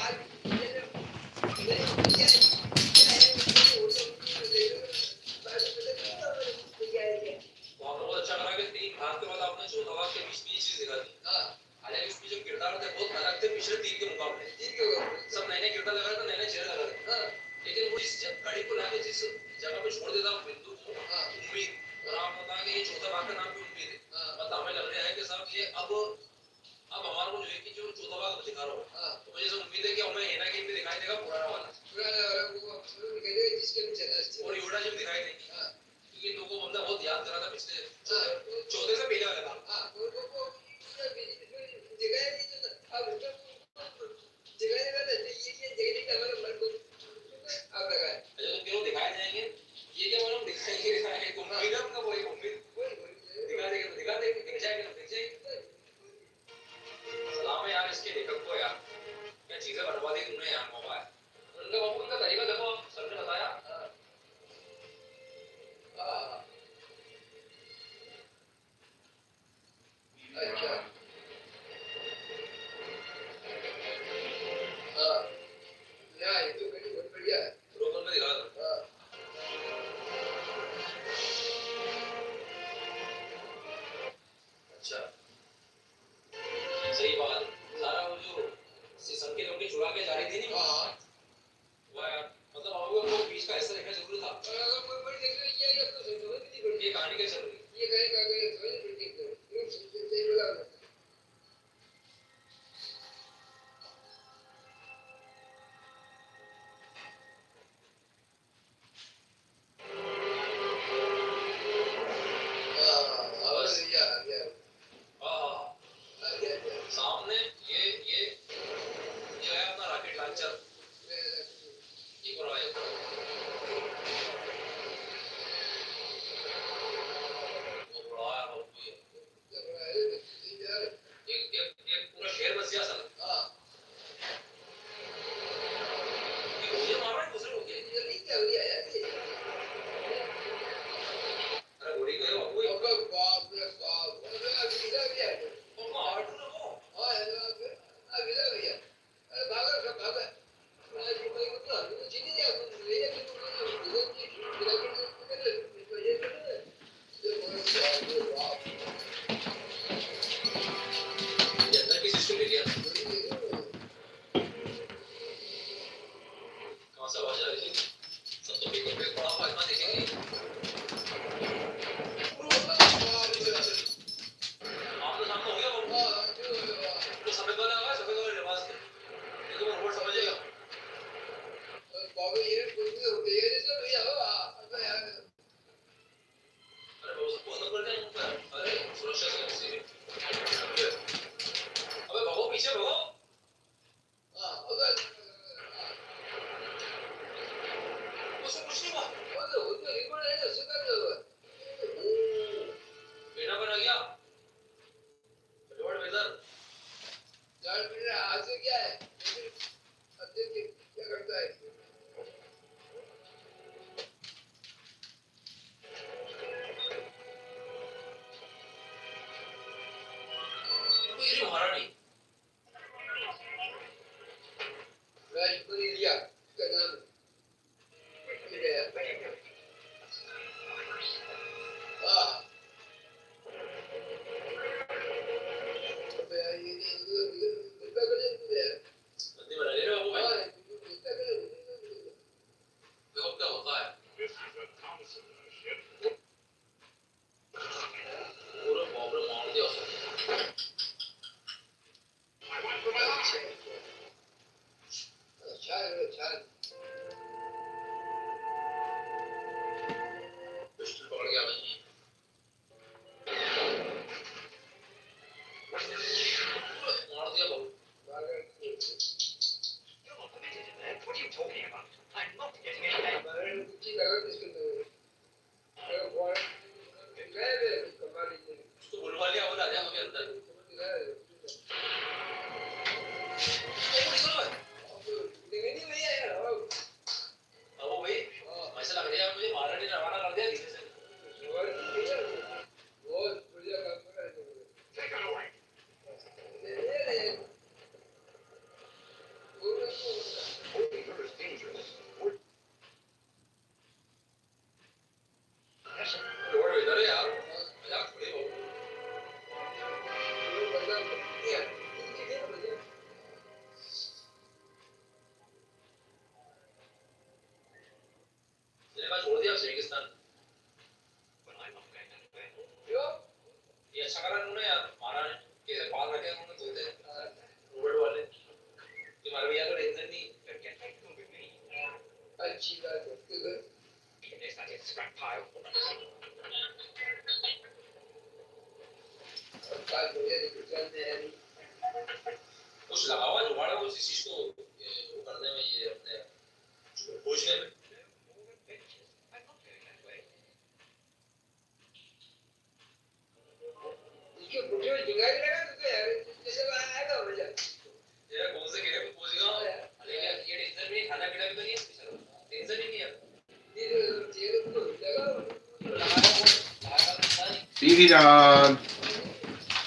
Stevie dog,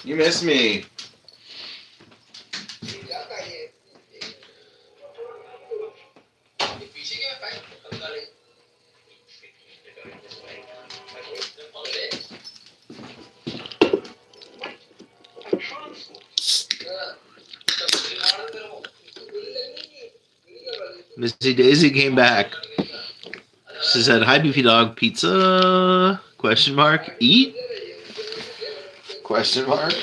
you miss me. Missy Daisy came back. She said, "Hi, Beefy Dog. Pizza? Question mark. Eat? Question mark?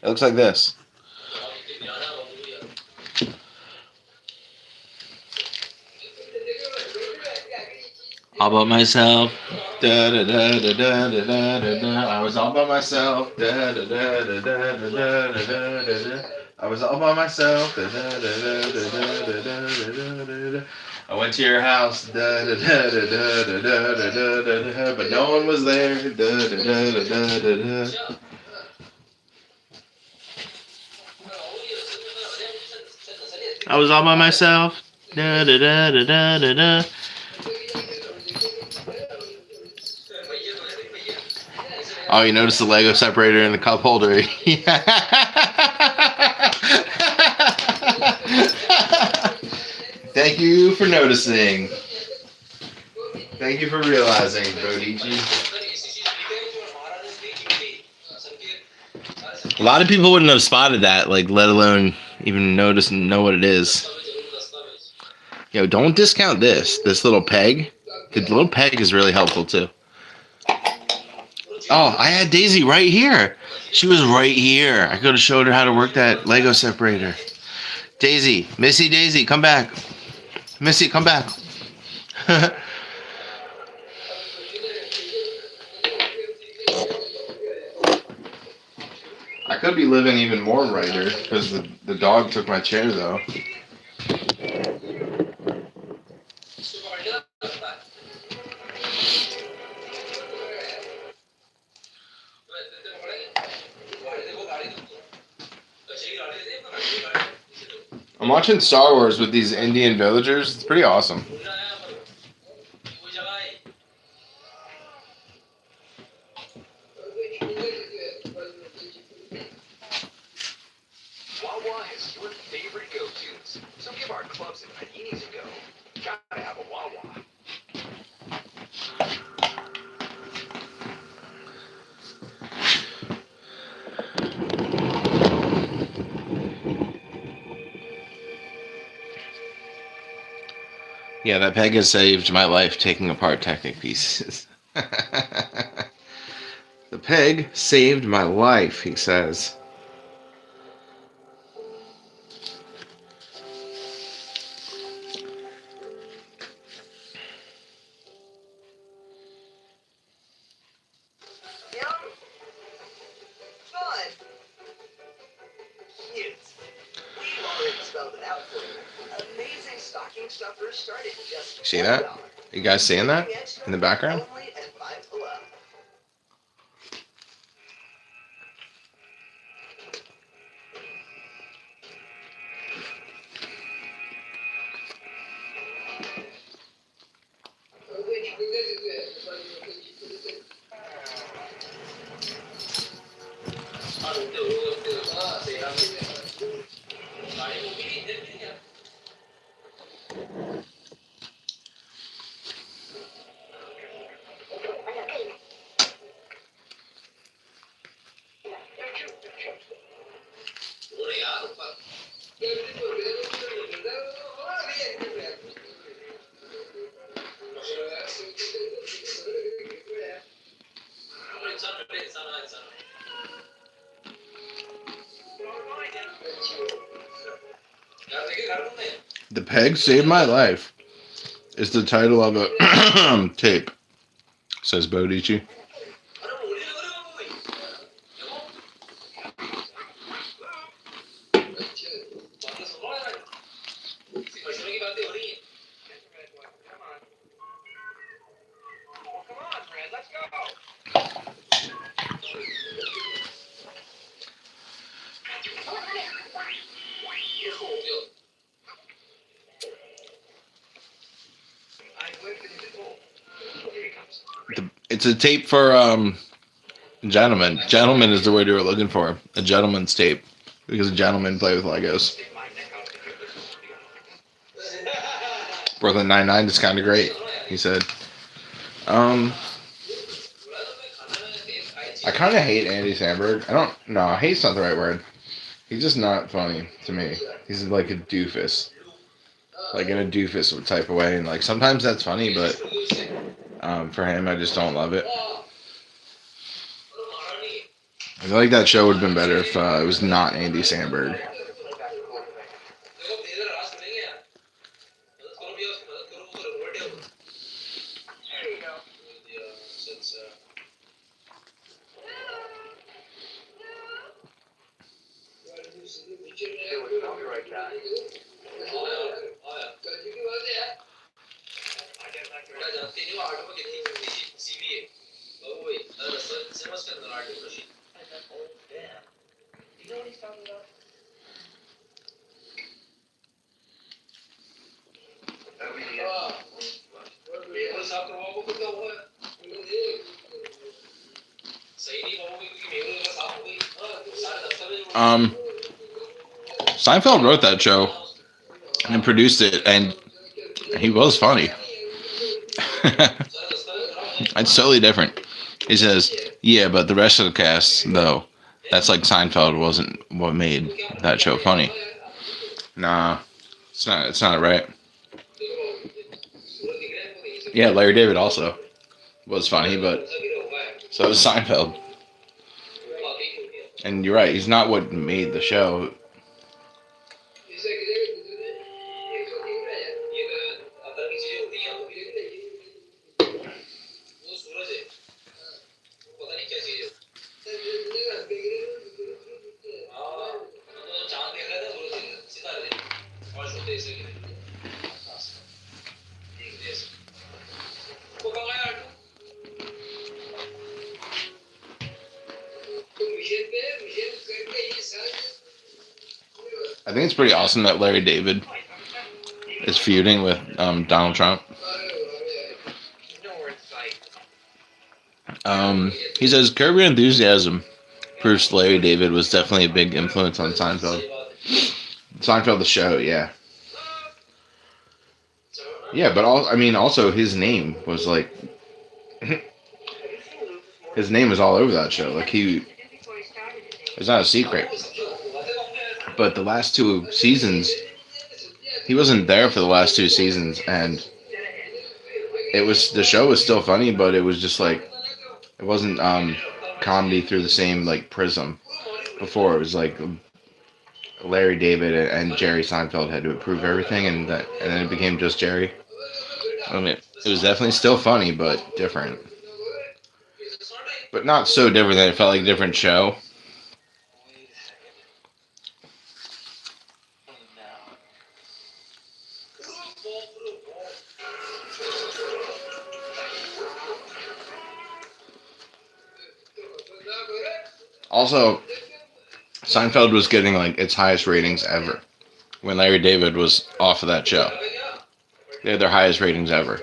It looks like this. All about myself. Da da da da da da da da da. I was all by myself. Da da da da da da da da da da. I was all by myself. Da da da da da da da da da da. I went to your house, da da da da da da da da da da da, but no one was there, da da da da da da da. I was all by myself. Da da da da da da da. Oh, you noticed the Lego separator in the cup holder? Thank you for noticing. Thank you for realizing, Bodici. A lot of people wouldn't have spotted that, like, let alone even notice and know what it is. Yo, don't discount this. This little peg. The little peg is really helpful too. Oh, I had Daisy right here. She was right here. I could have showed her how to work that Lego separator. Daisy, Missy Daisy, come back. Missy, come back. I could be living even more writer because the dog took my chair though. I'm watching Star Wars with these Indian villagers. It's pretty awesome. Wawa has your favorite go-tos, so give our clubs and paninis a go. Gotta have a Wawa. Yeah, that peg has saved my life taking apart Technic pieces. The peg saved my life, he says. Yum. Fun. Cute. We've already spelled it out for you. Amazing stocking stuffers start at just See that? $1. You guys seeing that in the background? Only at Five Below. The peg saved my life. Is the title of a tape, says Bodici. It's a tape for gentlemen. Gentleman is the word you were looking for. A gentleman's tape. Because a gentleman play with Legos. Brooklyn Nine-Nine is kind of great, he said. I kind of hate Andy Samberg. I hate's not the right word. He's just not funny to me. He's like a doofus. Like in a doofus type of way. And like sometimes that's funny, but for him, I just don't love it. I feel like that show would have been better if it was not Andy Samberg. Seinfeld wrote that show and produced it, and he was funny. It's totally different. He says, "Yeah, but the rest of the cast, though, that's like Seinfeld wasn't what made that show funny." Nah, it's not. It's not right. Yeah, Larry David also was funny, but so was Seinfeld. And you're right. He's not what made the show. I think it's pretty awesome that Larry David is feuding with Donald Trump. He says Curb Your Enthusiasm proves Larry David was definitely a big influence on Seinfeld. Seinfeld the show, yeah. Yeah, but also his name was like his name was all over that show. Like it's not a secret. But the last two seasons, he wasn't there for the last two seasons, and the show was still funny, but it was just like it wasn't comedy through the same like prism. Before it was like Larry David and Jerry Seinfeld had to approve everything, and then it became just Jerry. I mean, it was definitely still funny, but different. But not so different that it felt like a different show. Also, Seinfeld was getting like its highest ratings ever when Larry David was off of that show. They had their highest ratings ever.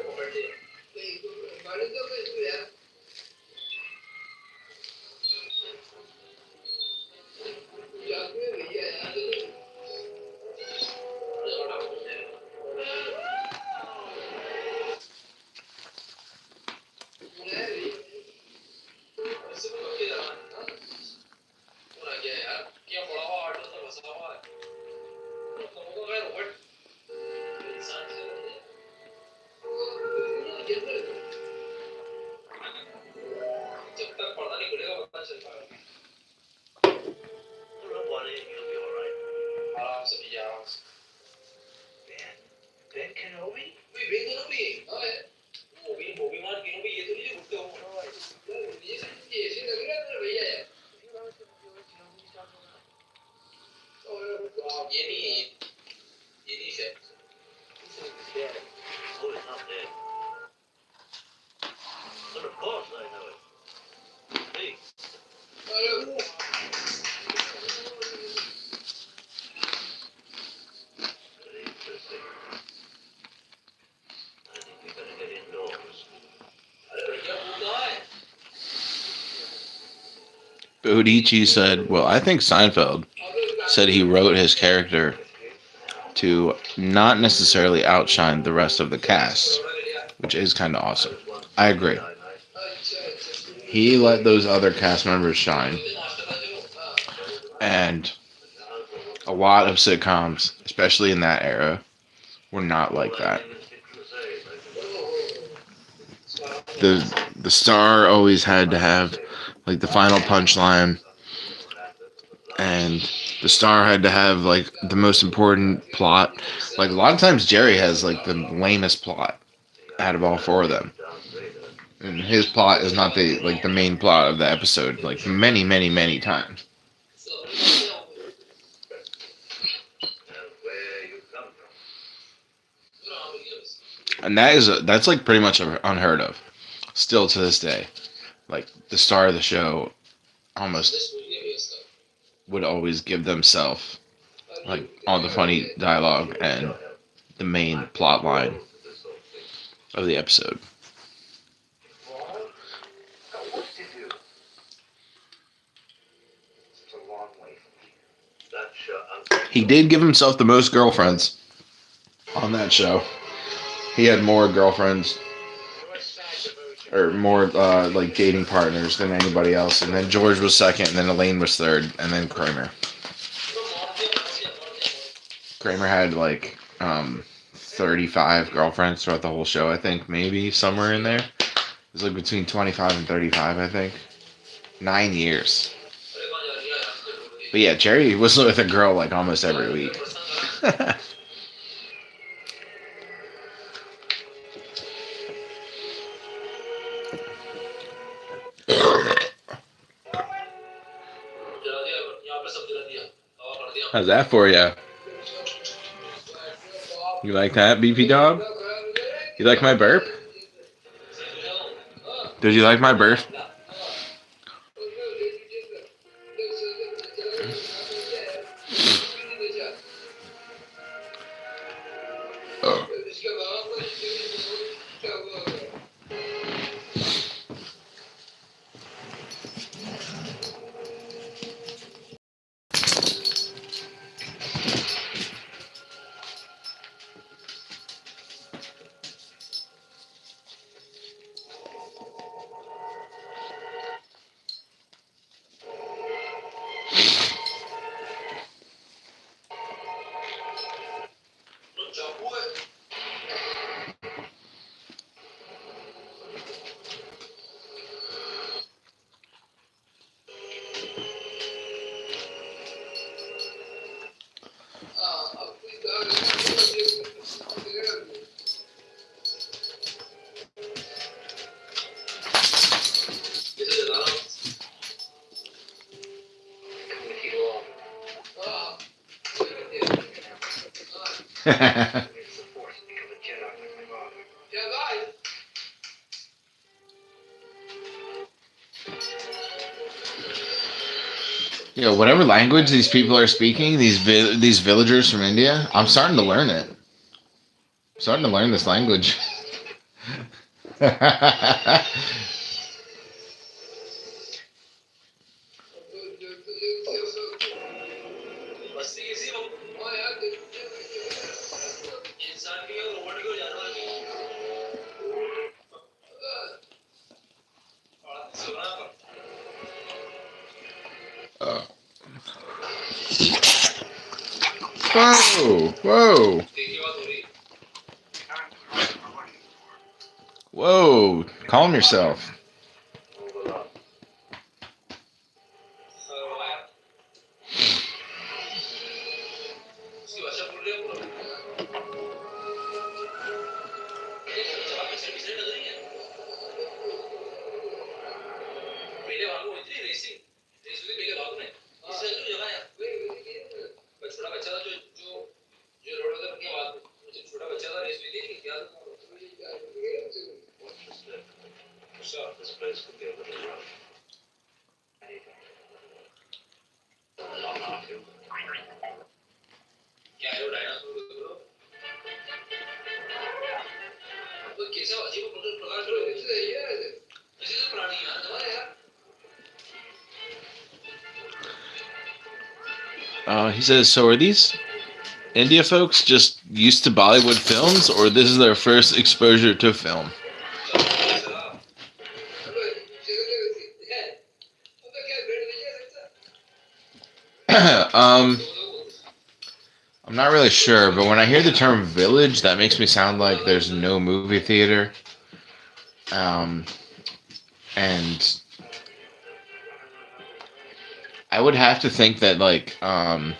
Bodici said, well, I think Seinfeld said he wrote his character to not necessarily outshine the rest of the cast, which is kind of awesome. I agree. He let those other cast members shine. And a lot of sitcoms, especially in that era, were not like that. The star always had to have like the final punchline, and the star had to have like the most important plot. Like a lot of times Jerry has like the lamest plot out of all four of them. And his plot is not the main plot of the episode, like many, many, many times. And that's like pretty much unheard of, still to this day. Like the star of the show almost would always give themselves like all the funny dialogue and the main plot line of the episode. He did give himself the most girlfriends on that show. He had more girlfriends or more like dating partners than anybody else. And then George was second, and then Elaine was third, and then Kramer. Kramer had like 35 girlfriends throughout the whole show, I think, maybe somewhere in there. It was like between 25 and 35, I think. 9 years. But yeah, Jerry was with a girl like almost every week. How's that for you? You like that, BP Dog? You like my burp? Did you like my burp? Oh. Whatever language these people are speaking, these villagers from India, I'm starting to learn it. I'm starting to learn this language. Whoa! Whoa! Whoa! Calm yourself. He says, so are these India folks just used to Bollywood films, or this is their first exposure to film? I'm not really sure, but when I hear the term village, that makes me sound like there's no movie theater. And I would have to think that, like, I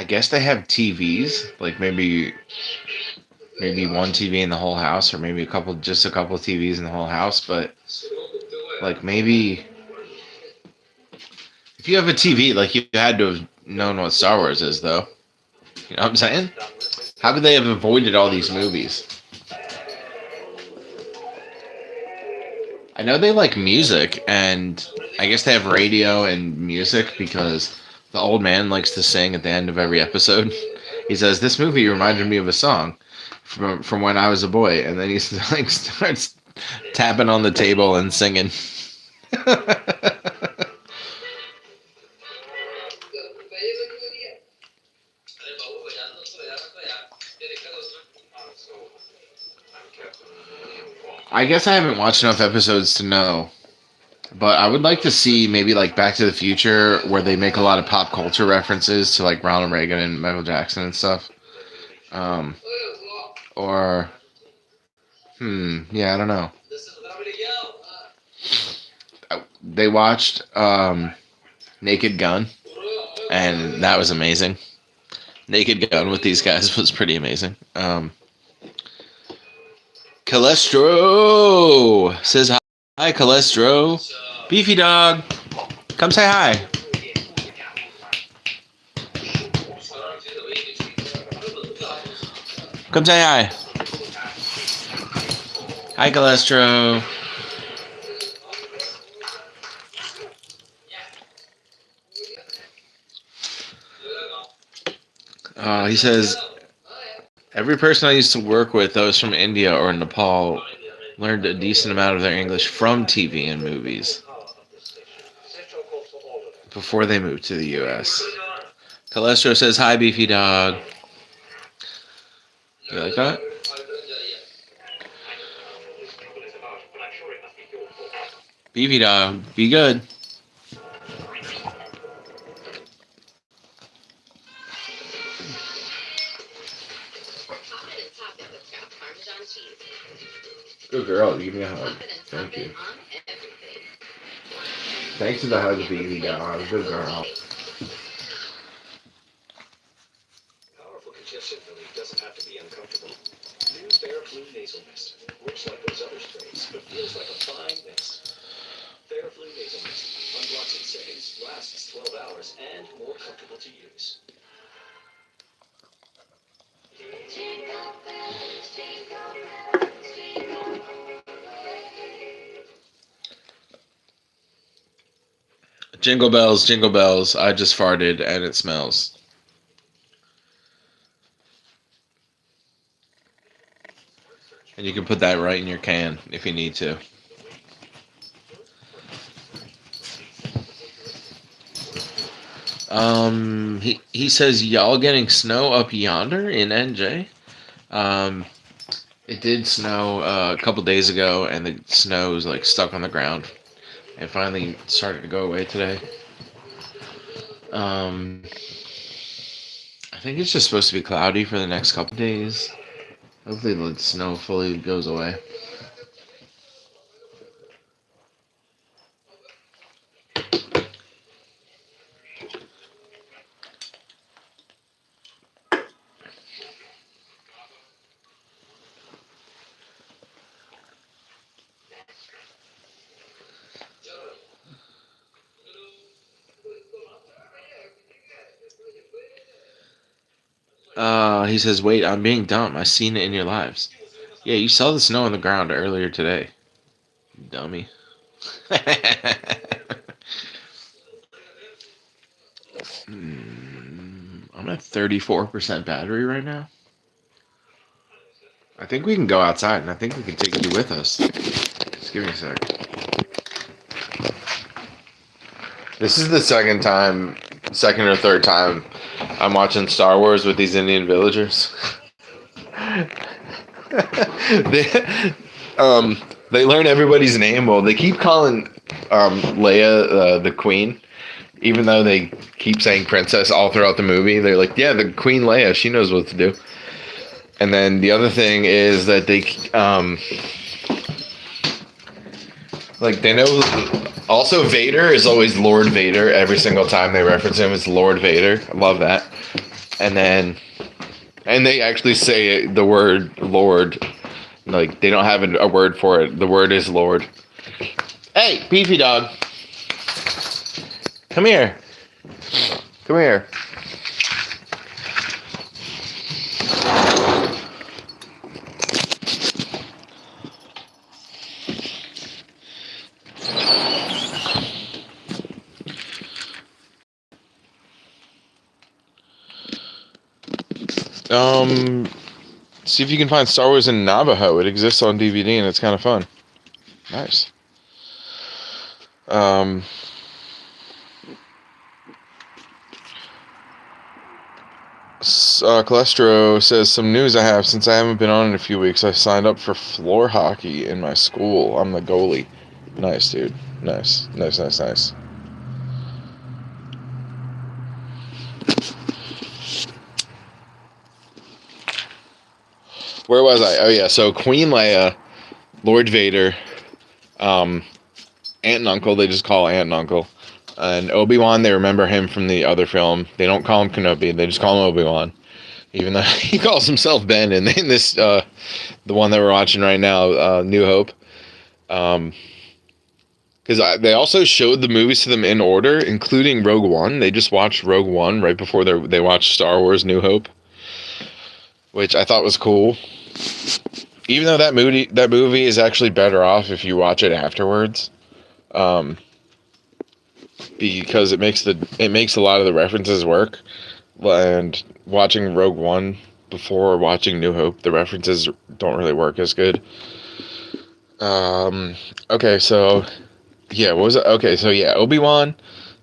guess they have TVs, like maybe one TV in the whole house, or maybe just a couple of TVs in the whole house, but like maybe if you have a TV, like you had to have known what Star Wars is, though. You know what I'm saying? How could they have avoided all these movies? I know they like music, and I guess they have radio and music because the old man likes to sing at the end of every episode. He says, "This movie reminded me of a song from when I was a boy," and then he like starts tapping on the table and singing. I guess I haven't watched enough episodes to know, but I would like to see maybe like Back to the Future, where they make a lot of pop culture references to like Ronald Reagan and Michael Jackson and stuff. Um, or, yeah, I don't know. They watched Naked Gun, and that was amazing. Naked Gun with these guys was pretty amazing. Calestro says hi. Hi, Calestro. Beefy dog. Come say hi. Come say hi. Hi, Calestro. He says, every person I used to work with, those from India or Nepal, learned a decent amount of their English from TV and movies before they moved to the U.S. Calestro says, hi, Beefy dog. You like that? Beefy dog, be good. Good girl, give me a hug. Thank you. Thanks for the hug, Beefy dog. Good girl. Powerful congestion relief doesn't have to be uncomfortable. New Theraflu nasal mist. Looks like those other sprays, but feels like a fine mist. Theraflu nasal mist. Unblocks in seconds, lasts 12 hours, and more comfortable to use. Jingle bells, jingle bells. I just farted and it smells. And you can put that right in your can if you need to. He says, y'all getting snow up yonder in NJ? It did snow a couple days ago, and the snow was like stuck on the ground. It finally started to go away today. I think it's just supposed to be cloudy for the next couple days. Hopefully the snow fully goes away. He says, wait, I'm being dumb. I seen it in your lives. Yeah, you saw the snow on the ground earlier today. Dummy. I'm at 34% battery right now. I think we can go outside, and I think we can take you with us. Just give me a sec. This is the second or third time I'm watching Star Wars with these Indian villagers. They learn everybody's name. Well, they keep calling Leia the Queen, even though they keep saying Princess all throughout the movie. They're like, yeah, the Queen Leia, she knows what to do. And then the other thing is that they know. Also, Vader is always Lord Vader. Every single time they reference him, it's Lord Vader. I love that. And they actually say the word Lord. Like, they don't have a word for it. The word is Lord. Hey, Beefy dog. Come here. Come here. See if you can find Star Wars in Navajo. It exists on DVD and it's kind of fun. Nice. Um, Calestro says, some news I have since I haven't been on in a few weeks. I signed up for floor hockey in my school. I'm the goalie. Nice, dude. Nice. Nice. Where was I? Oh, yeah. So Queen Leia, Lord Vader, aunt and uncle, they just call aunt and uncle. And Obi-Wan, they remember him from the other film. They don't call him Kenobi. They just call him Obi-Wan. Even though he calls himself Ben in this, the one that we're watching right now, New Hope. Because they also showed the movies to them in order, including Rogue One. They just watched Rogue One right before they watched Star Wars New Hope, which I thought was cool. Even though that movie is actually better off if you watch it afterwards, because it makes a lot of the references work. And watching Rogue One before watching New Hope, the references don't really work as good. Okay, so yeah, what was it? Okay, so yeah, Obi-Wan,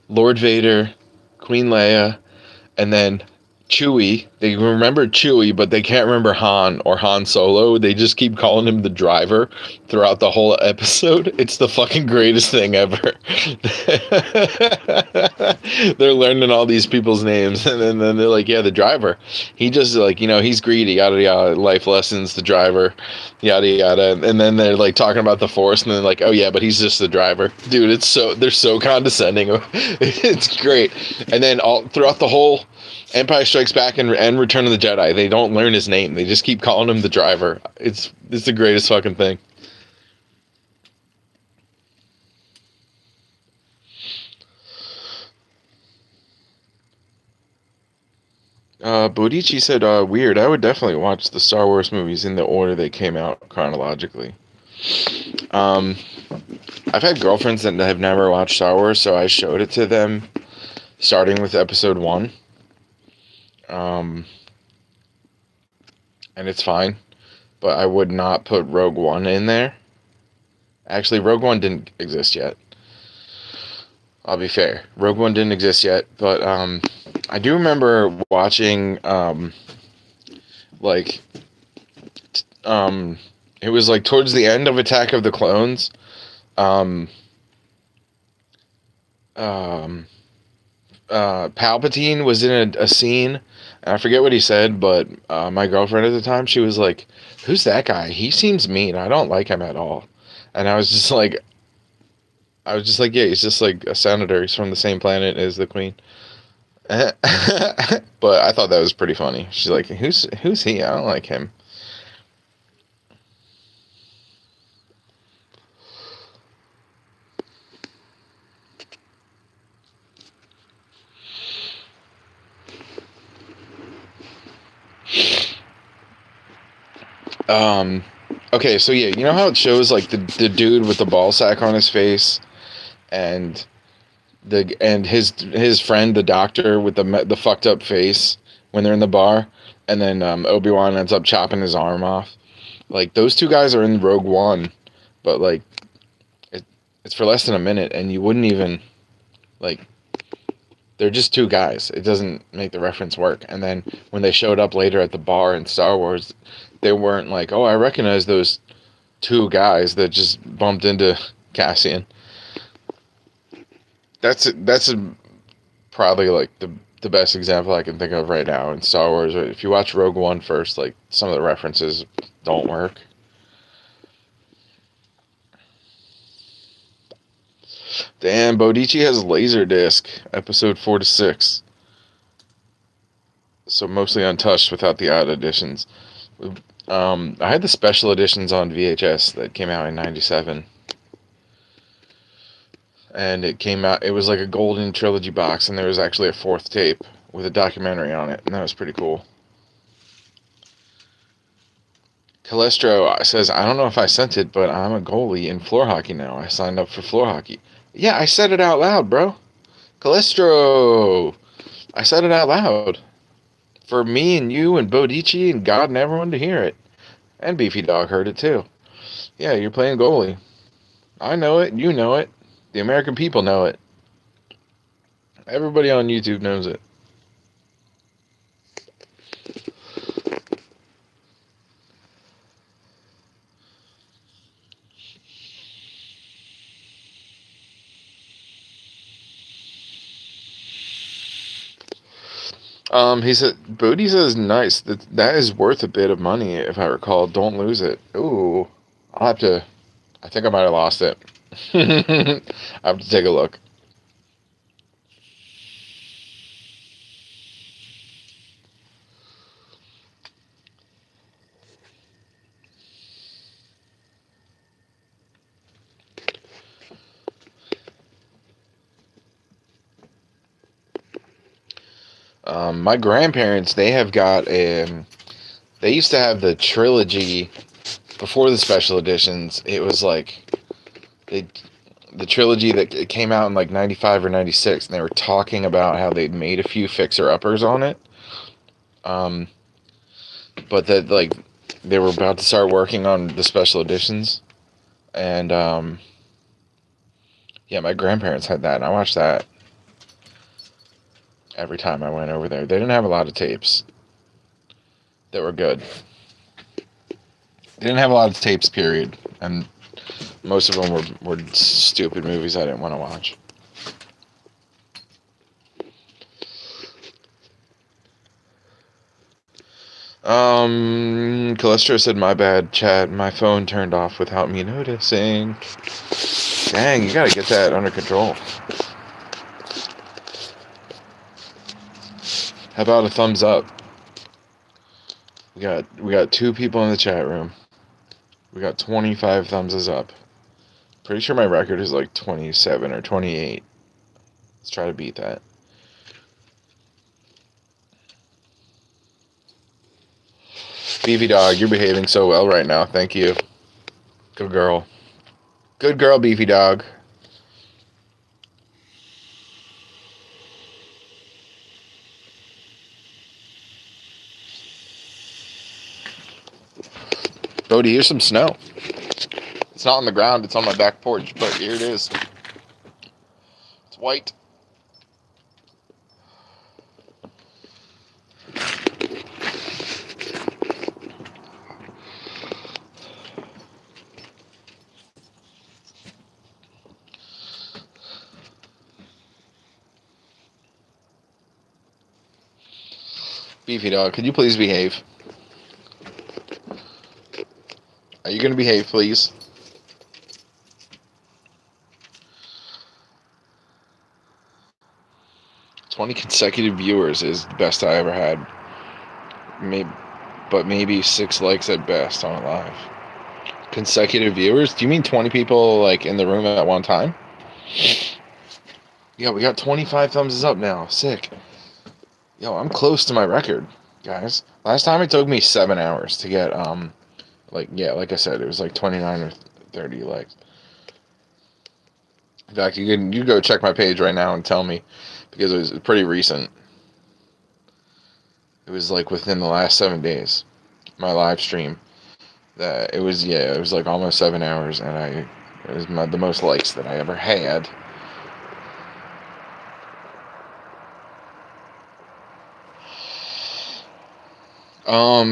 Lord Vader, Queen Leia, and then Chewie. They remember Chewie, but they can't remember Han or Han Solo. They just keep calling him the driver throughout the whole episode. It's the fucking greatest thing ever. They're learning all these people's names, and then they're like, yeah, the driver. He just, like, he's greedy, yada yada, life lessons, the driver, yada yada. And then they're like talking about the Force, and then like, oh yeah, but he's just the driver. Dude, they're so condescending. It's great. And then all throughout the whole Empire Strikes Back and Return of the Jedi, they don't learn his name. They just keep calling him the driver. It's the greatest fucking thing. Bodici said, weird. I would definitely watch the Star Wars movies in the order they came out chronologically. I've had girlfriends that have never watched Star Wars, so I showed it to them, starting with Episode 1. And it's fine, but I would not put Rogue One in there. Actually, Rogue One didn't exist yet. I'll be fair. Rogue One didn't exist yet, but I do remember watching it was like towards the end of Attack of the Clones. Palpatine was in a scene, and I forget what he said, but my girlfriend at the time, she was like, "Who's that guy? He seems mean. I don't like him at all." And I was just like, yeah, he's just like a senator. He's from the same planet as the Queen. But I thought that was pretty funny. She's like, "Who's he? I don't like him." Okay, so yeah, you know how it shows like the dude with the ball sack on his face, and his friend, the doctor with the fucked up face when they're in the bar, and then Obi-Wan ends up chopping his arm off. Like, those two guys are in Rogue One, but like it's for less than a minute, and you wouldn't even like. They're just two guys. It doesn't make the reference work. And then when they showed up later at the bar in Star Wars, they weren't like, "Oh, I recognize those two guys that just bumped into Cassian." That's probably like the best example I can think of right now in Star Wars. If you watch Rogue One first, like, some of the references don't work. Damn, Bodici has Laserdisc, episode 4 to 6. So mostly untouched without the odd editions. I had the special editions on VHS that came out in '97. And it was like a golden trilogy box, and there was actually a fourth tape with a documentary on it, and that was pretty cool. Calestro says, I don't know if I sent it, but I'm a goalie in floor hockey now. I signed up for floor hockey. Yeah, I said it out loud, bro. Calestro! I said it out loud. For me and you and Bodici and God and everyone to hear it. And Beefy Dog heard it too. Yeah, you're playing goalie. I know it. You know it. The American people know it. Everybody on YouTube knows it. He said, Booty says, nice. That is worth a bit of money, if I recall. Don't lose it. Ooh. I'll have to, I think I might have lost it. I have to take a look. My grandparents, they have got they used to have the trilogy before the special editions. It was like, the trilogy that came out in like 95 or 96, and they were talking about how they'd made a few fixer-uppers on it. But that, like, they were about to start working on the special editions. And, yeah, my grandparents had that, and I watched that every time I went over there. They didn't have a lot of tapes that were good. They didn't have a lot of tapes, period. And most of them were stupid movies I didn't want to watch. Calestro said, my bad, chat. My phone turned off without me noticing. Dang, you gotta get that under control. How about a thumbs up? We got 2 people in the chat room. We got 25 thumbs up. Pretty sure my record is like 27 or 28. Let's try to beat that. Beefy Dog, you're behaving so well right now. Thank you. Good girl. Good girl, Beefy Dog. Bodie, here's some snow. It's not on the ground. It's on my back porch, but here it is. It's white. Beefy Dog, could you please behave? Are you going to behave, please? "20 consecutive viewers is the best I ever had. Maybe 6 likes at best on it live. Consecutive viewers? Do you mean 20 people like in the room at one time? Yeah, we got 25 thumbs up now. Sick. Yo, I'm close to my record, guys. Last time it took me 7 hours to get like I said, it was like 29 or 30 likes. In fact, you go check my page right now and tell me, because it was pretty recent. It was like within the last 7 days, my live stream. That it was like almost 7 hours, and it was the most likes that I ever had.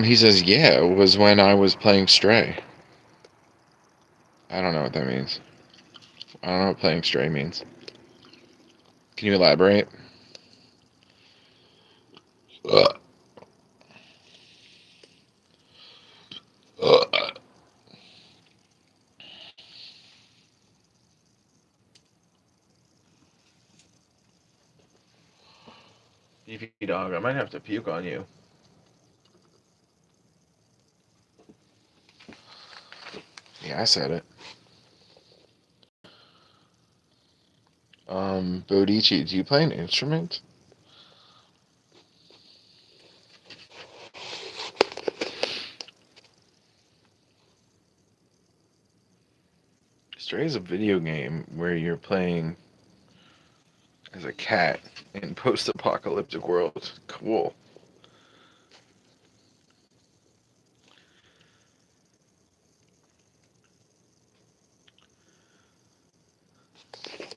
He says, yeah, it was when I was playing Stray. I don't know what that means. I don't know what playing Stray means. Can you elaborate? Ugh. Ugh. Beefy Dog, I might have to puke on you. Yeah, I said it. Bodici, do you play an instrument? Stray is a video game where you're playing as a cat in post-apocalyptic world. Cool.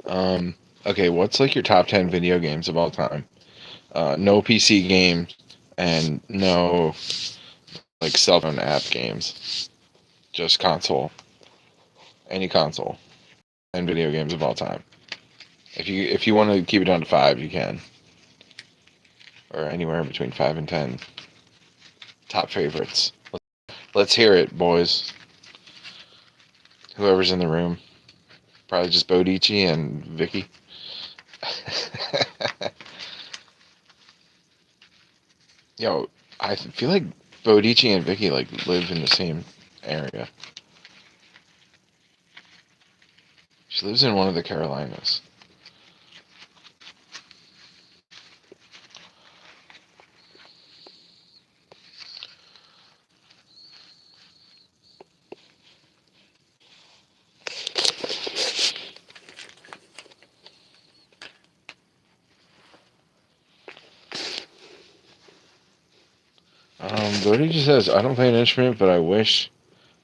Okay, what's like your top 10 video games of all time? No PC games and no like cell phone app games. Just console. Any console. And video games of all time. If you want to keep it down to 5, you can. Or anywhere between 5 and 10. Top favorites. Let's hear it, boys. Whoever's in the room. Probably just Bodici and Vicky. Yo, I feel like Bodici and Vicky like live in the same area. She lives in one of the Carolinas. Bodici says, I don't play an instrument, but I wish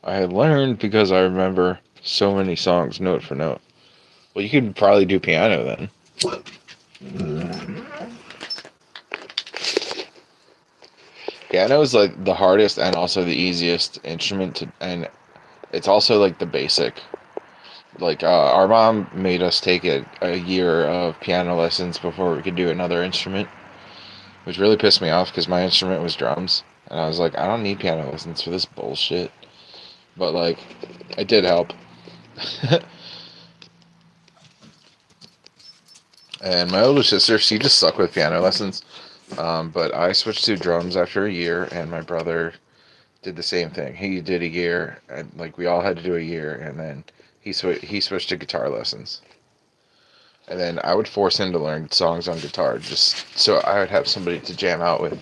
I had learned because I remember so many songs note for note. Well, you could probably do piano then. Piano is like the hardest and also the easiest instrument to, and it's also like the basic. Like our mom made us take a year of piano lessons before we could do another instrument, which really pissed me off because my instrument was drums, and I was like, I don't need piano lessons for this bullshit. But like, it did help. And my older sister, she just sucked with piano lessons. But I switched to drums after a year, and my brother did the same thing. He did a year, and like we all had to do a year, and then he switched to guitar lessons. And then I would force him to learn songs on guitar, just so I would have somebody to jam out with.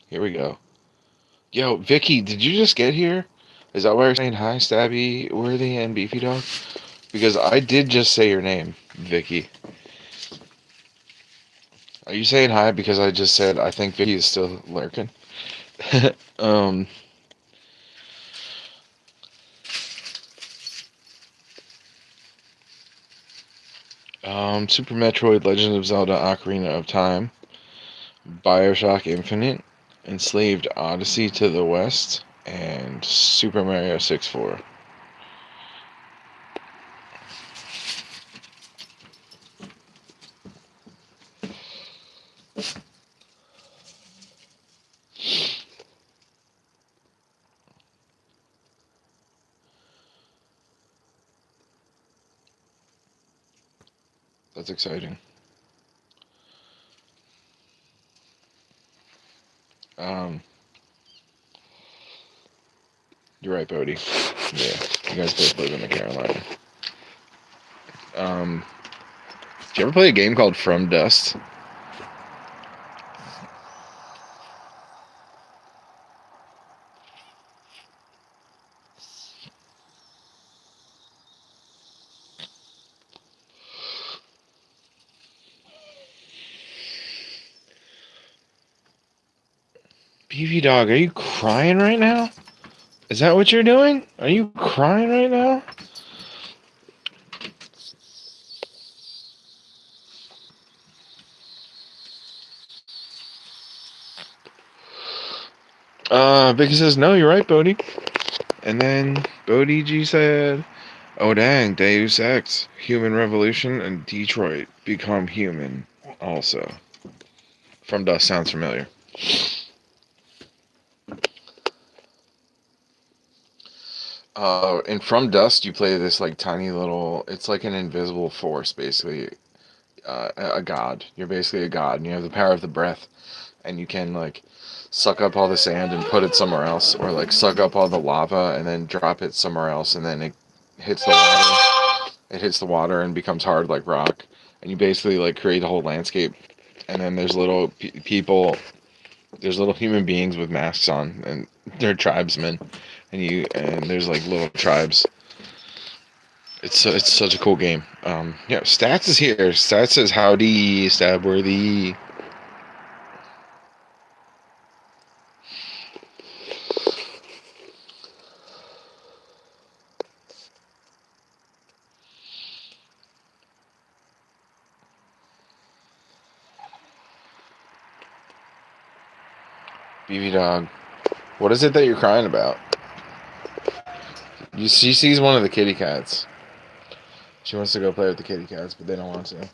Here we go. Yo, Vicky, did you just get here? Is that why you're saying hi, Stabby, Worthy, and Beefy Dog? Because I did just say your name, Vicky. Are you saying hi because I just said I think Vicky is still lurking? um, Super Metroid Legend of Zelda Ocarina of Time, Bioshock Infinite, Enslaved Odyssey to the West, and Super Mario 64. That's exciting. Um, you're right, Bodie. Yeah, you guys both live in the Carolina. Did you ever play a game called From Dust? Beefy Dog, are you crying right now? Is that what you're doing? Are you crying right now? Vicky says, no, you're right, Bodie. And then Bodie G said, oh dang, Deus Ex, Human Revolution, and Detroit Become Human also. From Dust sounds familiar. And From Dust, you play this like tiny little, it's like an invisible force, basically. A god. You're basically a god, and you have the power of the breath, and you can like suck up all the sand and put it somewhere else, or like suck up all the lava and then drop it somewhere else, and then it hits the water. It hits the water and becomes hard like rock, and you basically like create a whole landscape. And then there's little people, there's little human beings with masks on, and they're tribesmen, and there's like little tribes. It's such a cool game. Yeah, Stats is here. Stats says howdy, Stabworthy. BB dog. What is it that you're crying about? She sees one of the kitty cats. She wants to go play with the kitty cats, but they don't want to.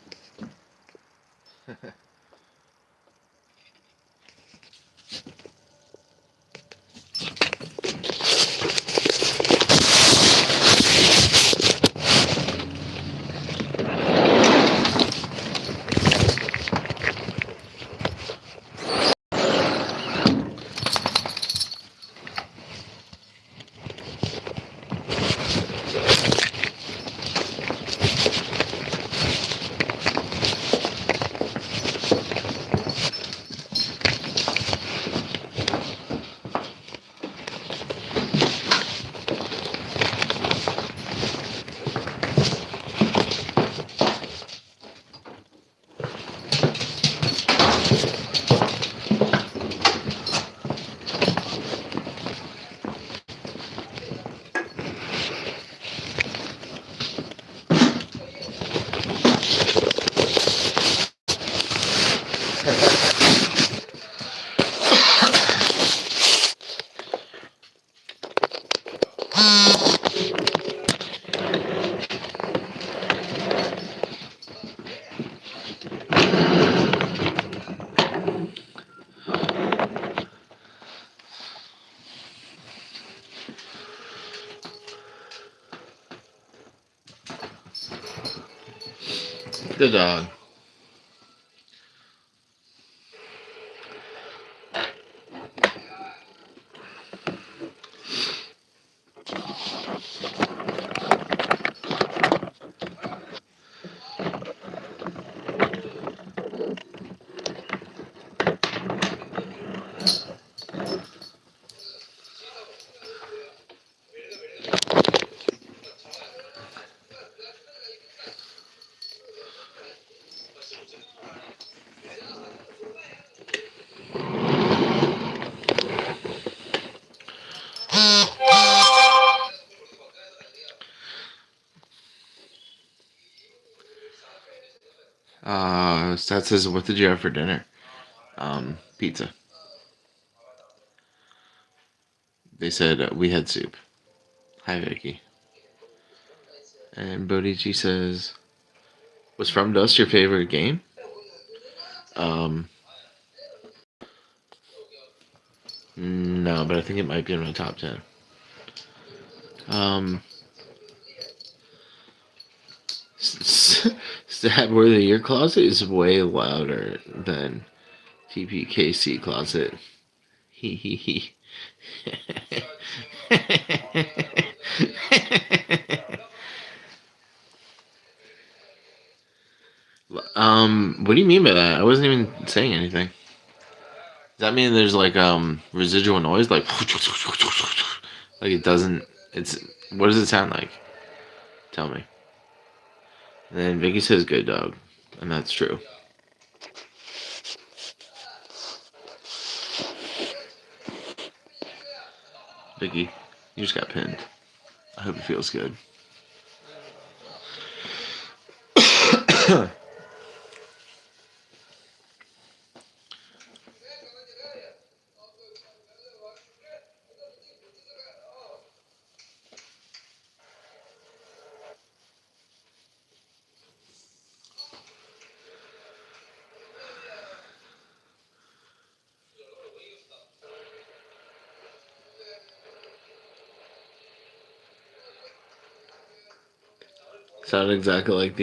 The dog. That says, what did you have for dinner? Pizza. They said we had soup. Hi, Vicky. And Bodici says, was From Dust your favorite game? No, but I think it might be in my top 10. Stabworthy, your closet is way louder than TPKC closet. Hee hee hee. What do you mean by that? I wasn't even saying anything. Does that mean there's like residual noise, like it doesn't? It's what does it sound like? Tell me. And then Vicky says, "Good dog," and that's true. Vicky, you just got pinned. I hope it feels good. Sounded exactly like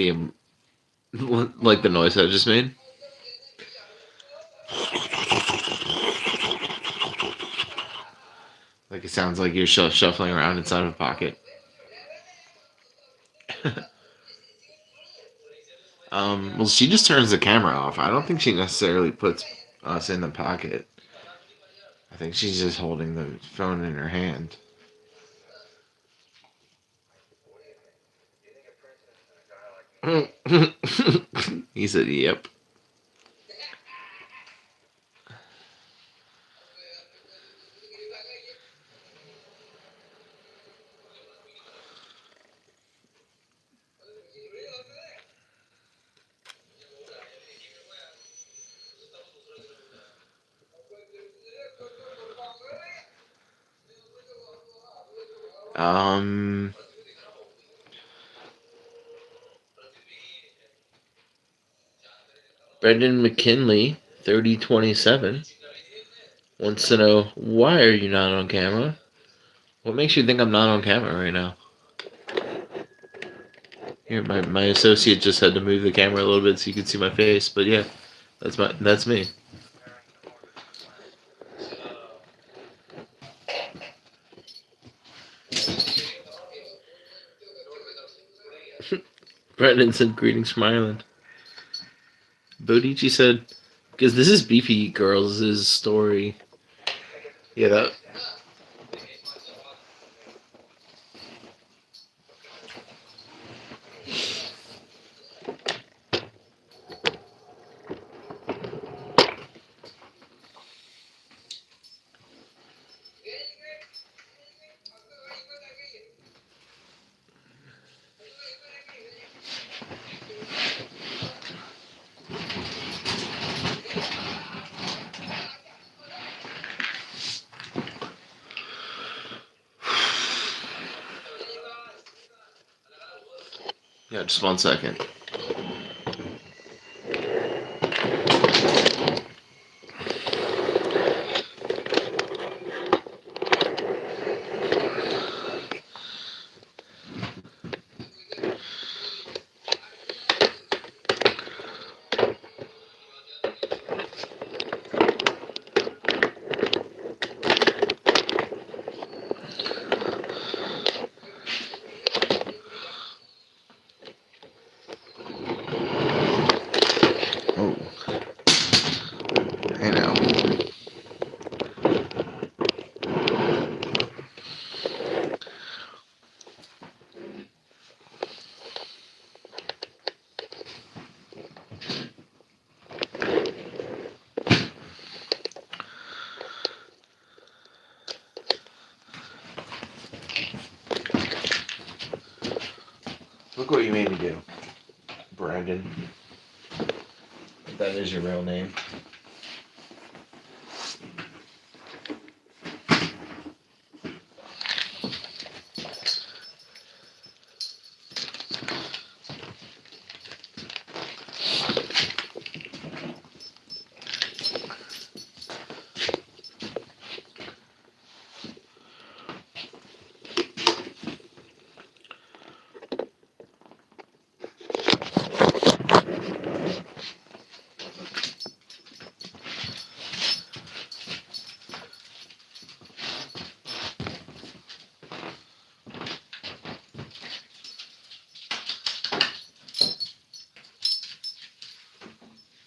the noise I just made. Like it sounds like you're shuffling around inside of a pocket. Well, she just turns the camera off. I don't think she necessarily puts us in the pocket. I think she's just holding the phone in her hand. He said, "Yep." Um, Brendan McKinley, 3027, wants to know, why are you not on camera? What makes you think I'm not on camera right now? Here, my associate just had to move the camera a little bit so you can see my face, but yeah, that's me. Brendan said, greetings from Ireland. Bodici said, because this is Beefy Girls' story. Yeah, that. Yeah, just 1 second. Oh. Hey now. Look what you made me do, Brandon. That is your real name.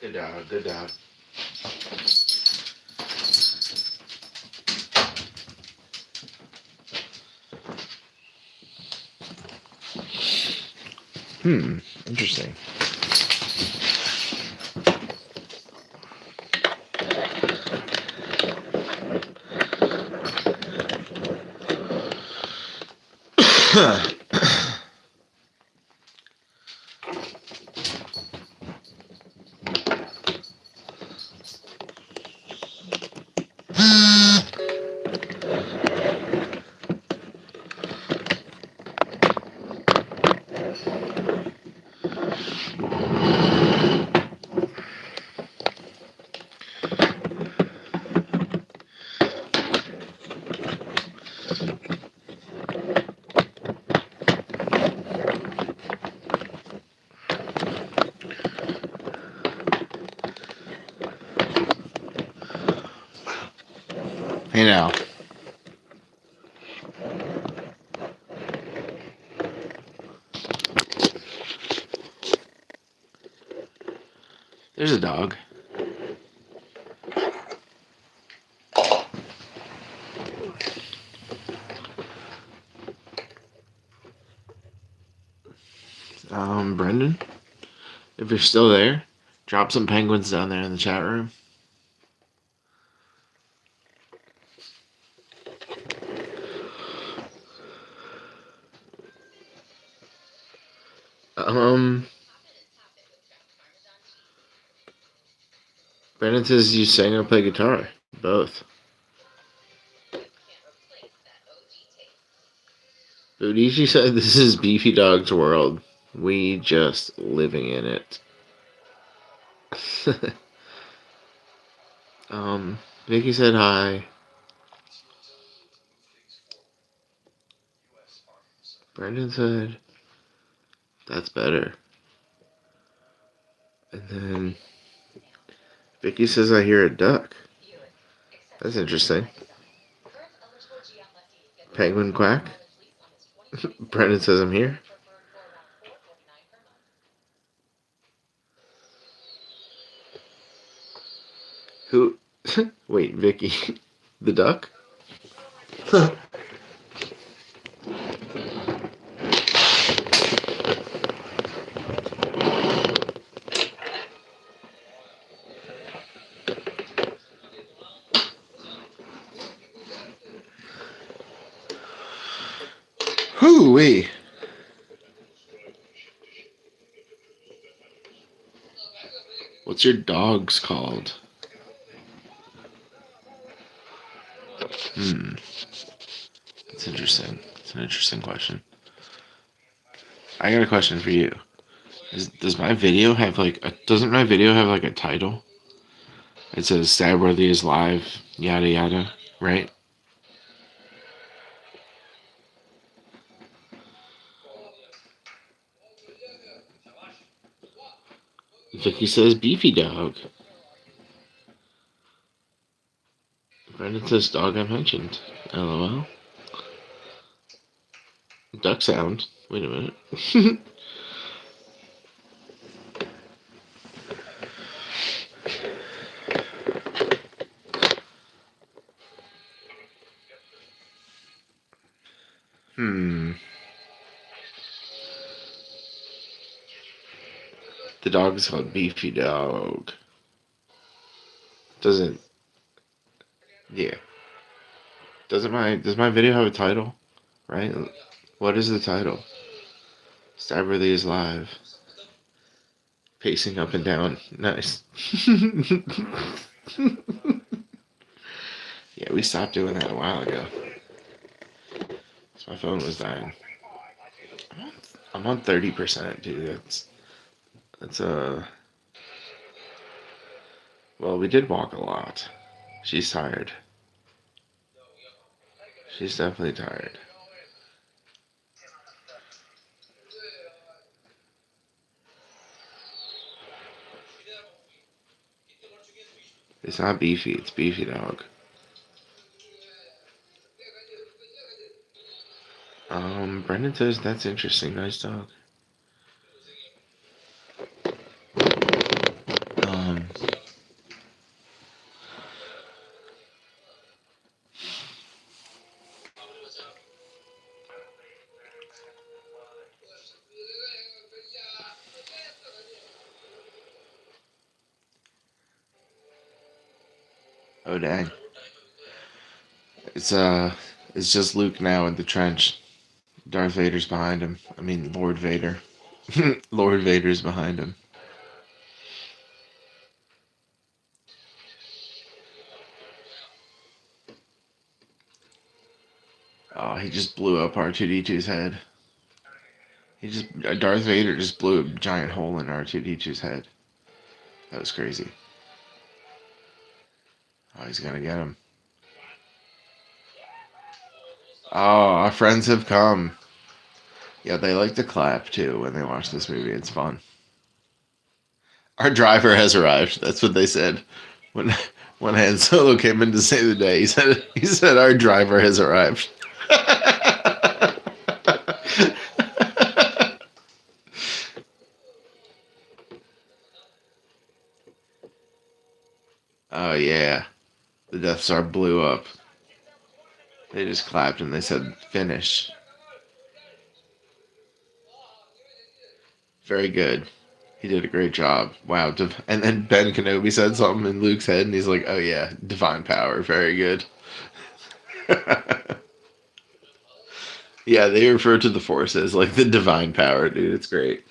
Good dog, good dog. Interesting. Hey now. There's a dog. Brendan, if you're still there, drop some penguins down there in the chat room. Brendan says you sing or play guitar. Both. Udici said this is Beefy Dog's world. We just living in it. Vicky said hi. Brendan said that's better. And then Vicky says I hear a duck. That's interesting. Penguin quack. Brendan says I'm here. Who? Wait, Vicky. The duck? Hoo-wee. What's your dog's called? That's interesting. It's an interesting question. I got a question for you. Does my video have doesn't my video have like a title? It says Stabworthy is live, yada yada, right? Vicky says beefy dog. Brendan says dog I mentioned. LOL. Duck sound. Wait a minute. The dog is called Beefy Dog. Doesn't yeah. Does my video have a title? Right? What is the title? Stabworthy is live. Pacing up and down. Nice. Yeah, we stopped doing that a while ago. My phone was dying. I'm on 30%, dude. That's well, we did walk a lot. She's tired. She's definitely tired. It's not Beefy, it's Beefy Dog. Brendan says that's interesting. Nice dog. Oh dang. It's just Luke now in the trench. Darth Vader's behind him. I mean Lord Vader. Lord Vader's behind him. Oh, he just blew up R2D2's head. Darth Vader just blew a giant hole in R2D2's head. That was crazy. Oh, he's gonna get him. Oh, our friends have come. Yeah, they like to clap too when they watch this movie. It's fun. Our driver has arrived. That's what they said when Han Solo came in to save the day. He said our driver has arrived. Oh yeah, the Death Star blew up. They just clapped and they said finish. Very good. He did a great job. Wow. And then Ben Kenobi said something in Luke's head, and he's like, "Oh yeah, divine power. Very good." Yeah, they refer to the Force as like the divine power, dude. It's great.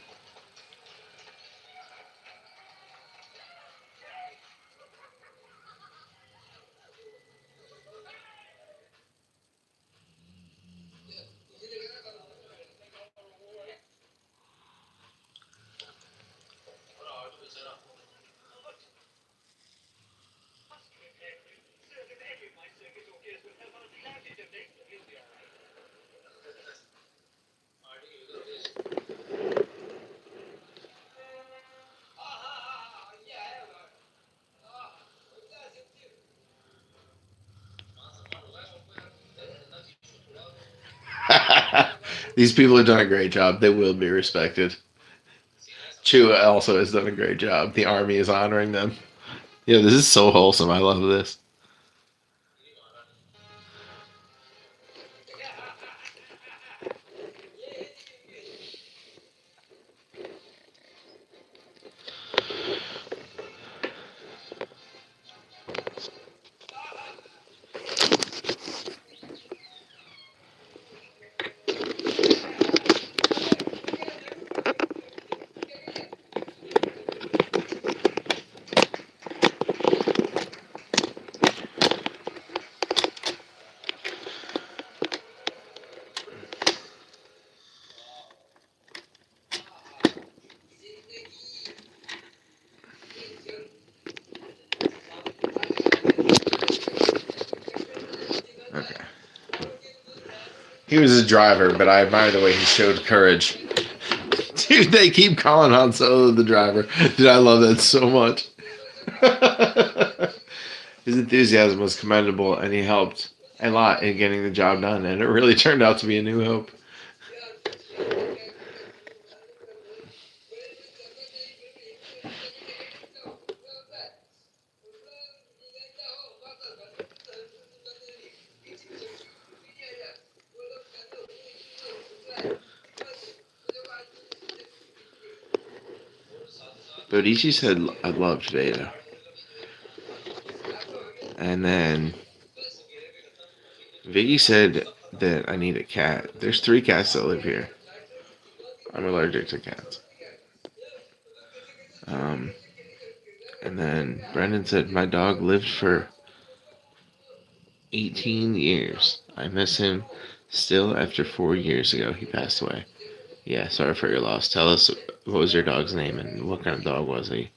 These people have done a great job. They will be respected. Chua also has done a great job. The army is honoring them. Yeah, this is so wholesome. I love this. Okay. He was a driver, but I admire the way he showed courage. Dude, they keep calling Han Solo the driver. Dude, I love that so much. His enthusiasm was commendable, and he helped a lot in getting the job done, and it really turned out to be a new hope. Bodici said, I loved Veda. And then Vicky said that I need a cat. There's 3 cats that live here. I'm allergic to cats. And then Brendan said, my dog lived for 18 years. I miss him still after 4 years ago. He passed away. Yeah, sorry for your loss. Tell us, what was your dog's name and what kind of dog was he?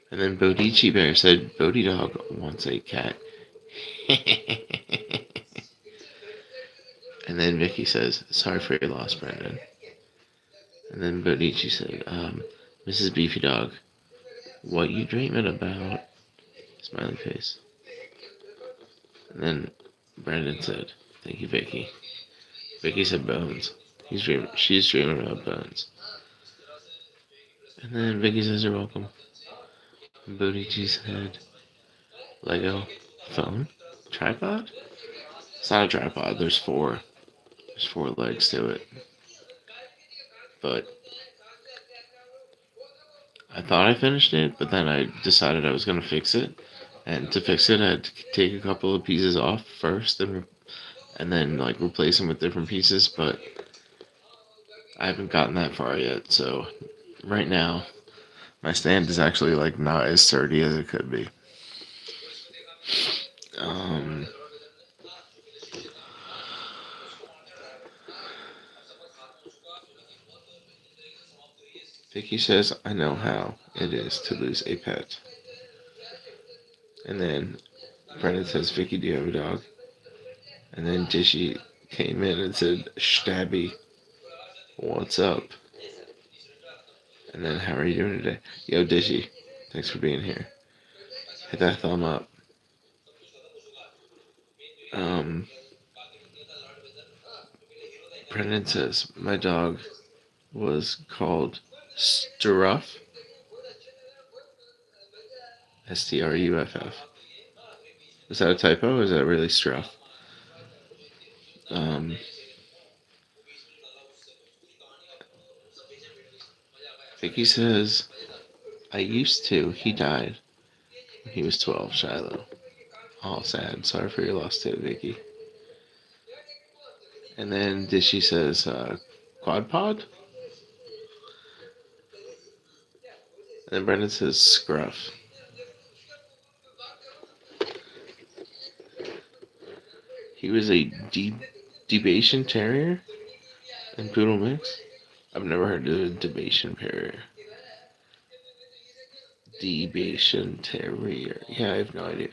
And then Bodici Bear said, Bodie Dog wants a cat. And then Vicky says, sorry for your loss, Brendan. And then Bodici said, Mrs. Beefy Dog, what you dreaming about? Smiley face. And then Brendan said, thank you, Vicky. Vicky said Bones. She's dreaming about Bones. And then Vicky says, you're welcome. And Bodici said, Lego phone? Tripod? It's not a tripod, there's 4. There's 4 legs to it. But I thought I finished it, but then I decided I was going to fix it. And to fix it, I had to take a couple of pieces off first and then like replace them with different pieces, but I haven't gotten that far yet. So right now, my stand is actually like not as sturdy as it could be. Vicky says, I know how it is to lose a pet. And then Brendan says, Vicky, do you have a dog? And then Dishy came in and said, Stabby, what's up? And then, how are you doing today? Yo, Dishy, thanks for being here. Hit that thumb up. Brendan says, my dog was called Struff. Struff. Is that a typo or is that really Struff? Vicky says, I used to. He died when he was 12, Shiloh. All sad. Sorry for your loss too, Vicky. And then Dishy says, quad pod? And then Brendan says, scruff. He was a Debation Terrier and Poodle mix? I've never heard of a Debation Terrier. Debation Terrier. Yeah, I have no idea.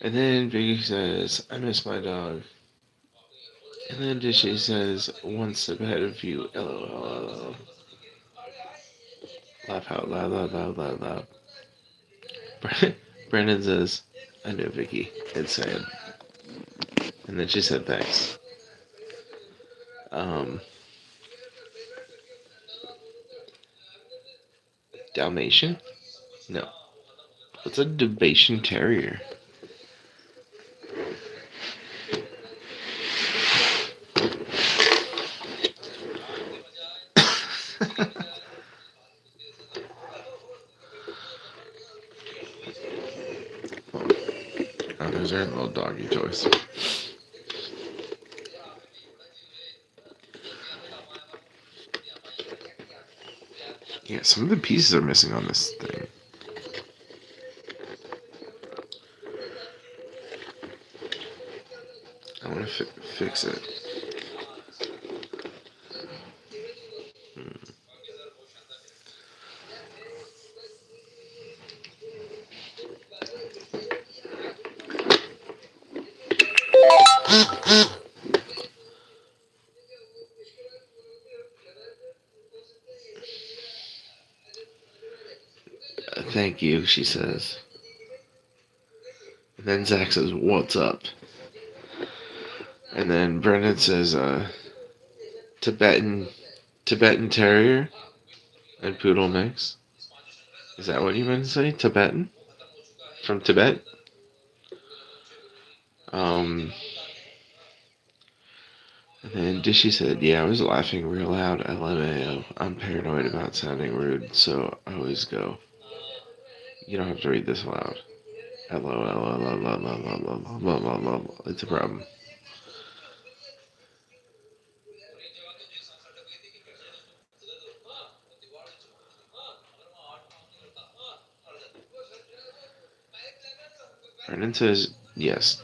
And then Vicky says, I miss my dog. And then Dishy says, one step ahead of you, LOL. Laugh out loud, loud, loud, loud, loud. Brendan says, I know Vicky. It's sad. And then she said thanks. Dalmatian? No. What's a Dalmatian Terrier? Oh, those are little doggy toys. Yeah, some of the pieces are missing on this thing. I want to fix it. Thank you, she says. And then Zach says, what's up? And then Brendan says, Tibetan Terrier and Poodle mix. Is that what you meant to say? Tibetan? From Tibet? And then Dishy said, yeah, I was laughing real loud. LMAO. I'm paranoid about sounding rude, so I always go. You don't have to read this aloud. LOL. It's a problem. Brendan says, yes.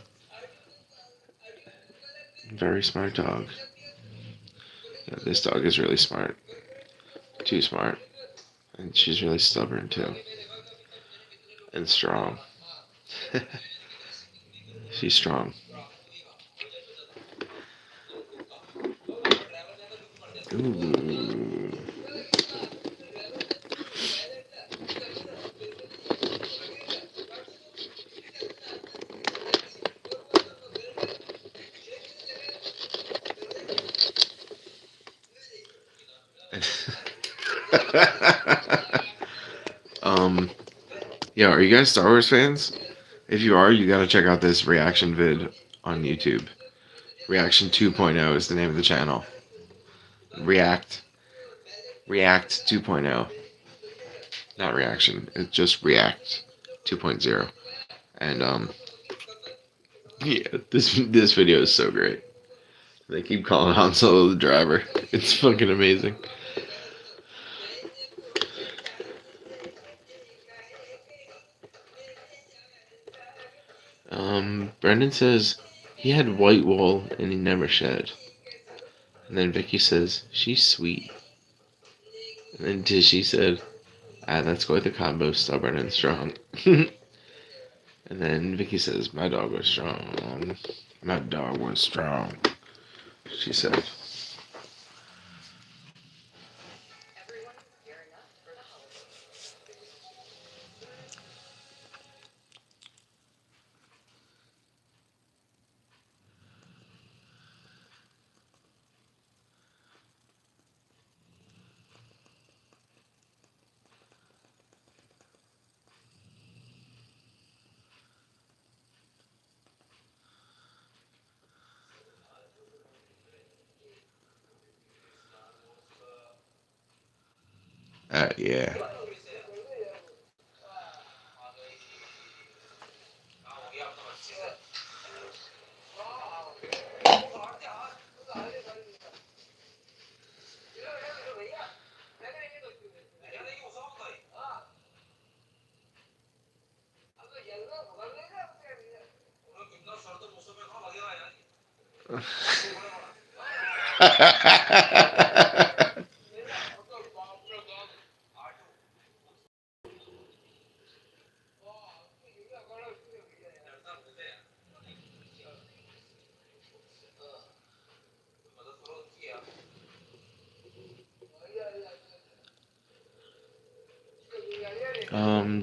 Very smart dog. Yeah, this dog is really smart. Too smart. And she's really stubborn, too. And strong. She's strong. Ooh. Yeah, are you guys Star Wars fans? If you are, you gotta check out this reaction vid on YouTube. Reaction 2.0 is the name of the channel. React 2.0. Not reaction, it's just React 2.0. And yeah, this video is so great. They keep calling Han Solo the driver. It's fucking amazing. Brendan says he had white wool and he never shed. And then Vicky says she's sweet. And then Tishy said, that's quite the combo, stubborn and strong. And then Vicky says, my dog was strong. My dog was strong, she said. Yeah.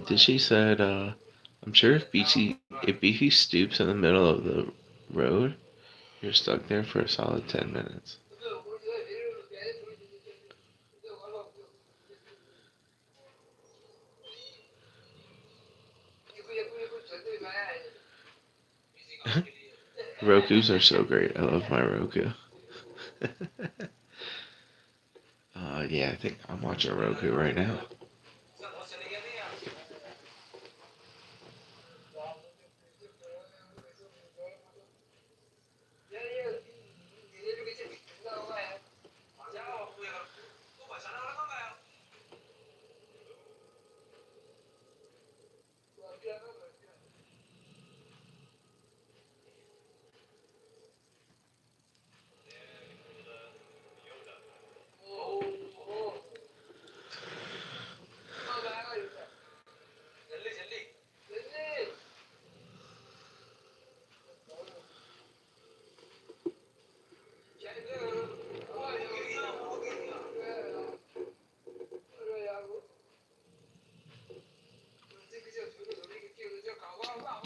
Dishy said, I'm sure if Beefy stoops in the middle of the road, You're stuck there for a solid 10 minutes. Rokus are so great. I love my Roku. Yeah, I think I'm watching Roku right now.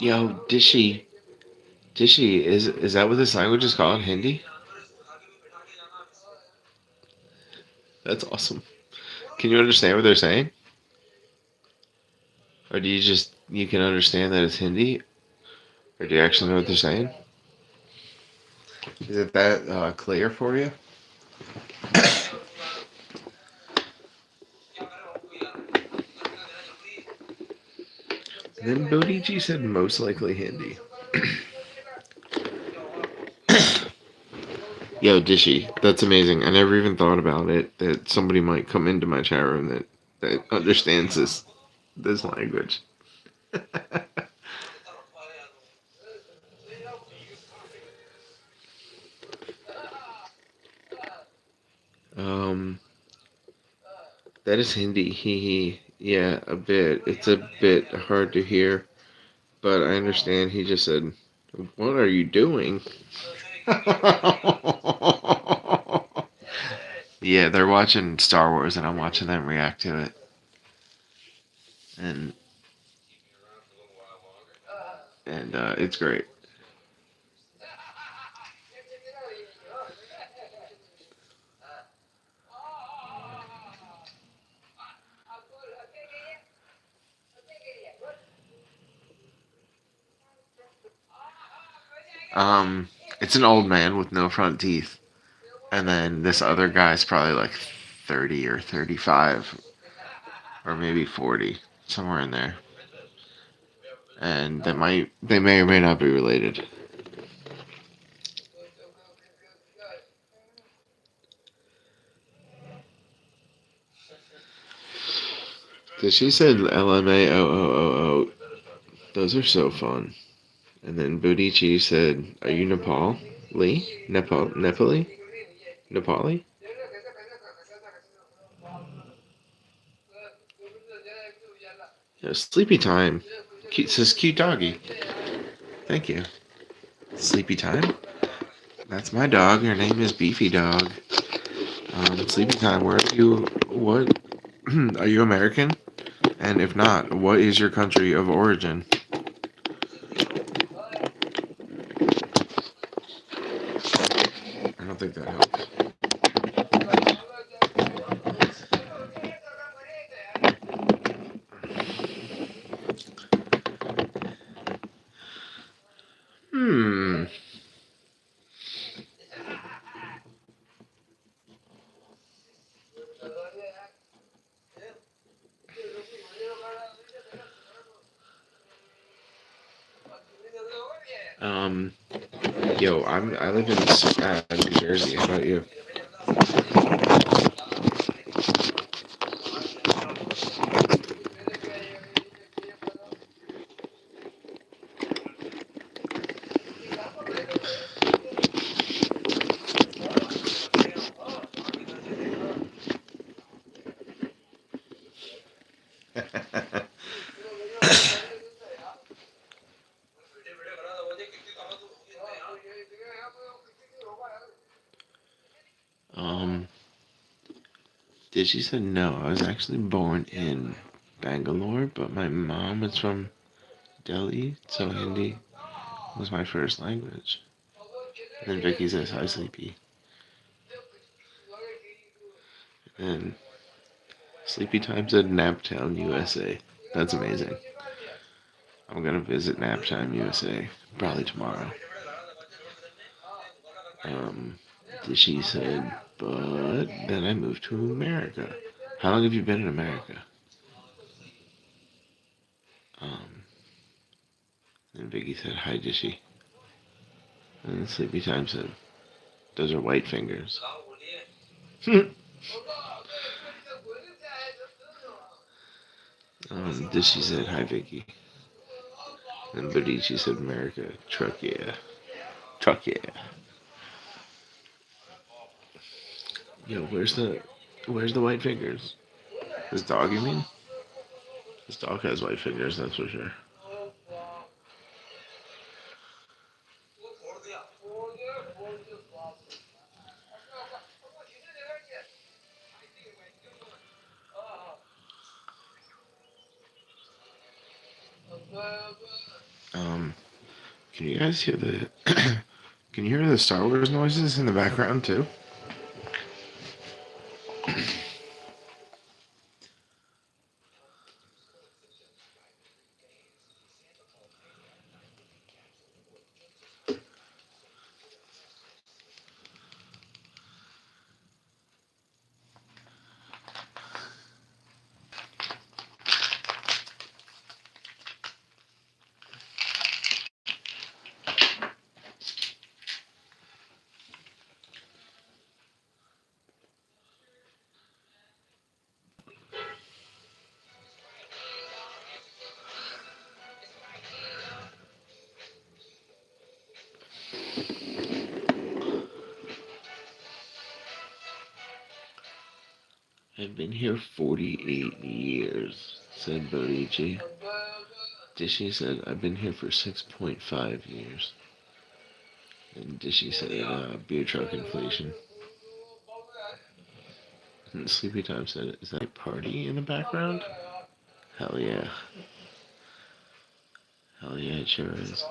Yo, Dishy, is that what this language is called? Hindi? That's awesome. Can you understand what they're saying? Or do you can understand that it's Hindi? Or do you actually know what they're saying? Is it that clear for you? Then Bodichi said most likely Hindi. Yo, Dishy, that's amazing. I never even thought about it that somebody might come into my chat room that understands this language. um, that is Hindi. He yeah, a bit. It's a bit hard to hear, but I understand. He just said, "What are you doing?" Yeah, they're watching Star Wars, and I'm watching them react to it, and it's great. Um, it's an old man with no front teeth, and then this other guy's probably like 30 or 35, or maybe 40, somewhere in there, and they may or may not be related. Cause she said LMAOOOO. Those are so fun. And then Booty said, "Are you Nepali? Yeah, sleepy time. Cute says cute doggy. Thank you. Sleepy time. That's my dog. Her name is Beefy Dog. Sleepy time. Where are you? What? Are you American? And if not, what is your country of origin? I don't think that helps. Hmm. Um. Yo, I live in New Jersey. How about you? um. Did she said no? I was actually born in Bangalore, but my mom is from Delhi, so Hindi was my first language. And then Vicky says, "Hi, Sleepy." And Sleepy Time said, "Naptown, USA." That's amazing. I'm gonna visit Naptown, USA, probably tomorrow. She said, "But then I moved to America." How long have you been in America? And Vicky said, "Hi, Dishy." And Sleepy Time said, "Those are white fingers." Dishy said, "Hi, Vicky." And Bodici said, "America, truck yeah. Truck yeah." Yo, where's the white fingers? This dog, you mean? This dog has white fingers, that's for sure. Um, can you guys hear the? Can you hear the Star Wars noises in the background too? I've been here 48 years, said Bodici. Dishy said, "I've been here for 6.5 years." And Dishy said, "Beer truck inflation." And Sleepy Time said, "Is that a party in the background?" Hell yeah. Hell yeah, it sure is.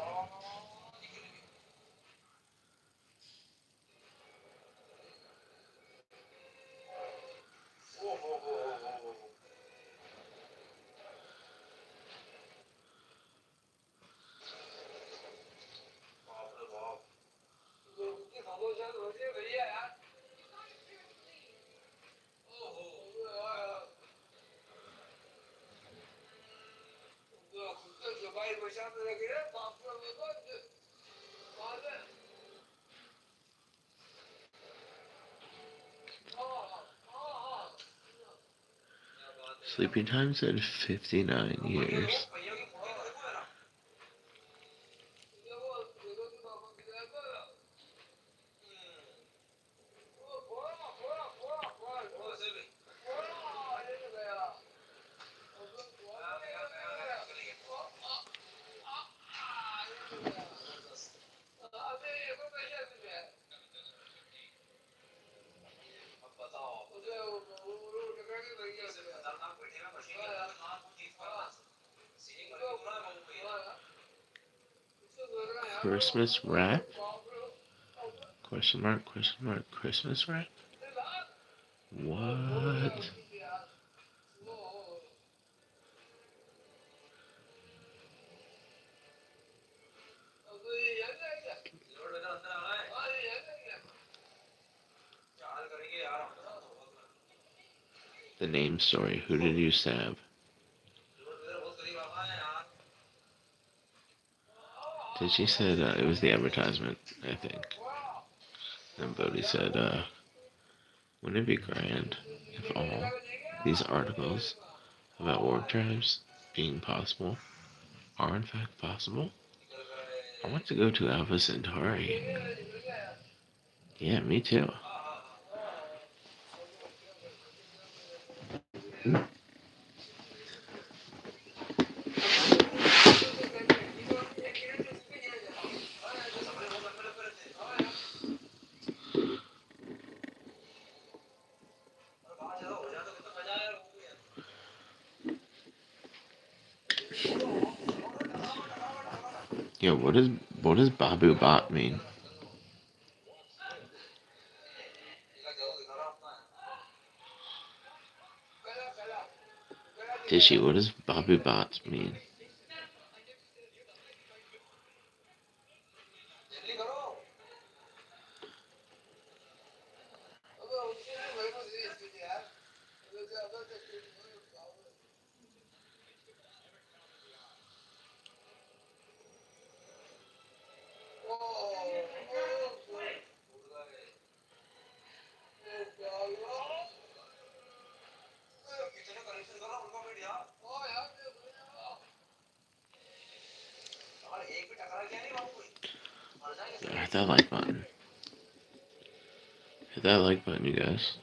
Sleeping Time said 59 years. Christmas wrap? Question mark, question mark, Christmas wrap? What? The name story. Who did you stab? Did she said it was the advertisement, I think. And Bodhi said, wouldn't it be grand if all these articles about warp drives being possible are in fact possible? I want to go to Alpha Centauri. Yeah, me too. Yo, what does Babu Bot mean? Tishy, what does Bobby Bot mean? Hit that like button. Hit that like button, you guys.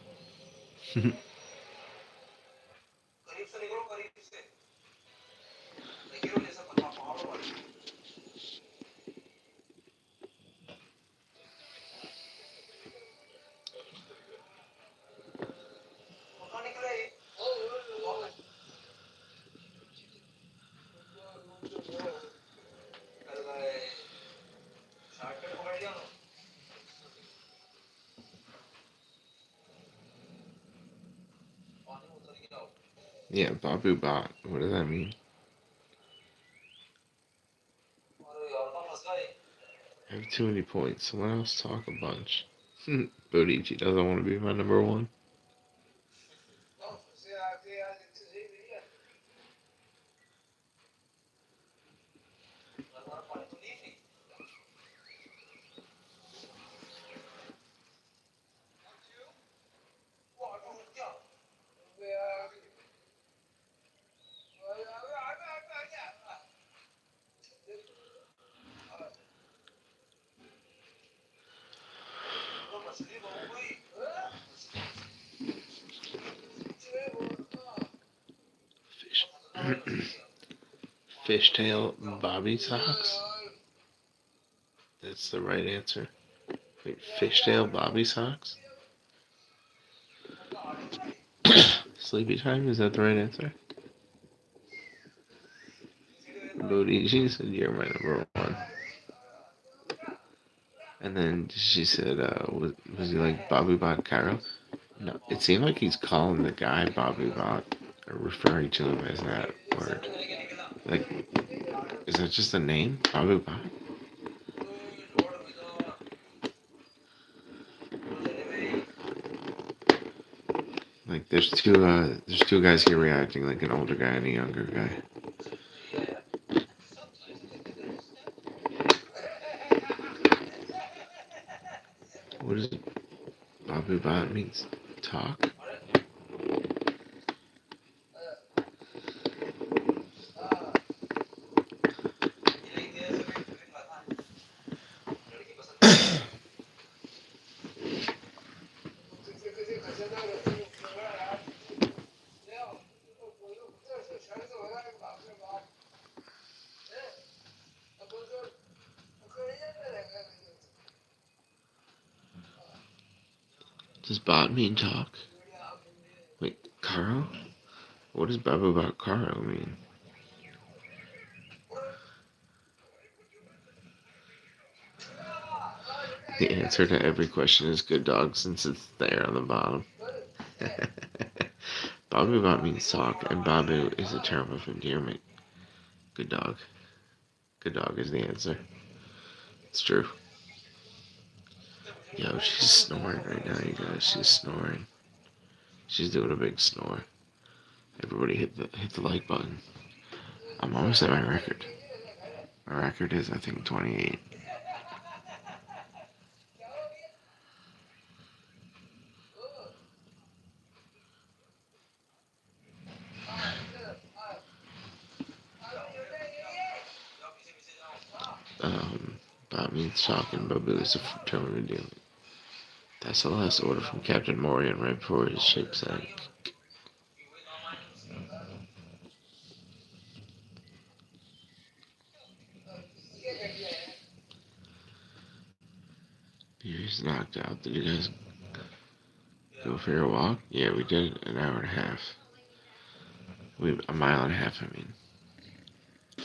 Yeah, Babu Bot. What does that mean? I have too many points. Someone else talk a bunch. Bodichi doesn't want to be my number one. Fishtail Bobby Socks? That's the right answer. Wait, Fishtail Bobby Socks? Sleepy time? Is that the right answer? Bodichi said you're my number one. And then she said, was he like Bobby Bot Cairo? No, it seemed like he's calling the guy Bobby Bot, or referring to him as that word. Like, is that just a name? Bobby Bot? Like, there's two guys here reacting, like an older guy and a younger guy. What does Bobby Bot means? Talk? Does bot mean talk? Wait, Karo? What does Baba Bot Karo mean? The answer to every question is good dog since it's there on the bottom. Babu Bot means talk, and Babu is a term of endearment. Good dog. Good dog is the answer. It's true. Yo, she's snoring right now, you guys. She's snoring. She's doing a big snore. Everybody hit the like button. I'm almost at my record. My record is, I think, 28. Bot means talk, and Babu is a term of endearment. That's the last order from Captain Morian right before his ship sank. He's knocked out. Did you guys go for your walk? Yeah, we did an hour and a half. A mile and a half, I mean.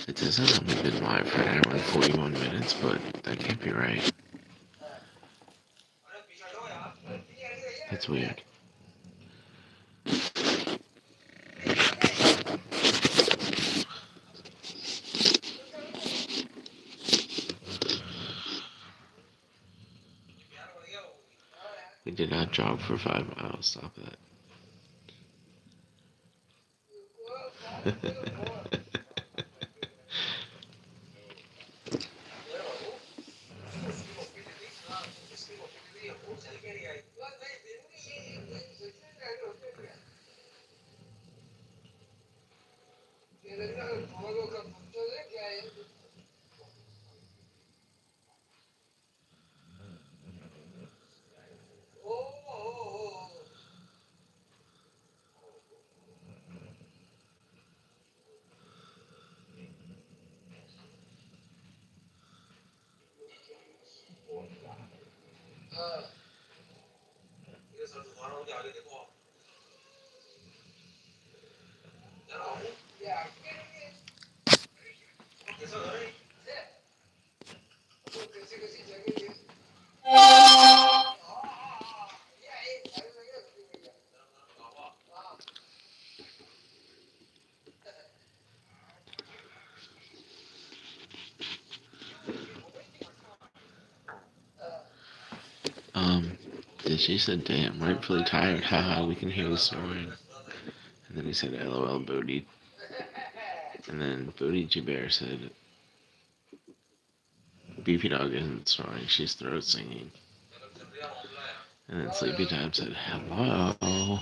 It says I've only been live for an hour and 41 minutes, but that can't be right. That's weird. did not jog for 5 miles. Stop that. Um, she said, damn, rightfully tired, haha, we can hear you snoring. And then he said, LOL, Bodhi. And then Bodhi G Bear said, Beefy Dog isn't snoring, she's throat singing. And then Sleepy Time said, hello.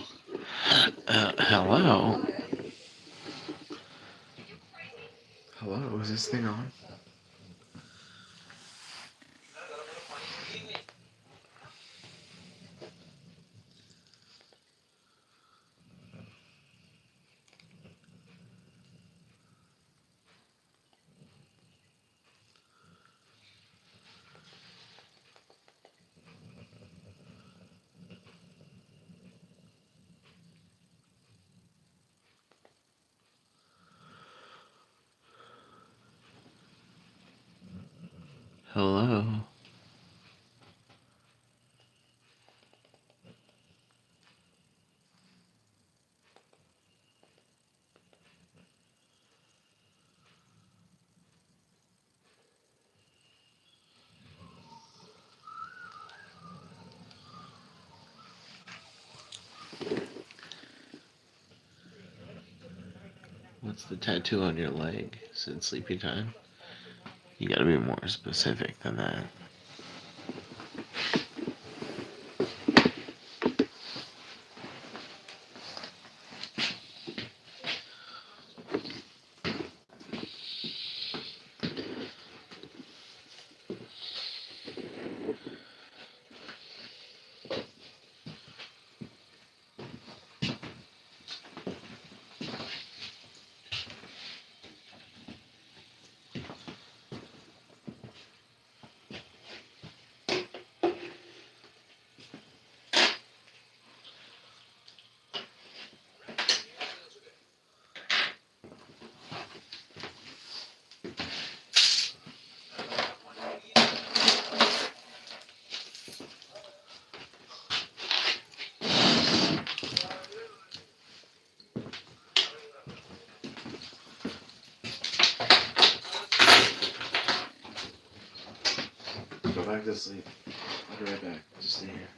Hello. Hello, is this thing on? Hello. What's the tattoo on your leg? Said Sleepy Time. You gotta be more specific than that. Go back to sleep. I'll be right back. Just stay here.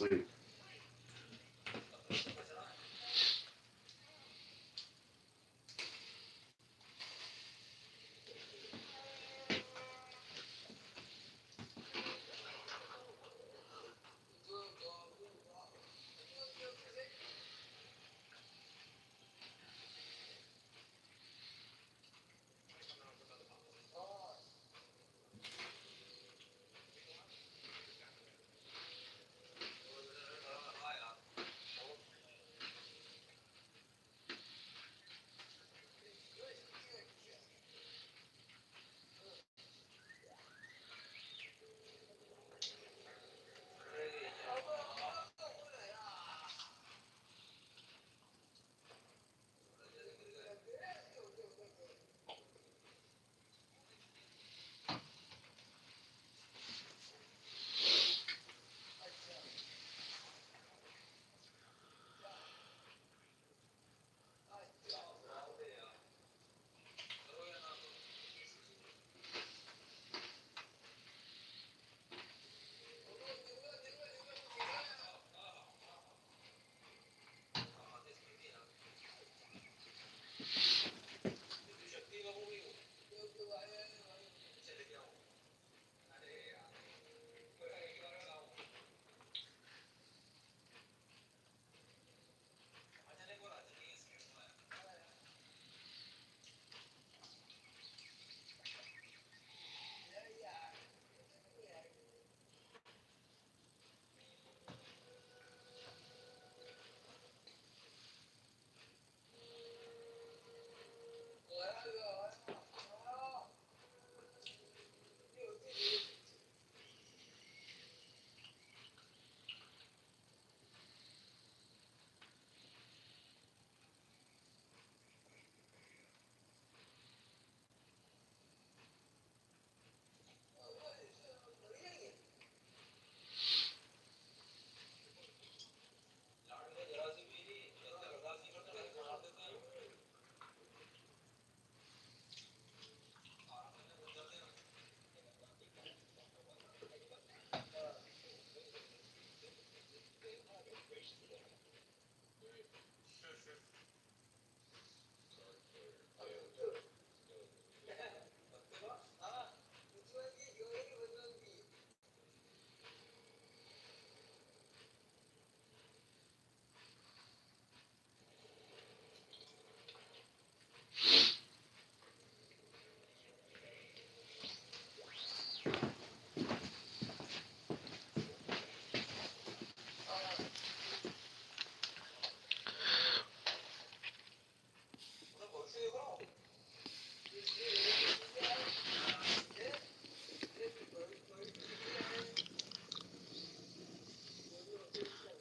asleep.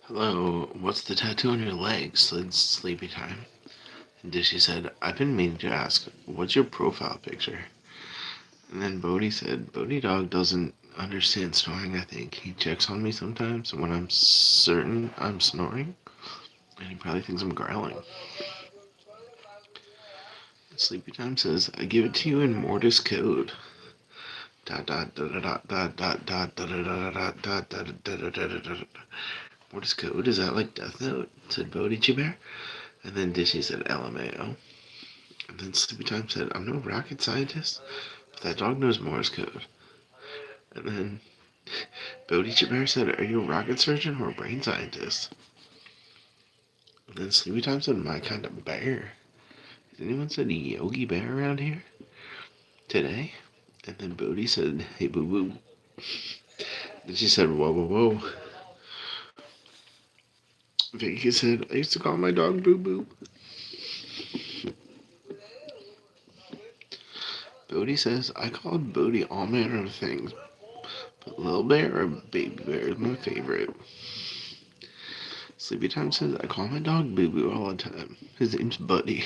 Hello, what's the tattoo on your leg? Slid sleepy time. And Dishy said, I've been meaning to ask, what's your profile picture? And then Bodhi said, Bodhi dog doesn't understand snoring, I think. He checks on me sometimes when I'm certain I'm snoring. And he probably thinks I'm growling. Sleepy time says, I give it to you in Mortis code. Dot dot dot dot dot dot dot dot dot dot dot dot dot. Mortis code? Is that like Death Note? Said Bodhi Bear. And then Disney said LMAO. And then Sleepy Time said, I'm no rocket scientist, but that dog knows Morse code. And then Bodhi Bear said, are you a rocket surgeon or a brain scientist? And then Sleepy Time said, my kind of bear. Has anyone said Yogi Bear around here today? And then Bodhi said, hey boo boo. Then she said, whoa whoa whoa. Vicky said, I used to call my dog boo boo. Bodhi says, I called Bodhi all manner of things, but Lil Bear or Baby Bear is my favorite. Sleepy Time says, I call my dog Boo Boo all the time. His name's Buddy.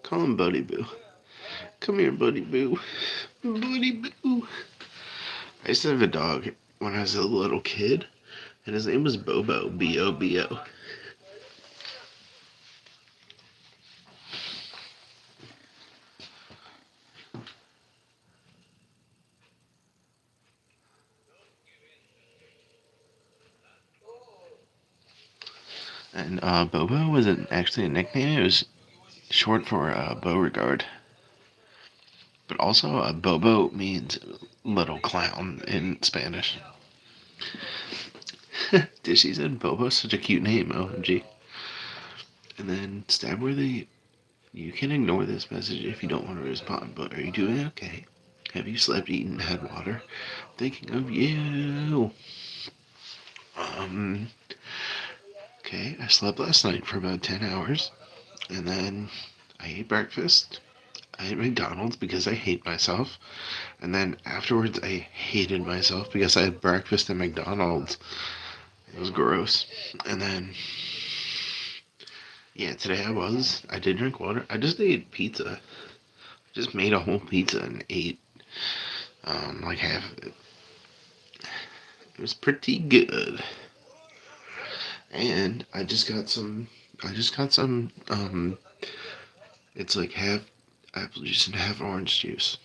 Call him Buddy Boo. Come here, Buddy Boo. Buddy Boo. I used to have a dog when I was a little kid, and his name was Bobo. B-O-B-O. And Bobo wasn't actually a nickname. It was short for Beauregard. But also, Bobo means little clown in Spanish. Dishy said Bobo's such a cute name, OMG. And then Stabworthy, you can ignore this message if you don't want to respond, but are you doing okay? Have you slept, eaten, had water? Thinking of you. Um, okay, I slept last night for about 10 hours, and then I ate breakfast. I ate McDonald's because I hate myself, and then afterwards I hated myself because I had breakfast at McDonald's. It was gross. And then, yeah, today I did drink water. I just ate pizza. Just made a whole pizza and ate like half of it. It was pretty good. And I just got some it's like half apple juice and half orange juice.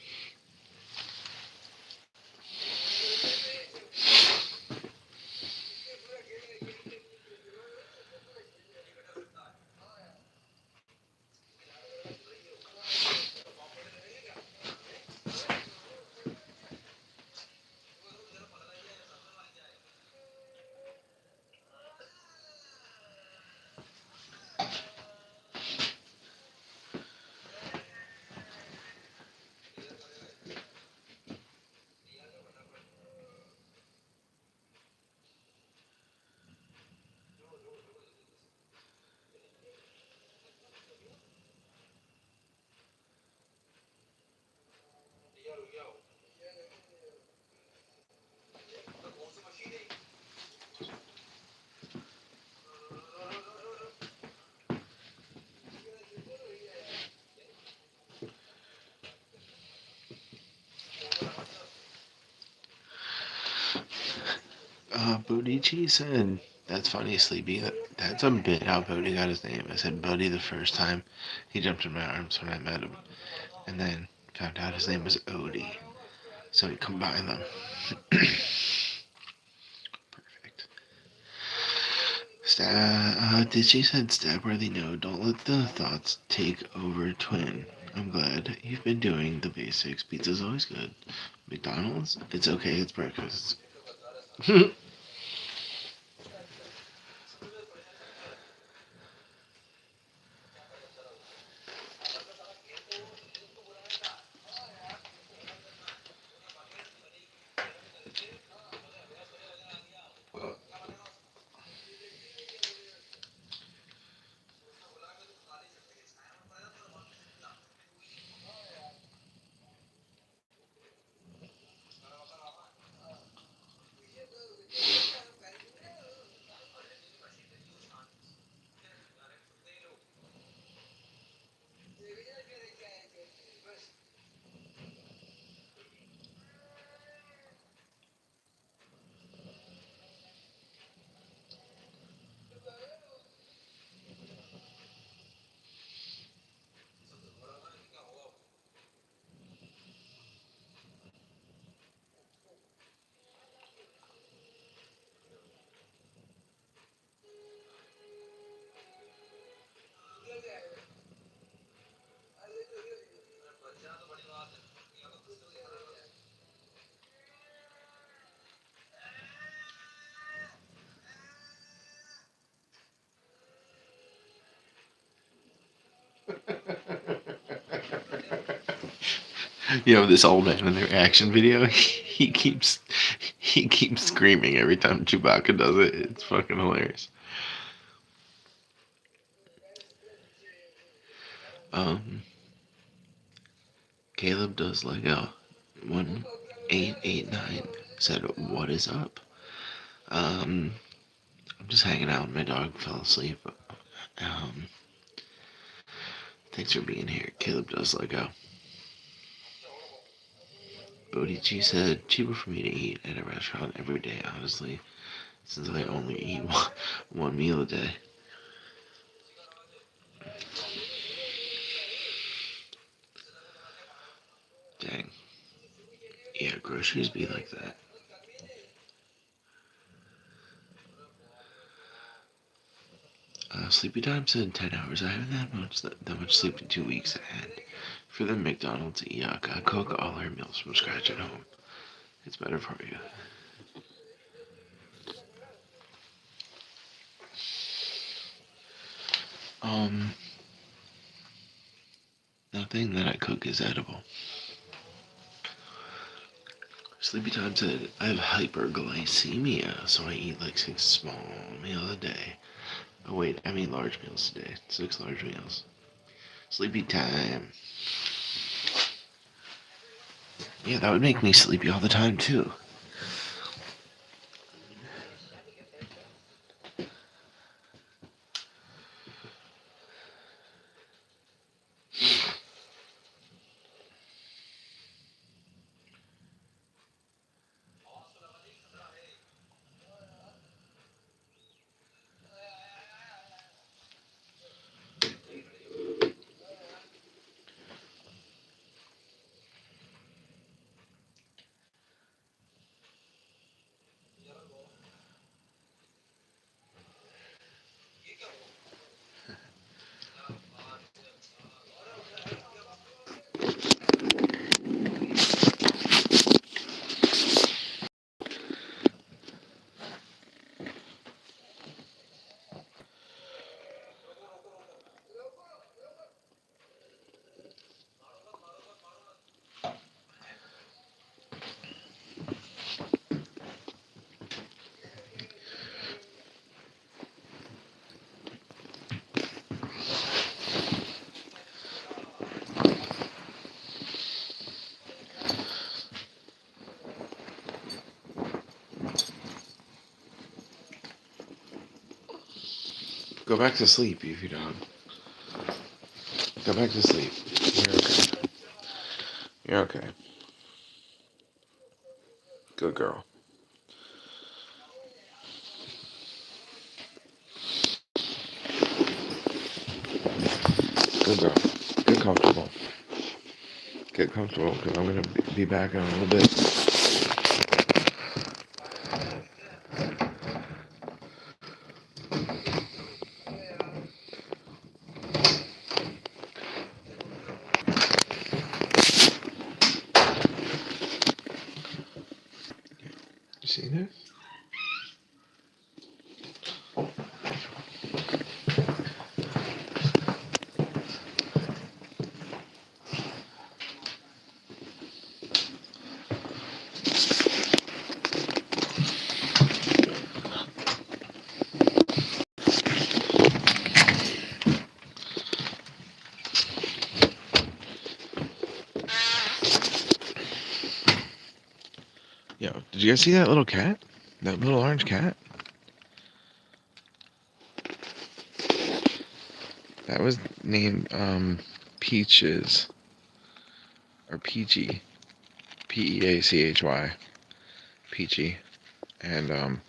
Bodici said, "That's funny, Sleepy. That's a bit how Bodie got his name." I said Buddy the first time. He jumped in my arms when I met him, and then found out his name was Odie. So he combined them. Perfect. Ditchy said, "Stabworthy, no. Don't let the thoughts take over, twin. I'm glad you've been doing the basics. Pizza's always good. McDonald's? It's okay. It's breakfast." You know this old man in the reaction video. He keeps screaming every time Chewbacca does it. It's fucking hilarious. Um, Caleb does like a 1889 said, "What is up?" Um, I'm just hanging out. My dog fell asleep. Um, thanks for being here. Caleb does like a Bodici said, "Cheaper for me to eat at a restaurant every day, honestly, since I only eat one meal a day." Dang. Yeah, groceries be like that. sleepy time said 10 hours. I haven't had that much sleep in 2 weeks. And for the McDonald's, yuck. I cook all our meals from scratch at home. It's better for you. Nothing that I cook is edible. Sleepy time said I have hyperglycemia, so I eat like 6 small meals a day. Oh wait, I mean large meals a day. 6 large meals. Sleepy time. Yeah, that would make me sleepy all the time too. Go back to sleep, you dog. Go back to sleep. You're okay. You're okay. Good girl. Good girl. Get comfortable. Get comfortable, because I'm going to be back in a little bit. You see this? Yo, did you guys see that little cat? That little orange cat? That was named Peaches. Or Peachy. Peachy. Peachy. And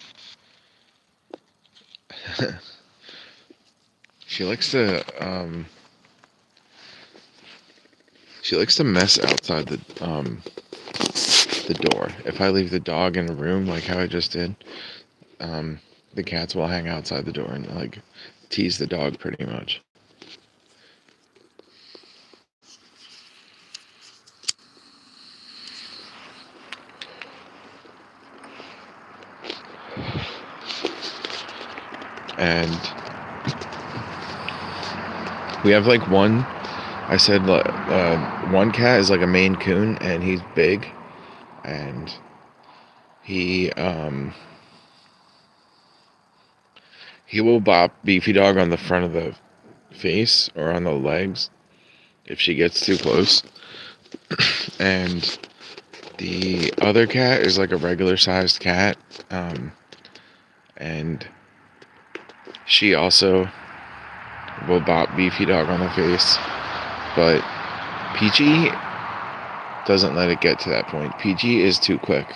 she likes to mess outside the door. If I leave the dog in a room like how I just did, the cats will hang outside the door and like tease the dog pretty much. And we have like one. I said one cat is like a Maine Coon, and he's big, and he will bop Beefy Dog on the front of the face or on the legs if she gets too close. And the other cat is like a regular sized cat, and she also will bop Beefy Dog on the face, but Peachy doesn't let it get to that point. Peachy is too quick.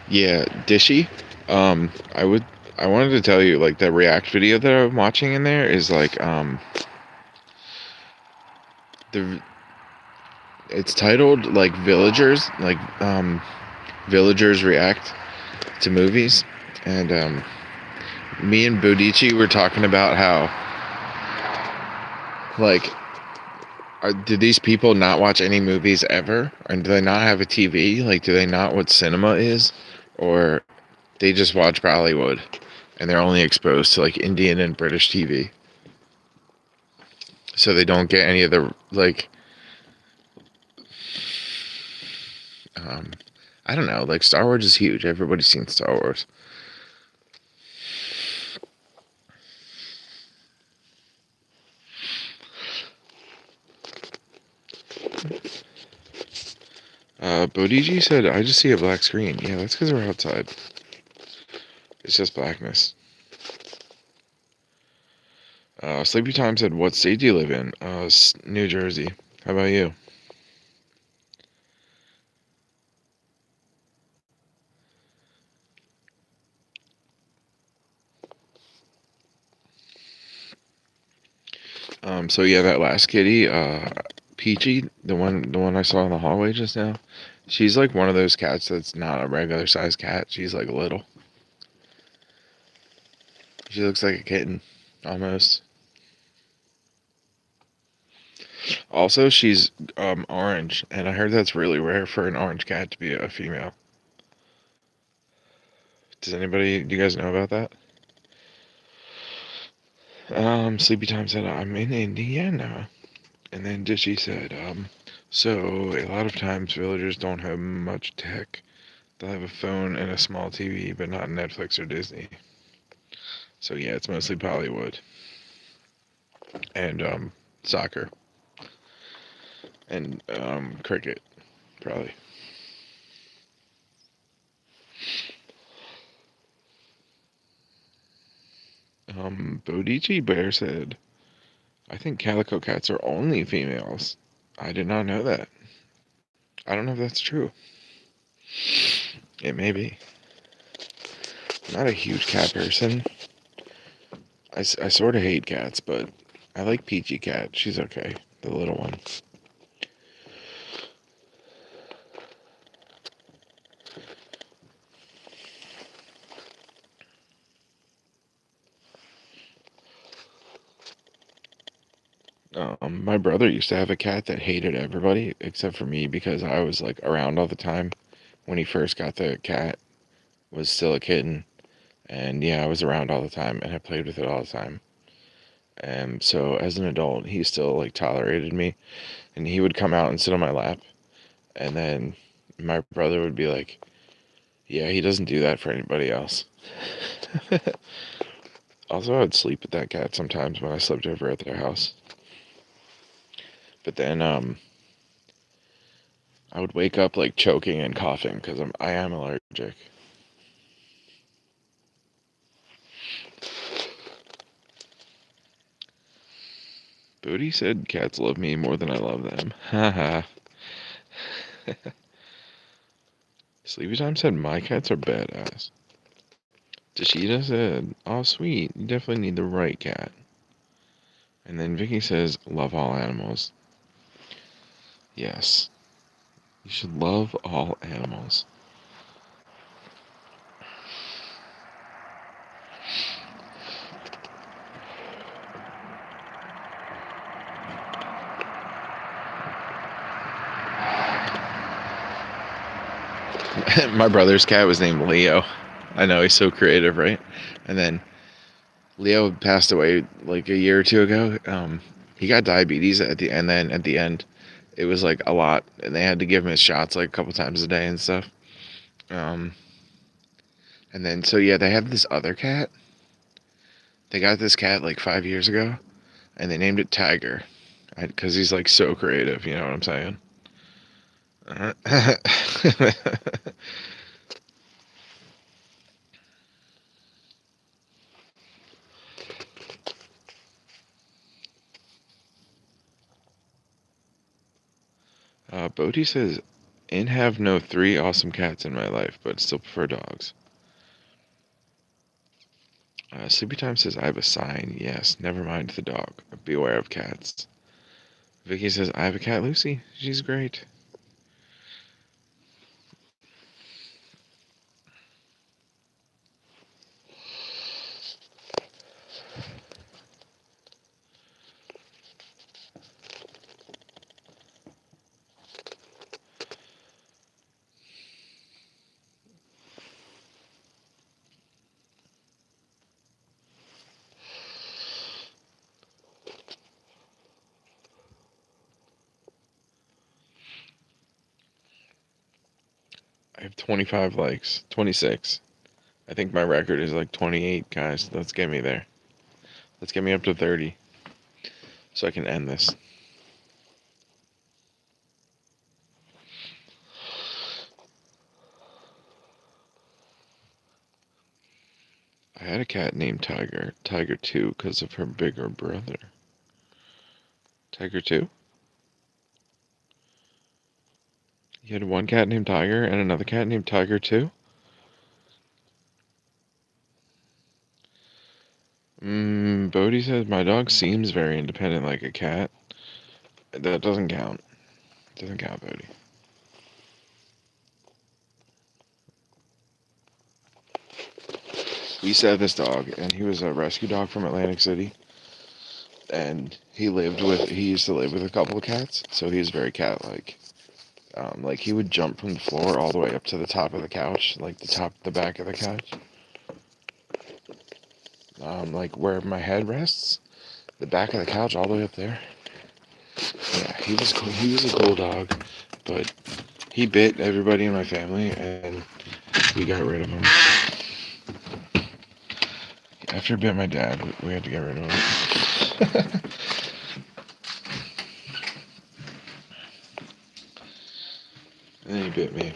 Yeah, Dishy. I wanted to tell you, like, the React video that I'm watching in there is like the It's titled like Villagers, like Villagers React to Movies, and me and Bodici were talking about how like do these people not watch any movies ever, and do they not have a TV? Like, do they not what cinema is, or they just watch Bollywood, and they're only exposed to like Indian and British TV, so they don't get any of the like. I don't know. Like Star Wars is huge. Everybody's seen Star Wars. Bodiji said, "I just see a black screen." Yeah, that's because we're outside. It's just blackness. Sleepy Time said, "What state do you live in?" New Jersey. How about you? So yeah, that last kitty, Peachy, the one I saw in the hallway just now, she's like one of those cats that's not a regular sized cat. She's like little. She looks like a kitten, almost. Also, she's orange, and I heard that's really rare for an orange cat to be a female. Do you guys know about that? Sleepy Time said, "I'm in Indiana." And then Dishy said, so a lot of times villagers don't have much tech. They'll have a phone and a small TV, but not Netflix or Disney. So yeah, it's mostly Bollywood. And soccer. And cricket, probably. Bodici Bear said, "I think calico cats are only females. I did not know that. I don't know if that's true. It may be. I'm not a huge cat person. I sort of hate cats, but I like Peachy Cat. She's okay. The little one." My brother used to have a cat that hated everybody except for me because I was like around all the time when he first got the cat, was still a kitten. And yeah, I was around all the time and I played with it all the time. And so as an adult, he still like tolerated me, and he would come out and sit on my lap. And then my brother would be like, "Yeah, he doesn't do that for anybody else." Also, I would sleep with that cat sometimes when I slept over at their house. But then I would wake up like choking and coughing because I am allergic. Booty said cats love me more than I love them. Haha. Sleepy Time said my cats are badass. Tashida said, "Oh sweet, you definitely need the right cat." And then Vicky says, "Love all animals." Yes, you should love all animals. My brother's cat was named Leo. I know, he's so creative, right? And then Leo passed away like a year or two ago. He got diabetes at the end. Then at the end, it was like a lot, and they had to give him his shots like a couple times a day and stuff. Um, and then so yeah, they have this other cat. They got this cat like 5 years ago, and they named it Tiger, because he's like so creative. You know what I'm saying? Bodhi says, "In have no 3 awesome cats in my life, but still prefer dogs." Sleepy Time says, "I have a sign. Yes, never mind the dog. Beware of cats." Vicky says, I have a cat, Lucy. She's great. I have 25 likes. 26. I think my record is like 28, guys. Let's get me there. Let's get me up to 30 so I can end this. I had a cat named Tiger. Tiger 2 because of her bigger brother. Tiger 2? You had one cat named Tiger and another cat named Tiger 2? Bodhi says my dog seems very independent like a cat. That doesn't count. Doesn't count, Bodhi. We used to have this dog, and he was a rescue dog from Atlantic City. And he used to live with a couple of cats, so he was very cat-like. Like he would jump from the floor all the way up to the top of the couch, like the back of the couch. Like where my head rests, the back of the couch all the way up there. Yeah, he was cool. He was a cool dog, but he bit everybody in my family, and we got rid of him. After it bit my dad, we had to get rid of him. And then he bit me.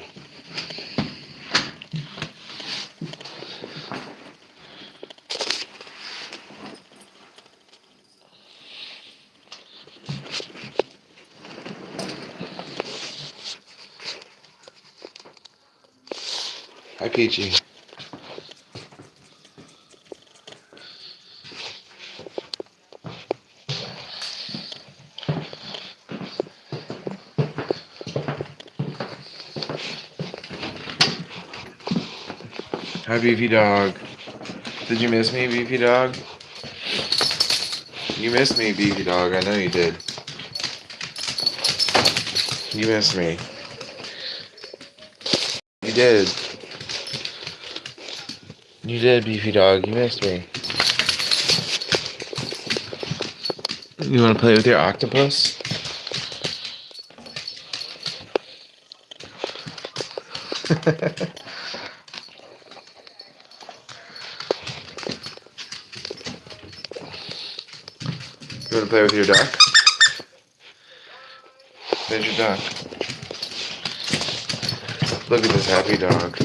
Hi, Peachy. Hi, Beefy Dog. Did you miss me, Beefy Dog? You missed me, Beefy Dog. I know you did. You missed me. You did. You did, Beefy Dog. You missed me. You want to play with your octopus? You want to play with your duck? There's your duck. Look at this happy dog.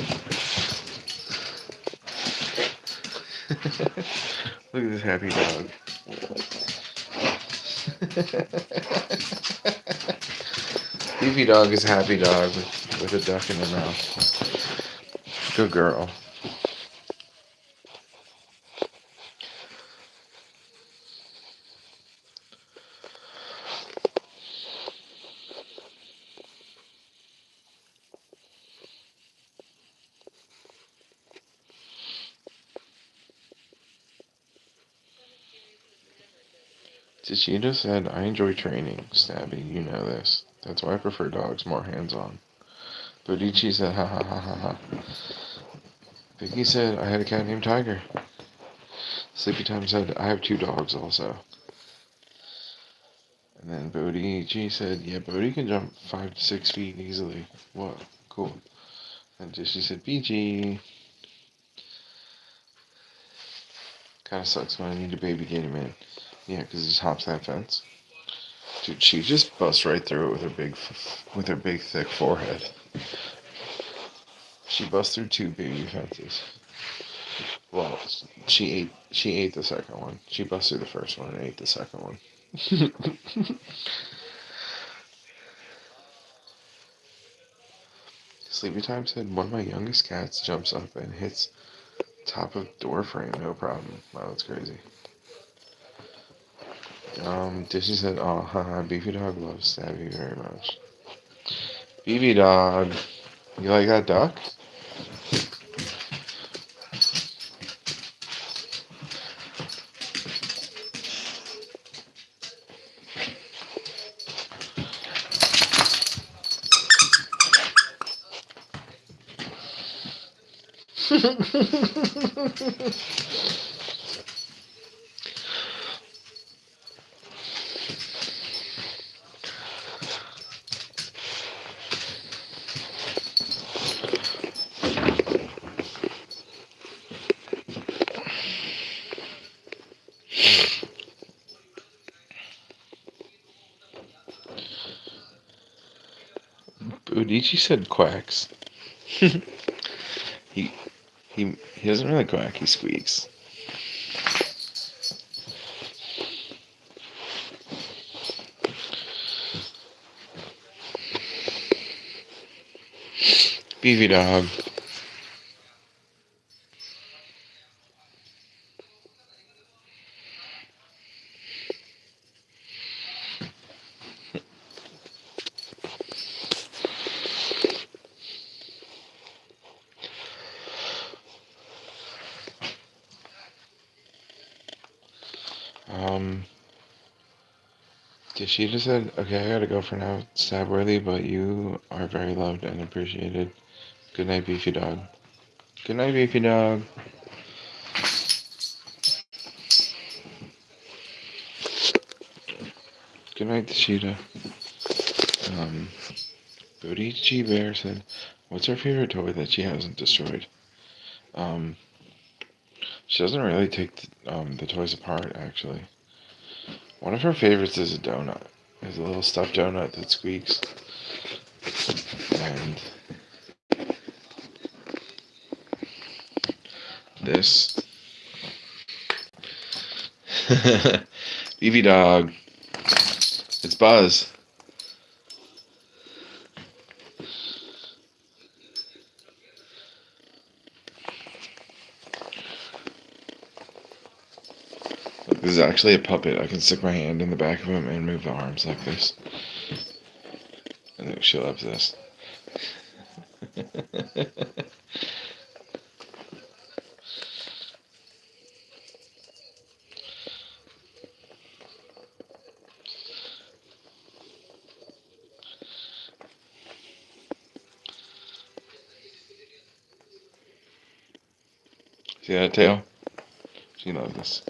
Look at this happy dog. Beefy Dog is a happy dog with a duck in her mouth. Good girl. Tishida said, I enjoy training, Stabby, you know this. That's why I prefer dogs more hands-on. Bodici said, ha ha ha ha ha. Vicky said, I had a cat named Tiger. Sleepy Time said, I have 2 dogs also. And then Bodici said, yeah, Bodhi can jump 5 to 6 feet easily. Whoa, cool. And she said, PG. Kinda sucks when I need to baby gate him in. Yeah, because he just hops that fence. Dude, she just busts right through it with her big thick forehead. She busts through 2 baby fences. Well, she ate the second one. She busted the first one and ate the second one. Sleepy Time said one of my youngest cats jumps up and hits top of door frame, no problem. Wow, that's crazy. Disney said, "Oh, haha, Beefy Dog loves Stabby very much." Beefy Dog, you like that duck? Udichi said quacks. he he doesn't really quack. He squeaks. Beefy Dog. Um, Kishida said, "Okay, I gotta go for now, Stabworthy, but you are very loved and appreciated. Good night, Beefy Dog." Good night, Beefy Dog. Good night, Kishida. Booty G Bear said, "What's her favorite toy that she hasn't destroyed?" Um, she doesn't really take the toys apart, actually. One of her favorites is a donut. It's a little stuffed donut that squeaks. And this. BB Dog. It's Buzz. Look, this is actually a puppet. I can stick my hand in the back of him and move the arms like this. And she loves this. See that tail? She loves this.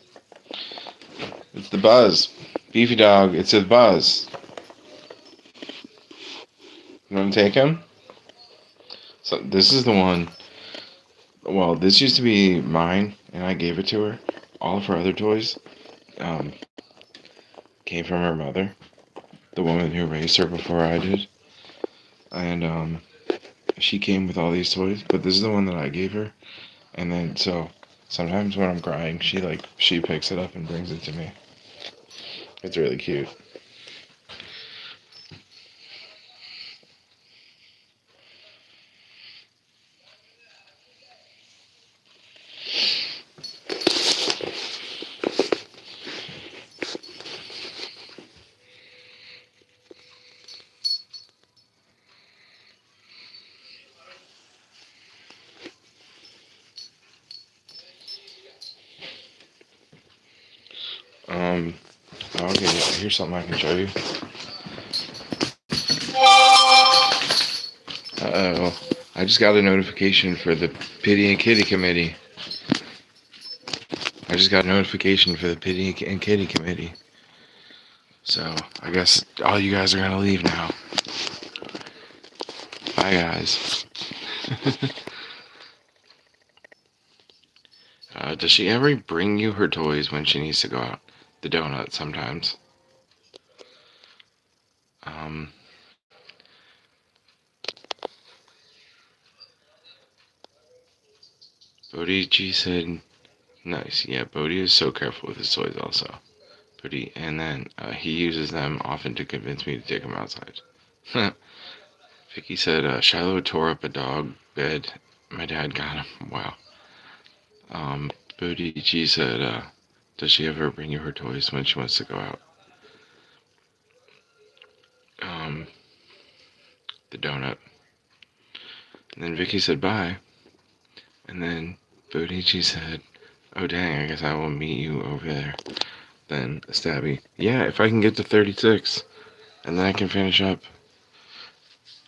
It's the Buzz. Beefy Dog, it's a Buzz. You want to take him? So this is the one. Well, this used to be mine, and I gave it to her. All of her other toys um, came from her mother, the woman who raised her before I did. And she came with all these toys, but this is the one that I gave her. And then so sometimes when I'm crying, she picks it up and brings it to me. It's really cute. Um, okay, here's something I can show you. Uh-oh. I just got a notification for the Pity and Kitty Committee. I just got a notification for the Pity and Kitty Committee. So, I guess all you guys are gonna leave now. Bye, guys. Does she ever bring you her toys when she needs to go out? The donut, sometimes. Um, Bodhi G said, nice. Yeah, Bodhi is so careful with his toys also. Bodhi, and then he uses them often to convince me to take him outside. Vicky said, Shiloh tore up a dog bed. My dad got him. Wow. Bodhi G said, does she ever bring you her toys when she wants to go out? the donut. And then Vicky said bye. And then Bodici said, oh dang, I guess I will meet you over there. Then Stabby, yeah, if I can get to 36. And then I can finish up.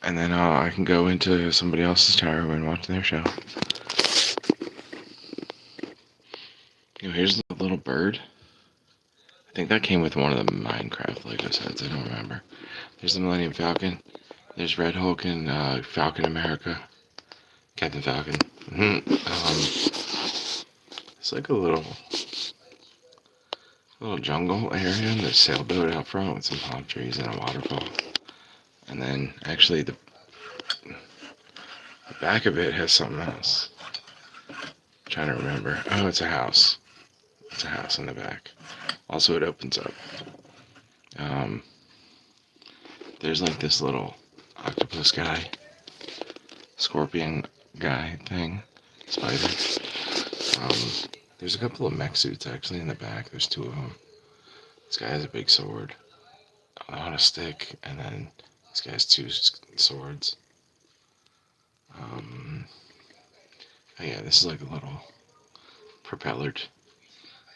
And then I can go into somebody else's tower room and watch their show. Here's the little bird. I think that came with one of the Minecraft Lego sets. I don't remember. There's the Millennium Falcon. There's Red Hulk and Falcon America. Captain Falcon. It's like a little jungle area, and there's a sailboat out front with some palm trees and a waterfall. And then actually the back of it has something else. I'm trying to remember. Oh, it's a house. It's a house in the back. Also, it opens up. There's like this little octopus guy, scorpion guy thing, spider. There's a couple of mech suits actually in the back. There's two of them. This guy has a big sword on a stick, and then this guy has two swords. Oh yeah, this is like a little propellered,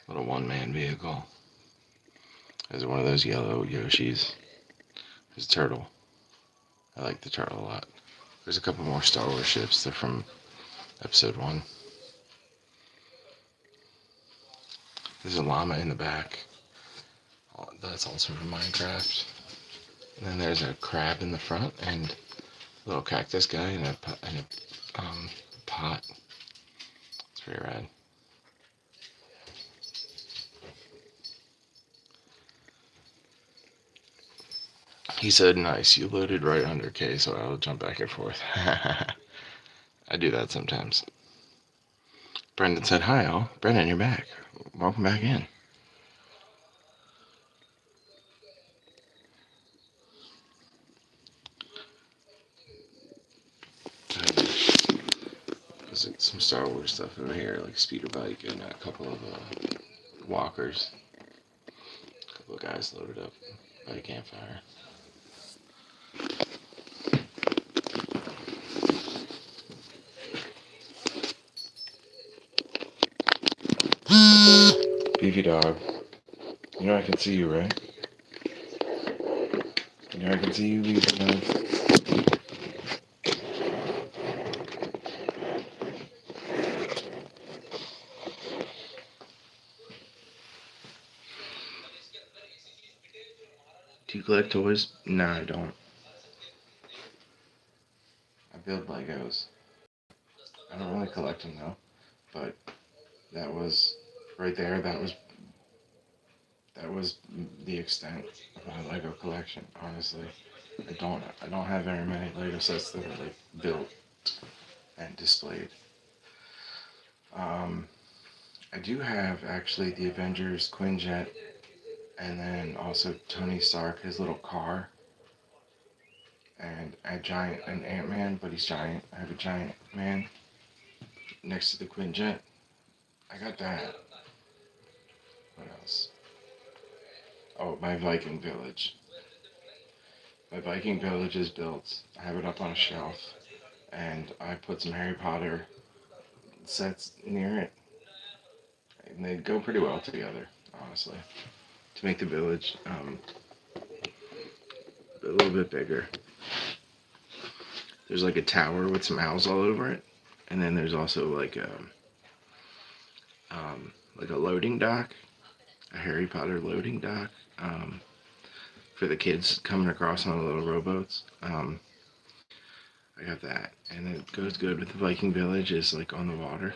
little one-man vehicle. There's one of those yellow Yoshis. There's a turtle. I like the turtle a lot. There's a couple more Star Wars ships. They're from Episode 1. There's a llama in the back. That's also from Minecraft. And then there's a crab in the front and a little cactus guy in a pot. It's pretty rad. He said, nice, you loaded right under K, so I'll jump back and forth. I do that sometimes. Brendan said, hi all. Brendan, you're back. Welcome back in. There's some Star Wars stuff over here, like a speeder bike and a couple of walkers. A couple of guys loaded up by a campfire. Beefy dog. You know I can see you, right? You know I can see you, Beefy dog. Do you collect toys? No, I don't. I build Legos. I don't really collect them though. But that was right there. That was the extent of my Lego collection. Honestly, I don't have very many Lego sets that are like built and displayed. I do have actually the Avengers Quinjet, and then also Tony Stark, his little car, and an Ant-Man, but he's giant. I have a giant man next to the Quinjet. I got that. What else? Oh, my Viking village. My Viking village is built. I have it up on a shelf, and I put some Harry Potter sets near it. And they go pretty well together, honestly, to make the village a little bit bigger. There's like a tower with some owls all over it, and then there's also like a loading dock, a Harry Potter loading dock for the kids coming across on the little rowboats. I got that, and it goes good with the Viking village. Is like on the water.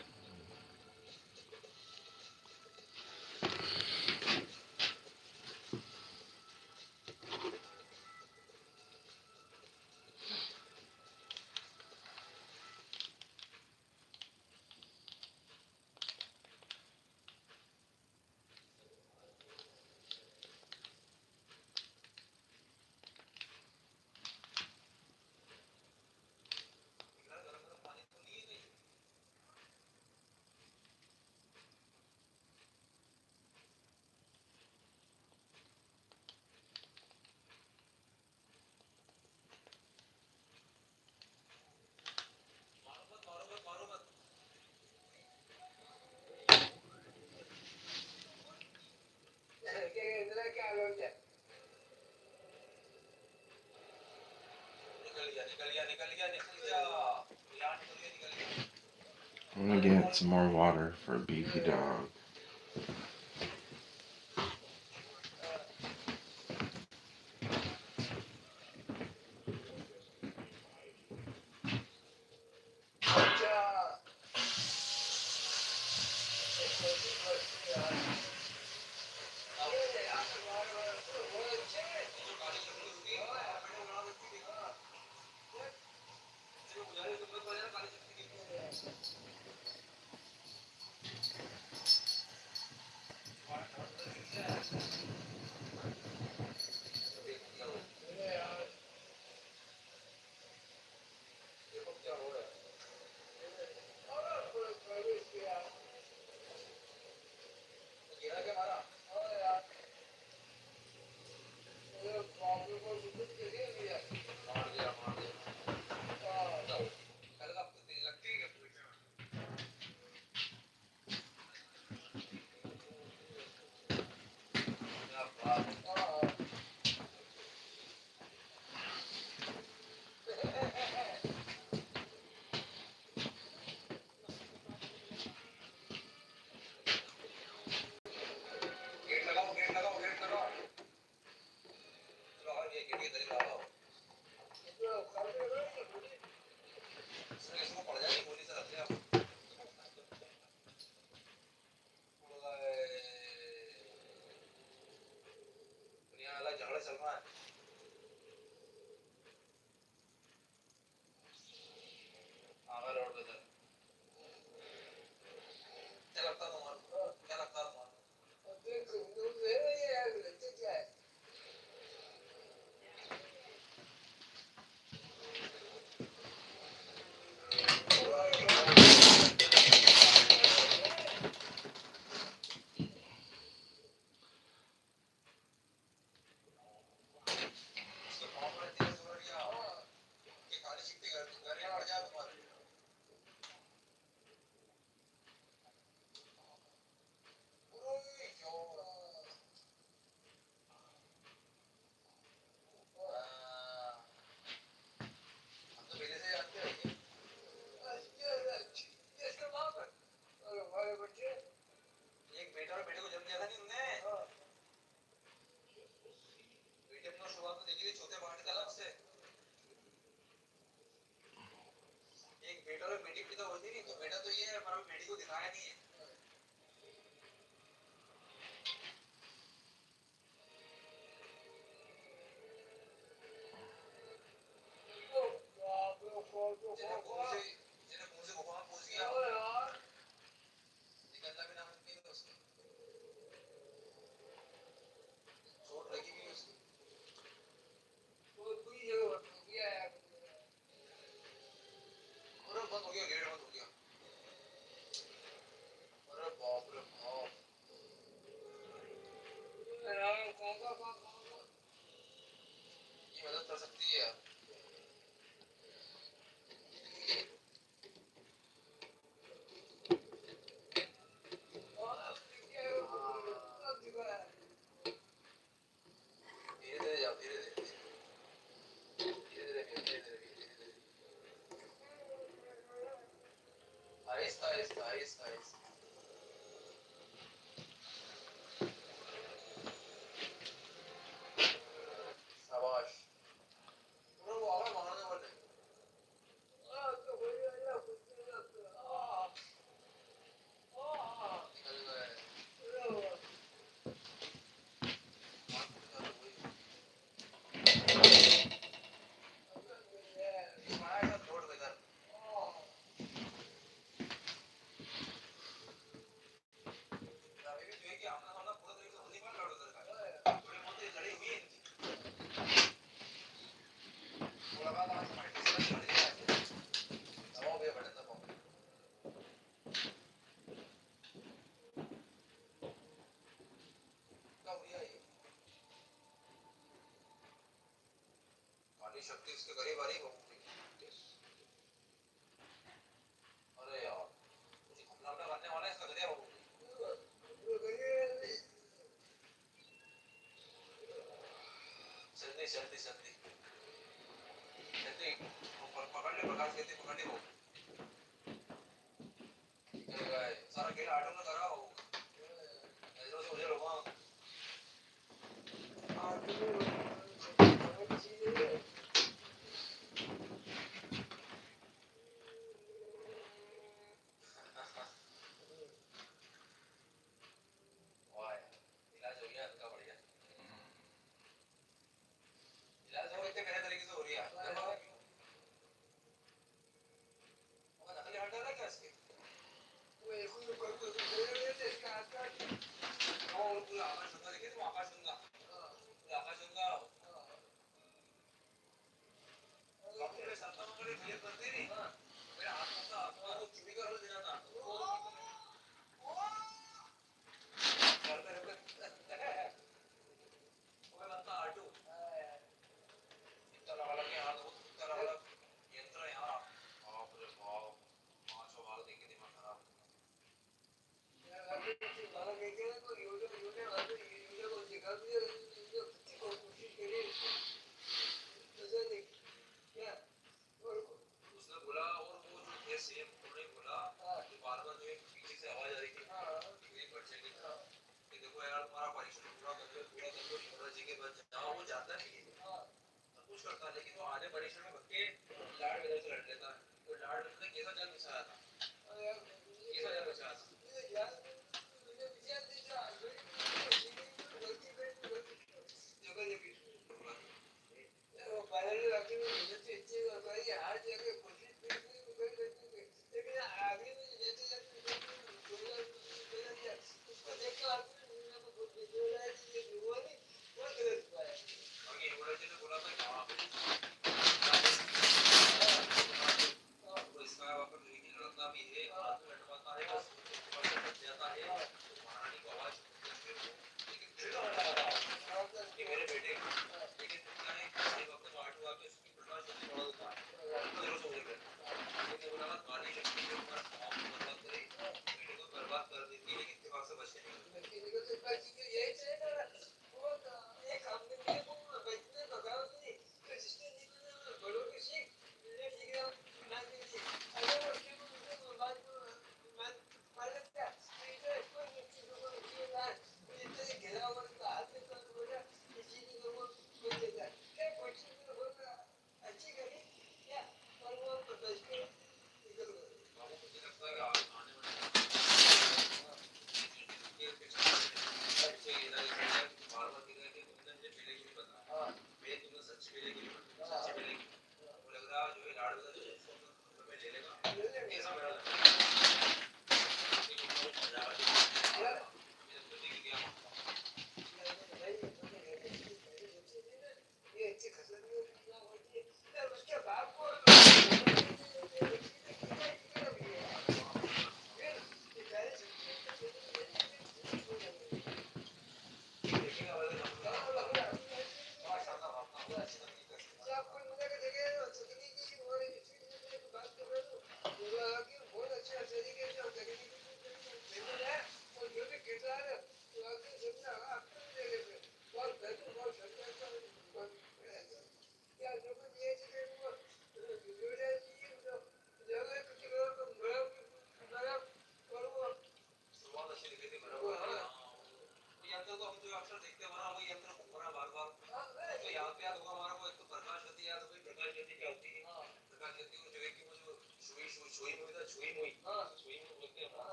I'm gonna get some more water for a beefy dog.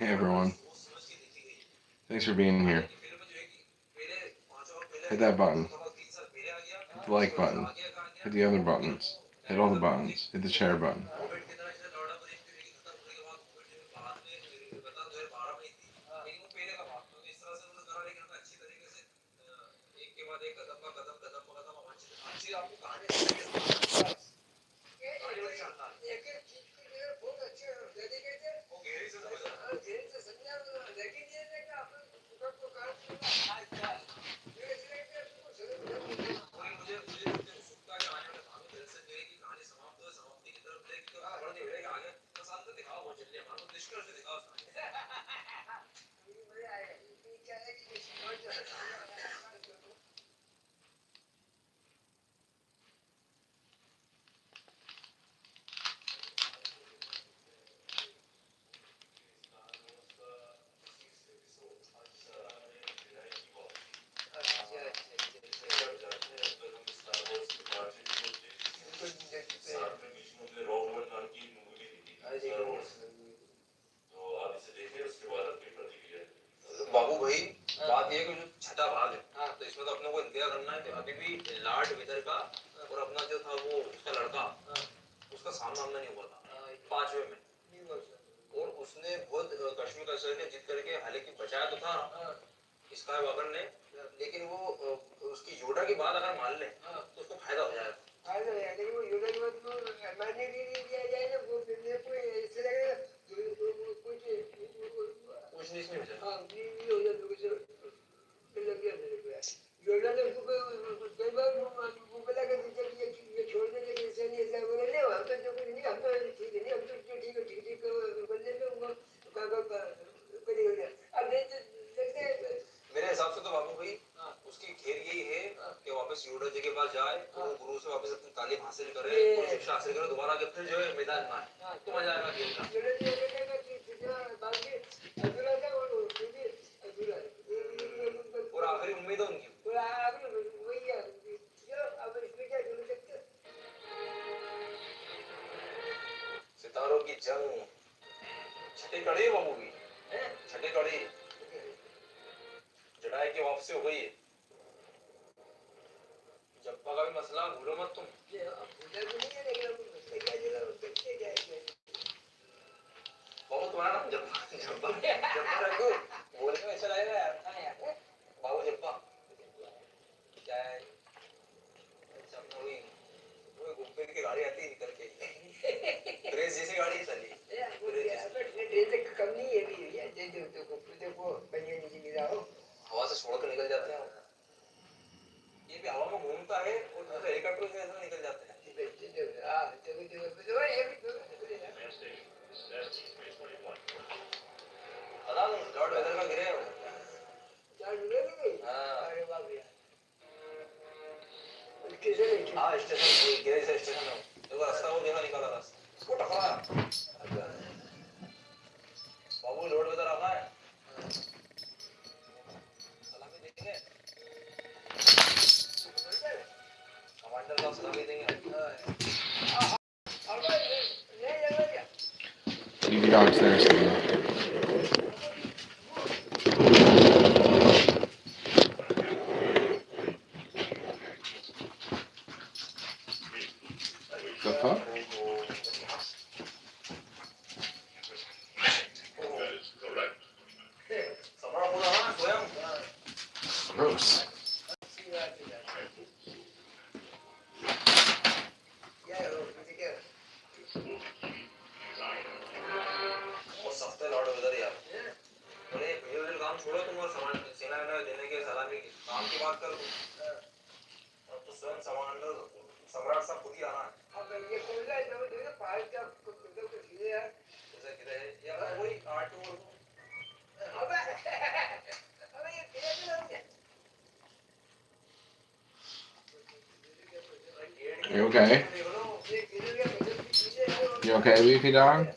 Hey everyone, thanks for being here. Hit that button. Hit the like button. Hit the other buttons. Hit all the buttons. Hit the share button. बाबू भाई बात ये है कि जो छठा भाग है तो इसमें तो अपने को इंतजार करना है कि अभी भी लॉर्ड विदर का और अपना जो था वो उसका लड़का उसका सामना नहीं हुआ था 5वें में और उसने बहुत कश्मीर का सर ने जीत करके हालांकि बचाया तो था इसका वागर ने लेकिन वो उसकी योडा की बात अगर मान ले तो उसको फायदा हो जाएगा फायदा है लेकिन वो योडा की बात को मानने के लिए दिया जाए ना वो कोई ऐसे लगेगा कुछ नहीं हो जाएगा हां ये हो जाएगा कुछ लग गया मेरे को यार योडा ने उसको कई बार वो बोला कि ये छोड़ने के लिए ऐसे नहीं ऐसा बोले नहीं हम तो जो कुछ नहीं हम तो ठीक है नहीं हम तो ठीक बंदे पे वो का करेगा अब देखते मेरे हिसाब से तो बाबू भाई उसकी घेर यही है कि वापस योडा जी के पास जाए वो गुरु से वापस अपनी तालीम हासिल करे कोई शिक्षा हासिल करे दोबारा के फिर जो है मैदान में आए तो मजा आएगा खेल का अधूरा था अधूरा और आखिरी उम्मीद है उनकी और आखिरी वही है अब इसमें क्या कर सकते सितारों की जंग छठी कड़ी है बाबू की छठी कड़ी जड़ाई की वापसी हो गई है जप्पा का भी मसला भूलो मत तुम बाबू तुम्हारा नाम जप्पा जप्पा जप्पा रखो बोलने में अच्छा लगेगा यार बाबू जप्पा क्या है अच्छा वही वो घूमने की गाड़ी आती है निकल के रेस जैसी गाड़ी है चली रेस कम नहीं है भी देखो बढ़िया नीचे गिरा हो हवा से छोड़ कर निकल जाते हैं ये भी हवा में घूमता है और हेलीकॉप्टर से ऐसा निकल जाते हैं लॉर्ड वेदर का गिरे अरे बाप रे स्टेशन गिरे से स्टेशन में देखो रास्ता वो देखा निकाला था उसको टकराया बाबू लॉर्ड वेदर आ रहा है सलामी देंगे कमांडर का सलामी देंगे Leave your dogs there, Steve. The fuck? Gross. छोड़ो तुम और सेना में देने के सलामी की काम की बात कर और तो स्वयं सम्राट साहब खुद ही आना है अब ये कोई है जो पार्ट का कुछ सीधे है जैसे किधर है या वही R2 अबे ये तेरे भी लग गया You okay? You okay, Leafy Dog?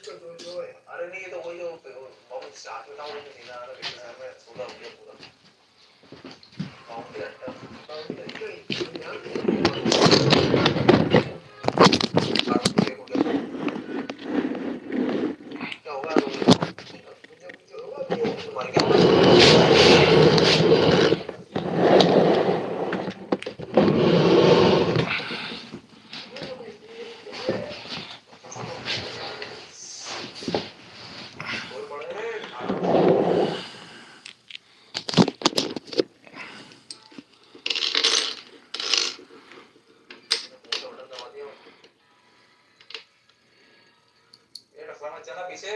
अरे नहीं ये तो वही जो बहुत स्टार्ट में था वो सीन आ रहा है में 16 हो गया पूरा क्या होगा तुम्हारे क्या चला पीछे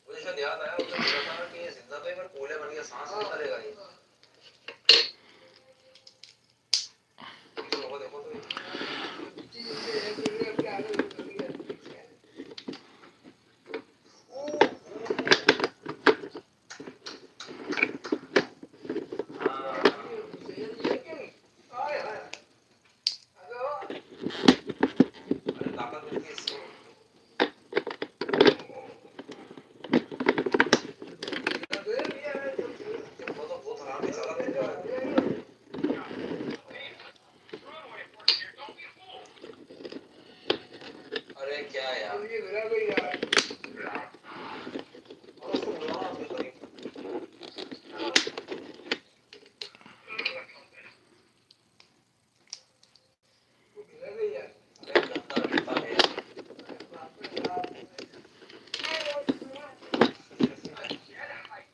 मुझे याद आया उसने बोला था कि ये जिंदा तो है पर कोले बन गया सांस नहीं लेगा ये देखो देखो तो ताकत मिलती है इससे वो तो बहुत आराम से चला था अरे क्या यार और उसको बुलाओ अपने करीब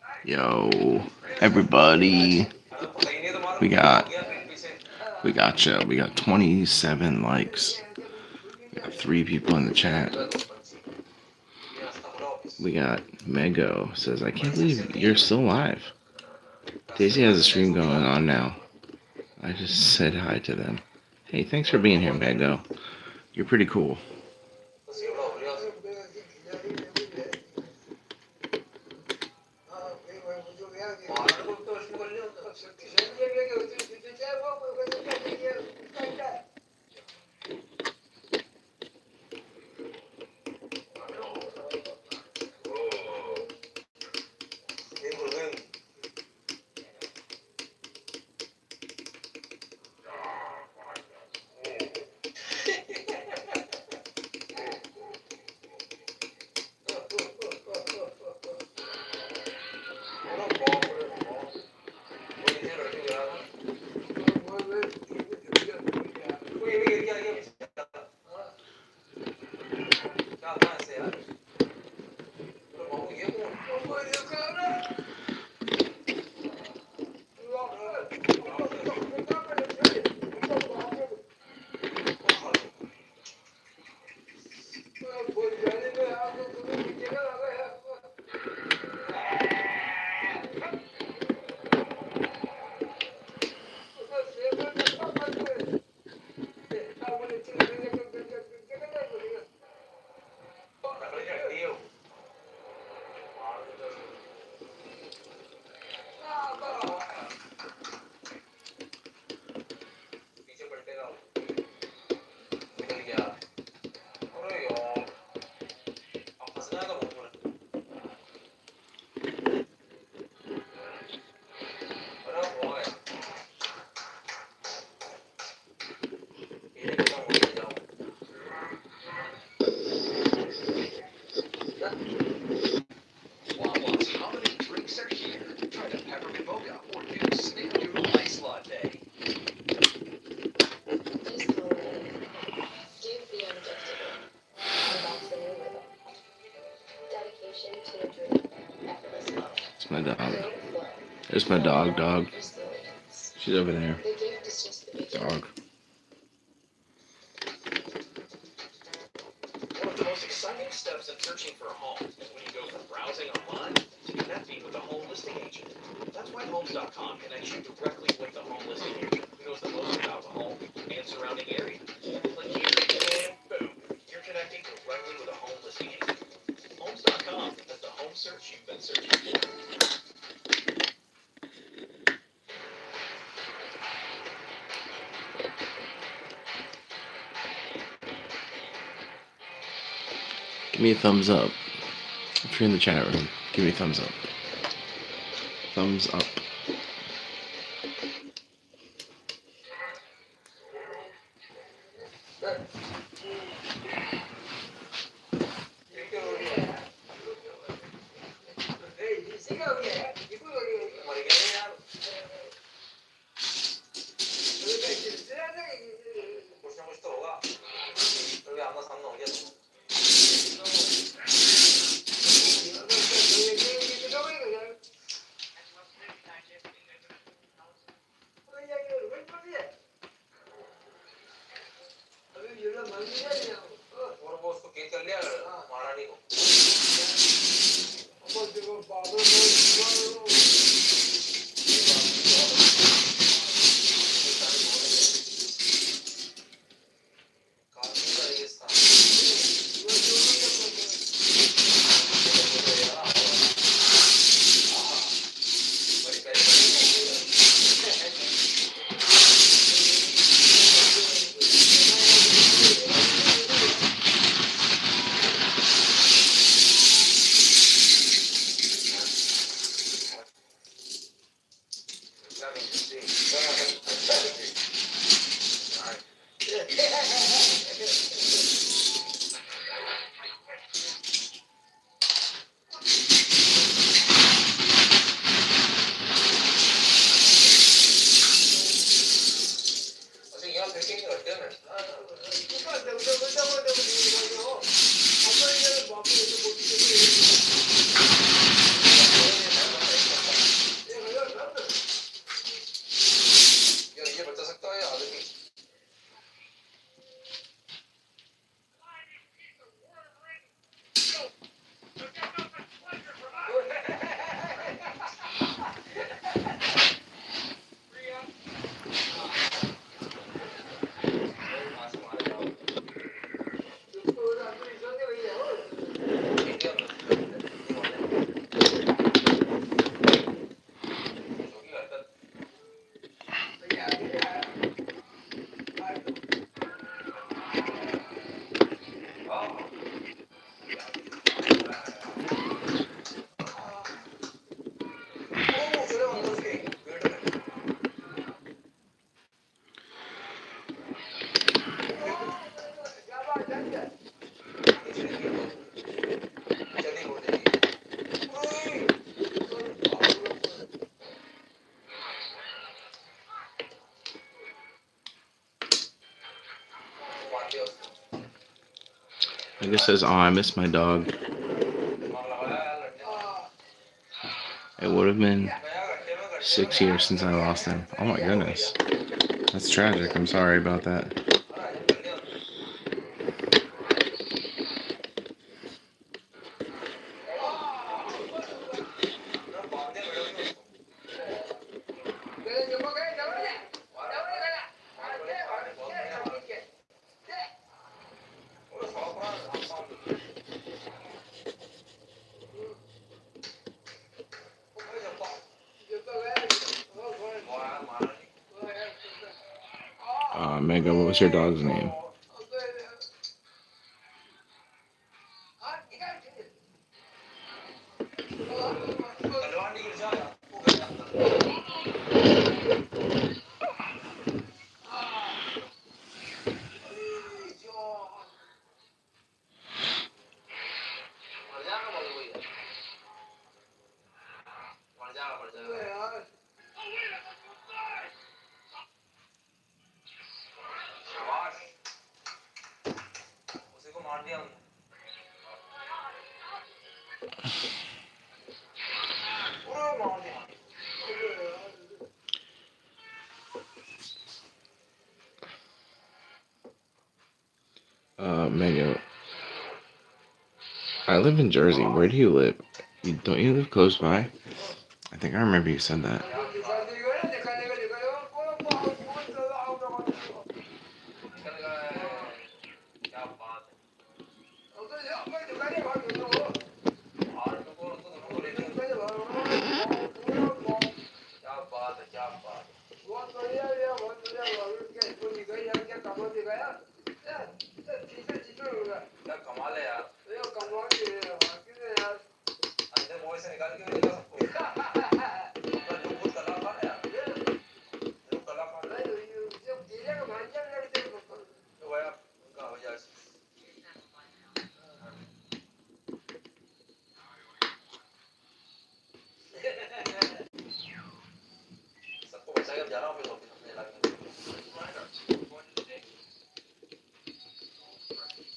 अरे गंदा बिल्ला है Yo, everybody. अरे पता ही नहीं तुम्हारा We क्या हो got गया पीठ पीछे we got you. We got 27 likes. We got 3 people in the chat. ये रास्ता बुलाओ वापस We got Mego says, I can't believe you're still alive. Daisy has a stream going on now. I just said hi to them. Hey, thanks for being here, Mego. You're pretty cool. तो सेवड़ा हो गया मारने को तो उसमें कर लिया ये बोल गए पीछे पलटेगा निकल गया अरे यार अब फंस गया तो बहुत अरे हुआ है ये कितना मुड़ जाओ Wawa's holiday drinks are here. Try the peppermint mocha or new snickerdoodle ice latte. It's my dog. There's my dog. She's over there. Dog. One of the most exciting steps in searching for a home is when you go from browsing online to connecting with a home listing agent. That's why Homes.com connects you directly with the home listing agent, who Who knows the most about the home and surrounding area? Click here, and boom, you're connecting directly with a home listing agent. Homes.com has the home search you've been searching for. Give me a thumbs up. If you're in the chat room, give me a thumbs up. Thumbs up. I guess says, "Oh, I miss my dog." It would have been 6 years since I lost him. Oh my goodness, that's tragic. I'm sorry about that. Mega, what was your dog's name? Mega, I live in Jersey. Where do you live? Don't you live close by? I think I remember you said that.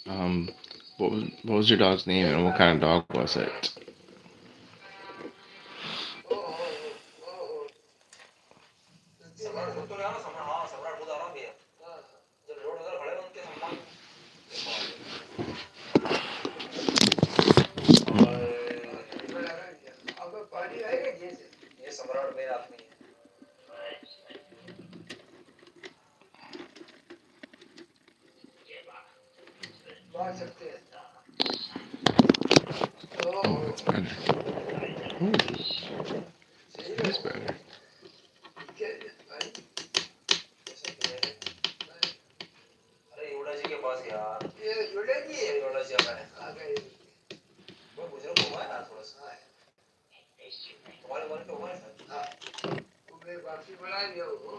What was your dog's name and what kind of dog was it? सम्राट photo ले आना सम्राट हाँ सम्राट खुद आराम किया जब रोड वगैरह खड़े होंगे सम्मान अब पार्टी आएगा ये सम्राट मेरा आदमी है बात सकते हैं That's better. Ooh, that's better. अरे योड़ा जी के पास यार ये योड़ा जी है योड़ा जी आ गए वो बुजुर्ग हुआ है ना थोड़ा सा तुम्हारे वर्ग के हुआ है सर हाँ तुम्हें वापसी बना दिया वो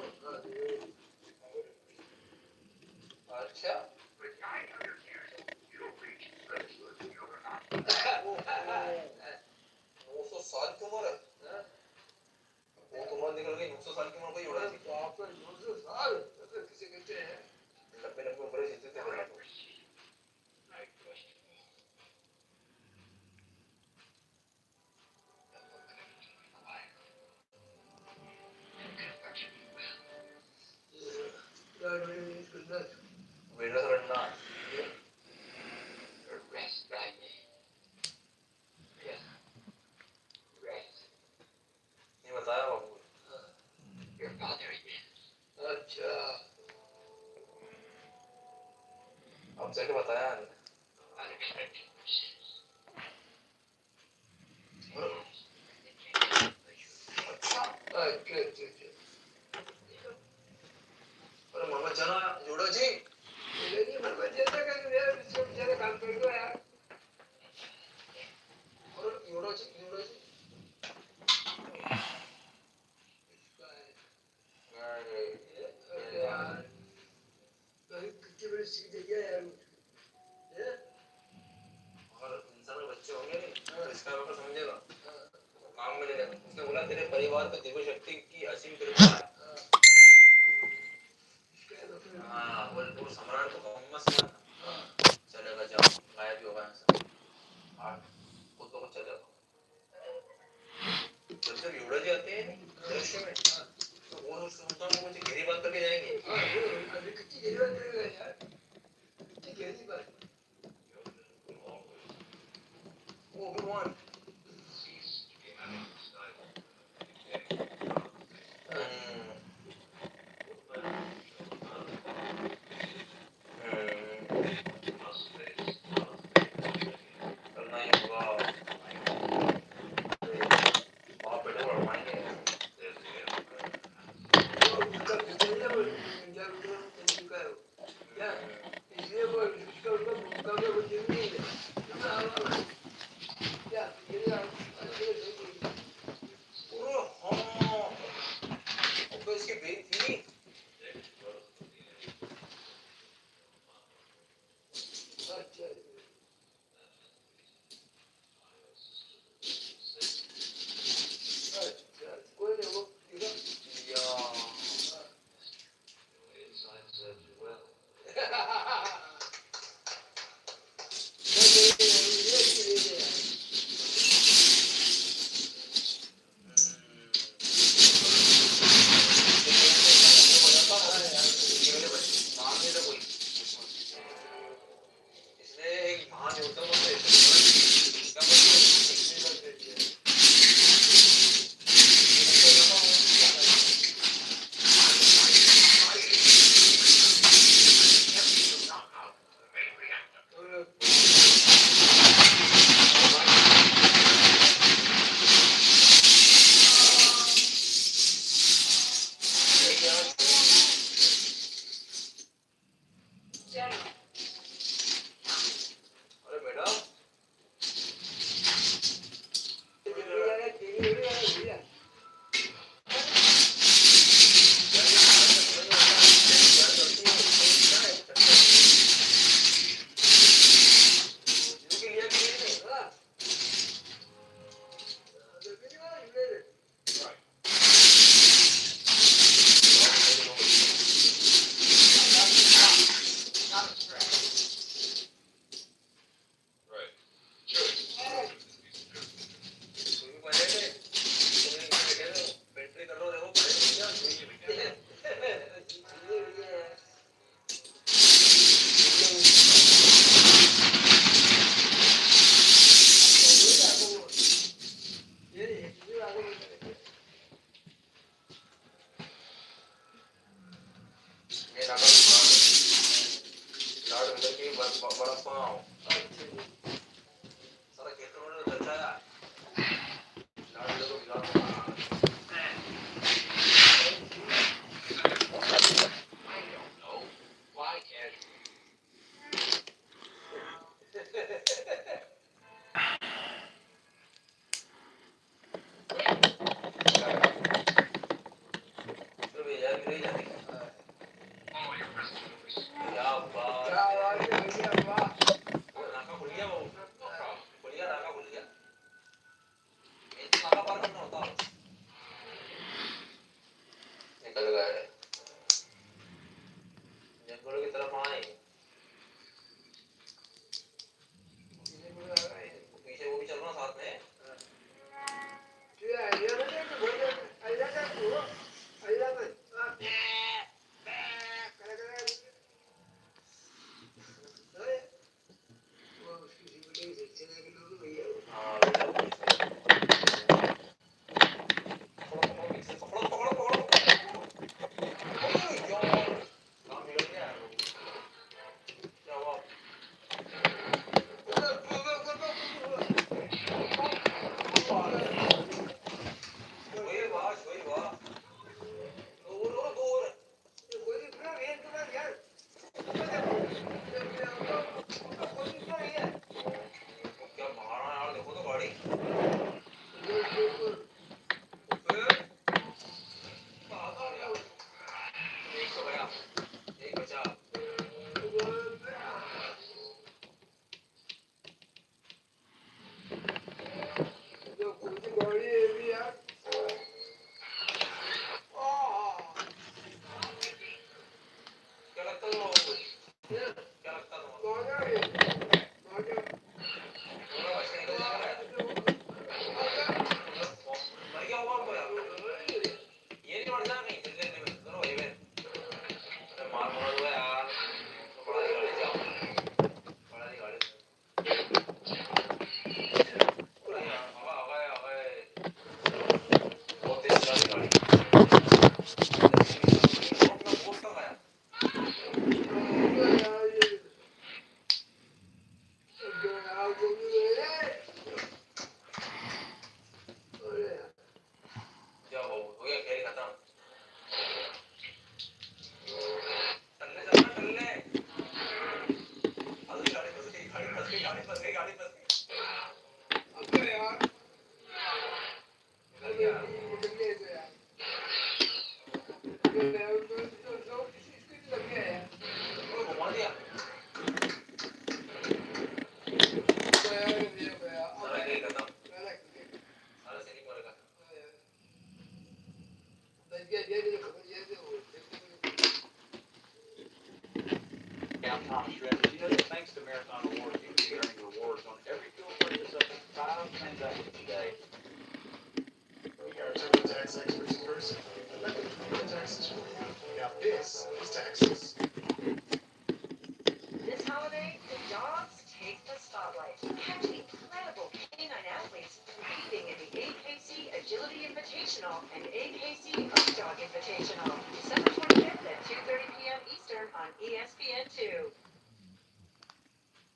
अच्छा वो 900 साल की उम्र है वो तो उम्र निकल गई 900 साल की उम्र कोई योड़ा जी बाप रे 900 साल किसे कहते हैं लंबे लंबे उम्र जीते थे वेडा रन्ना ये बताया बाबू अच्छा अब जाके बताया अच्छा अरे मोहम्मद जाना जोड़ा जी ये नहीं मोहम्मद जाना का यार इसको बेचारे काम कर दो यार और जोड़ा जी अरे यार कितनी बड़ी सीट है यार ये और इंसान के बच्चे होंगे नहीं इसका बाप समझेगा काम में लेगा उसने बोला तेरे परिवार पे दिव्य शक्ति की असीम कृपा है हाँ वो सम्राट को मोहम्मद से चलेगा जाओ गायब ही होगा हाँ खुद को चलेगा जब योड़ा जी आते हैं दृश्य में तो वो सुनता हूँ मुझे गहरी बात करके जाएंगे अभी कितनी गहरी बात करेगा यार कितनी गहरी बात ओ भगवान This holiday, the dogs take the spotlight. Catch incredible canine athletes competing in the AKC Agility Invitational and AKC Up Dog Invitational, December 25th at 2:30 p.m. Eastern on ESPN2.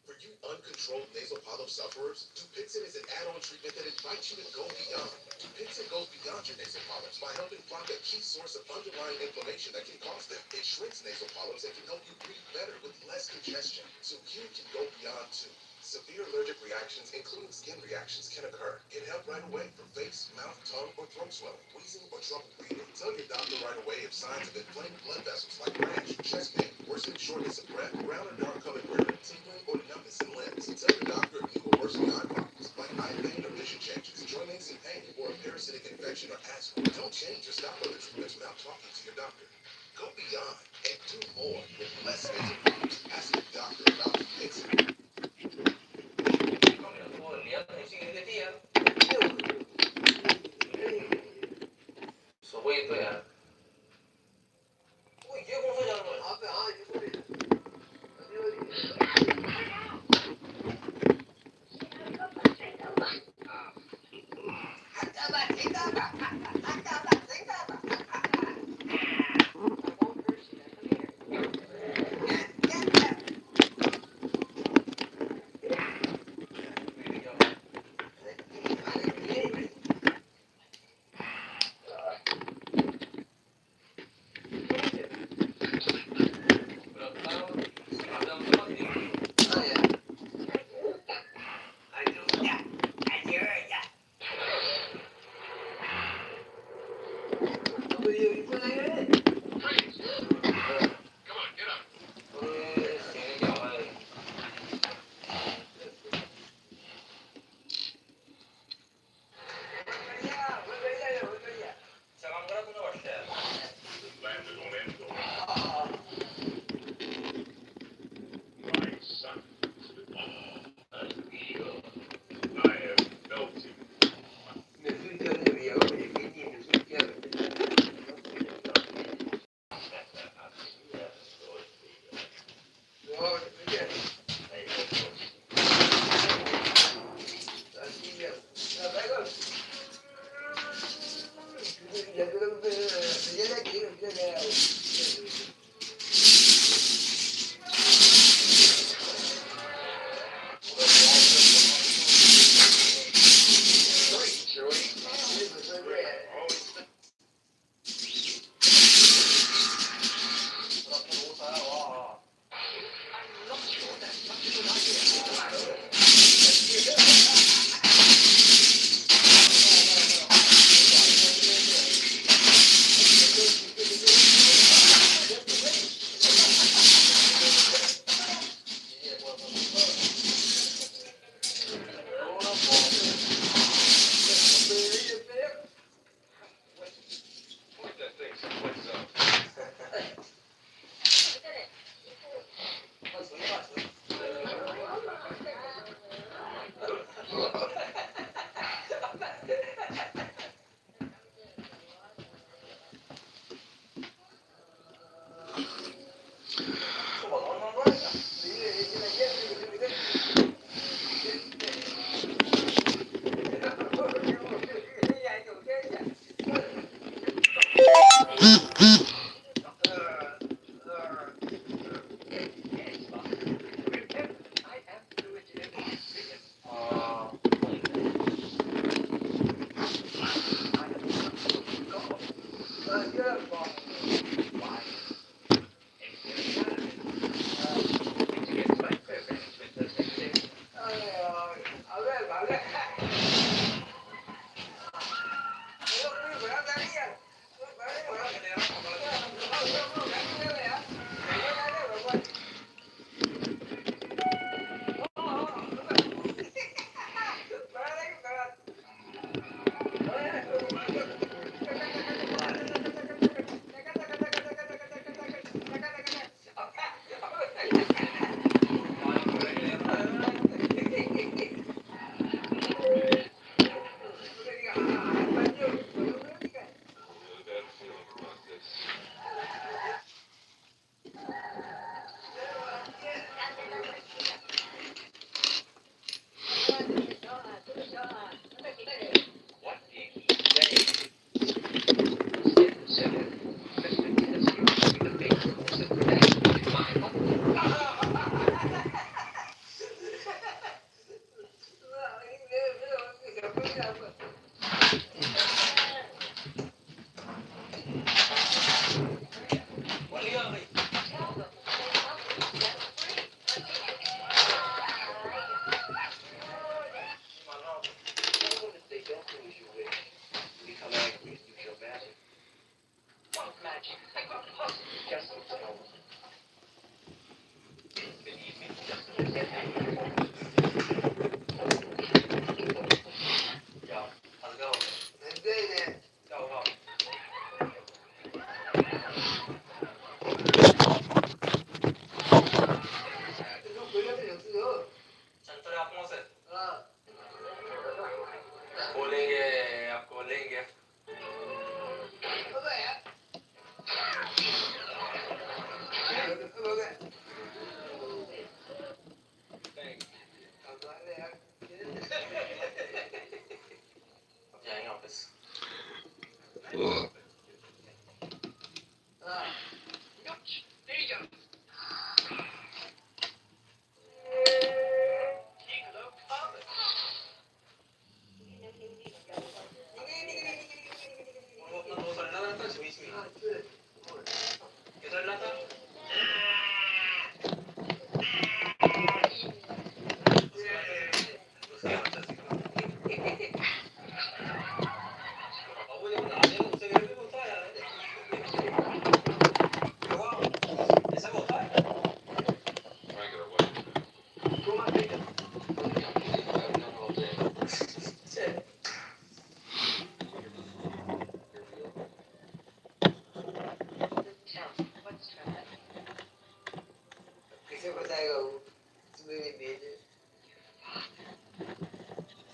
For you uncontrolled nasal polyp sufferers, Dupixent is an add-on treatment that invites you to go beyond. Dupixent goes beyond your nasal polyps by helping block a key source of underlying inflammation that can cause them. It shrinks nasal polyps and can help you breathe better with less congestion, so you can go beyond too. Severe allergic reactions, including skin reactions, can occur. Get help right away for face, mouth, tongue, or throat swelling, wheezing, or trouble breathing. Tell your doctor right away if signs of inflamed blood vessels like rash, chest pain, worsening shortness of breath, brown or dark colored urine, tingling, or numbness in limbs. Tell your doctor if new or worsening eye problems like eye pain or vision changes, joint aches and pain, or a parasitic infection or asthma. Don't change or stop other treatments without talking to your doctor. Go beyond and do more with less nasal polyps. Ask your doctor about Dupixent. Point that thing someplace else.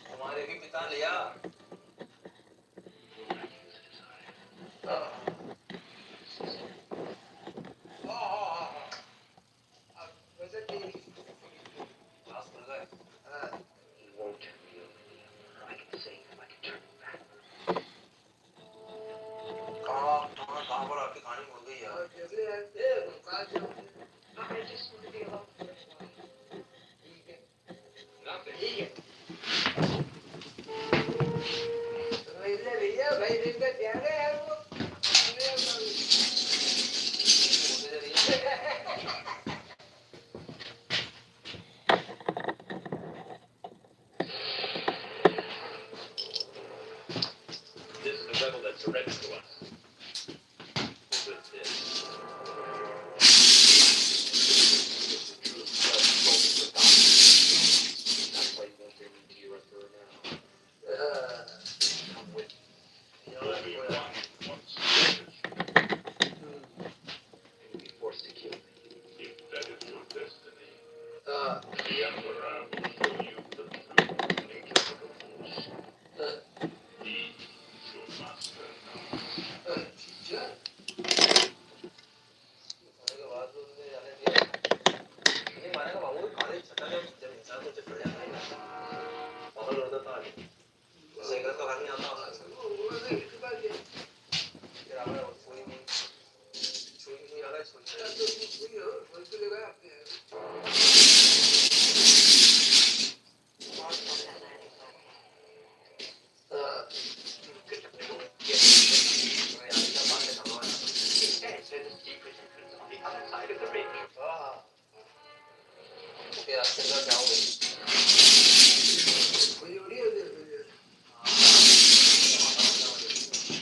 तुम्हारे भी पिता लिया class खुल गए He won't turn me over. I can save him. I can turn him back. कहाँ पर आपकी कहानी मुड़ गई यार I just want to be alone for a while. nothing this is the rebel that surrendered to us who is this That's why you won't bring me to your emperor now. Come with me. And you'll be forced to kill me. If that is your destiny, the Emperor will show you the true nature of the Force. He is your master now. खाने के बाद तो उसने जाने दिया नहीं मानेगा बाबू खाने छटा जब जब इंसान को चक्कर जाता है पागल होता था सिगरेट तो खाने आता है फिर हमारे कोई नहीं छुई अलग छुई Instead, there's a secret entrance on the other side of the ridge. फिर रास्ते में जाओगे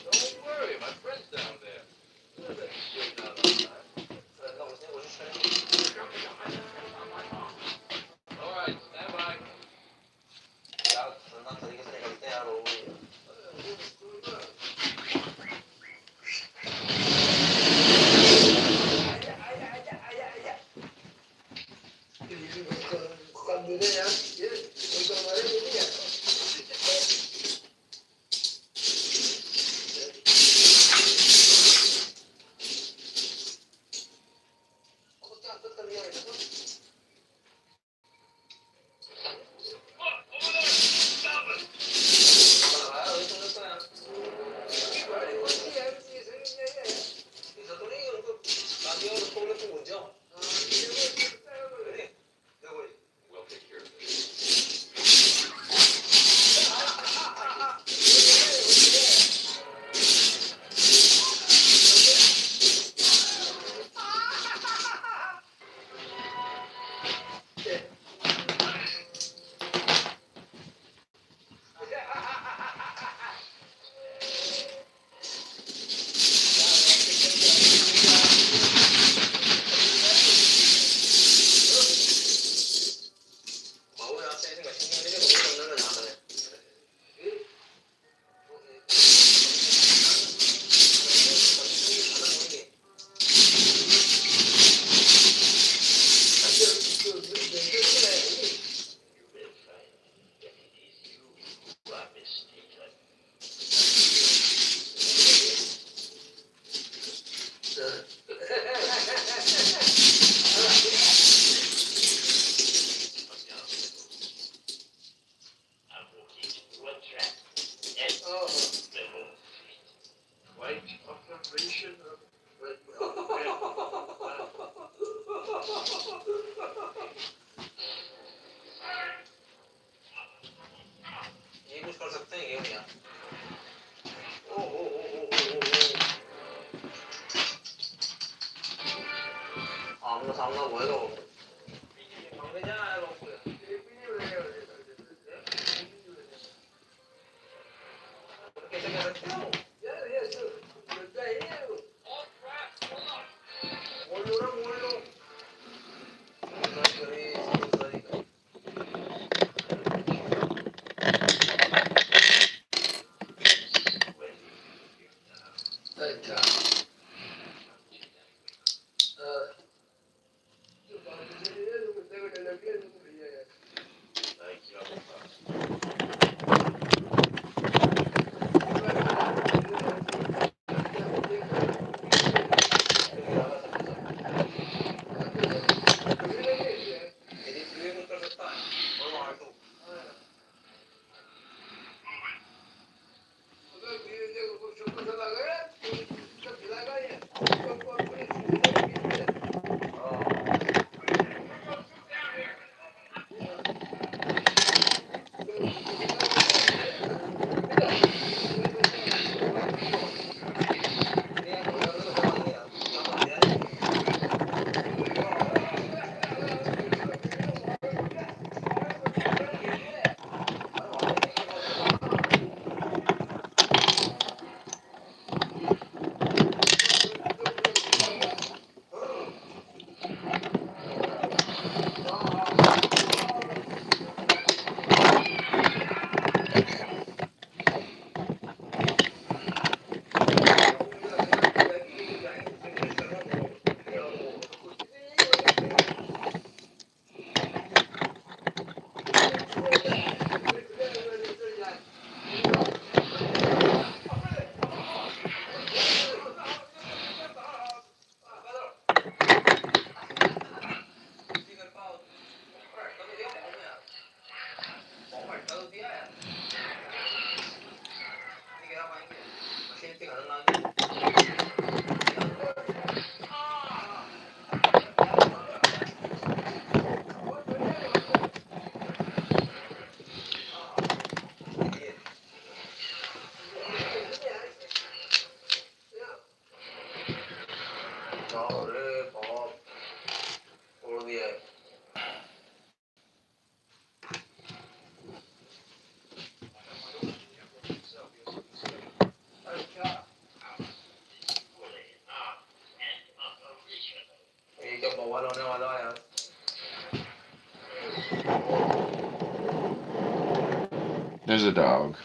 Don't worry, my friend's down there. Straight out on time. लड़का उसने कोशिश करी All right, stand by. यार खतरनाक तरीके से निकलते हैं यार वो We'll take care of this. There's a dog.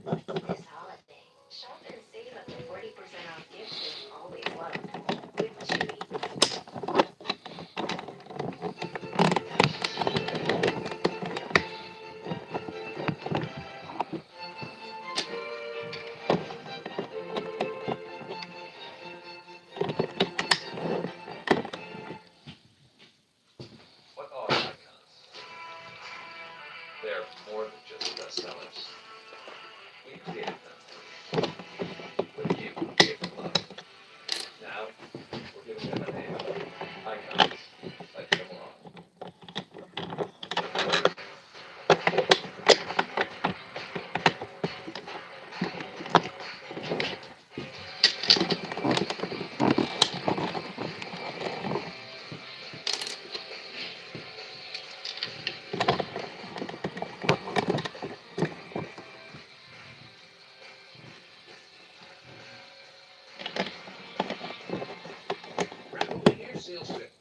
This holiday, shop and save up to 40% off gifts you'll always love. With Chewy. What are icons? They're more than just bestsellers. We created them with you, gave them love. Now, we're giving them a name. Icons, like Jim Rohn. Grab over here, sales rep.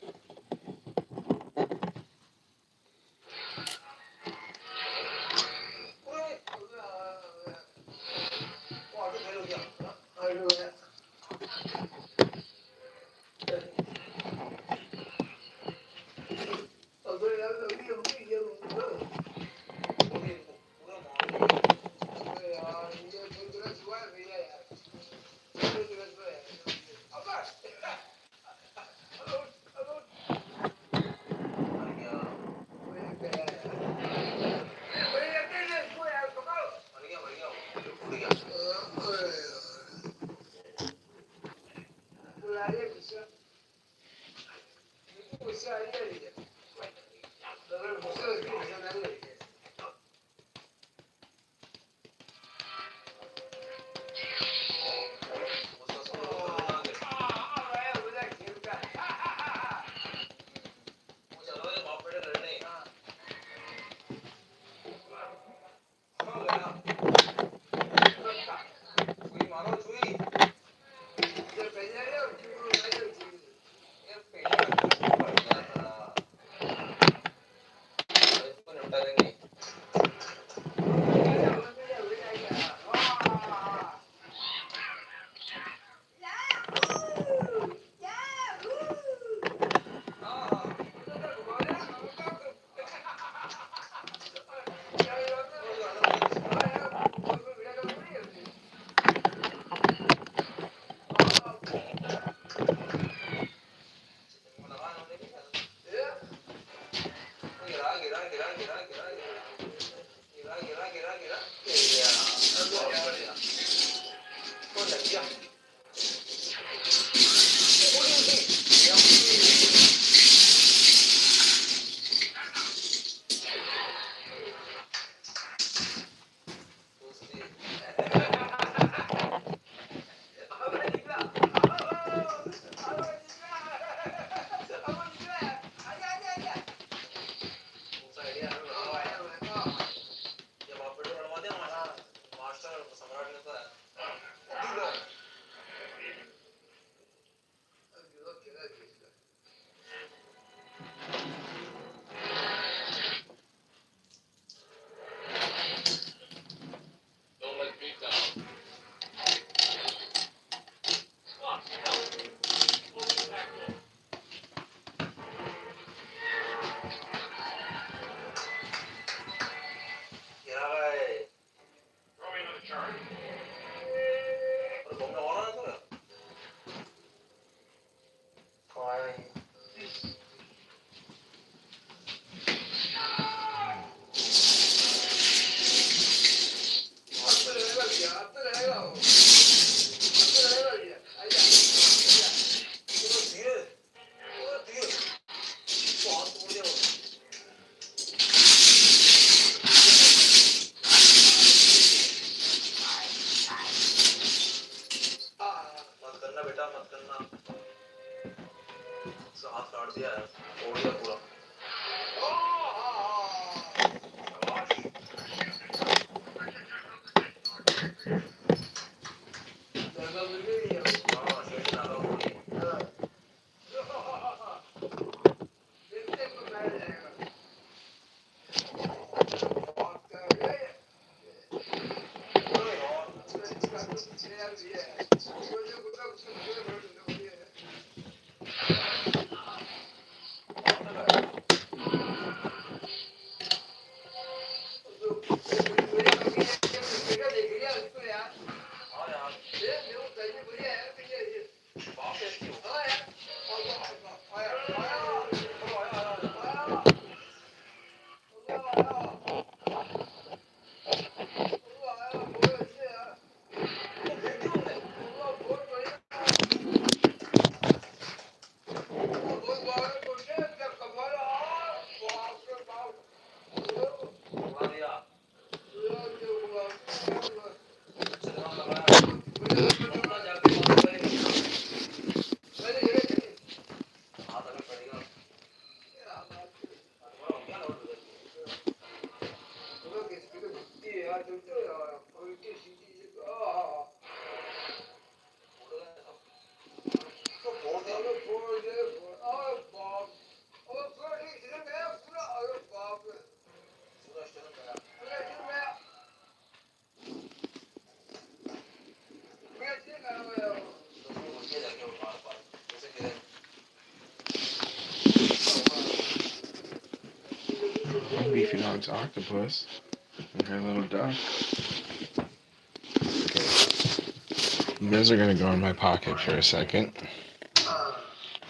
Beefy Dog's octopus. And her little duck. You guys are gonna go in my pocket for a second.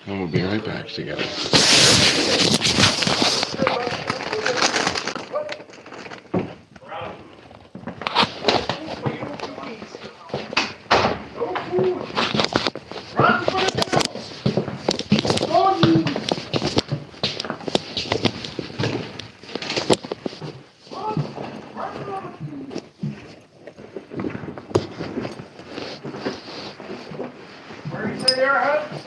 And we'll be right back together. Where you say you're at?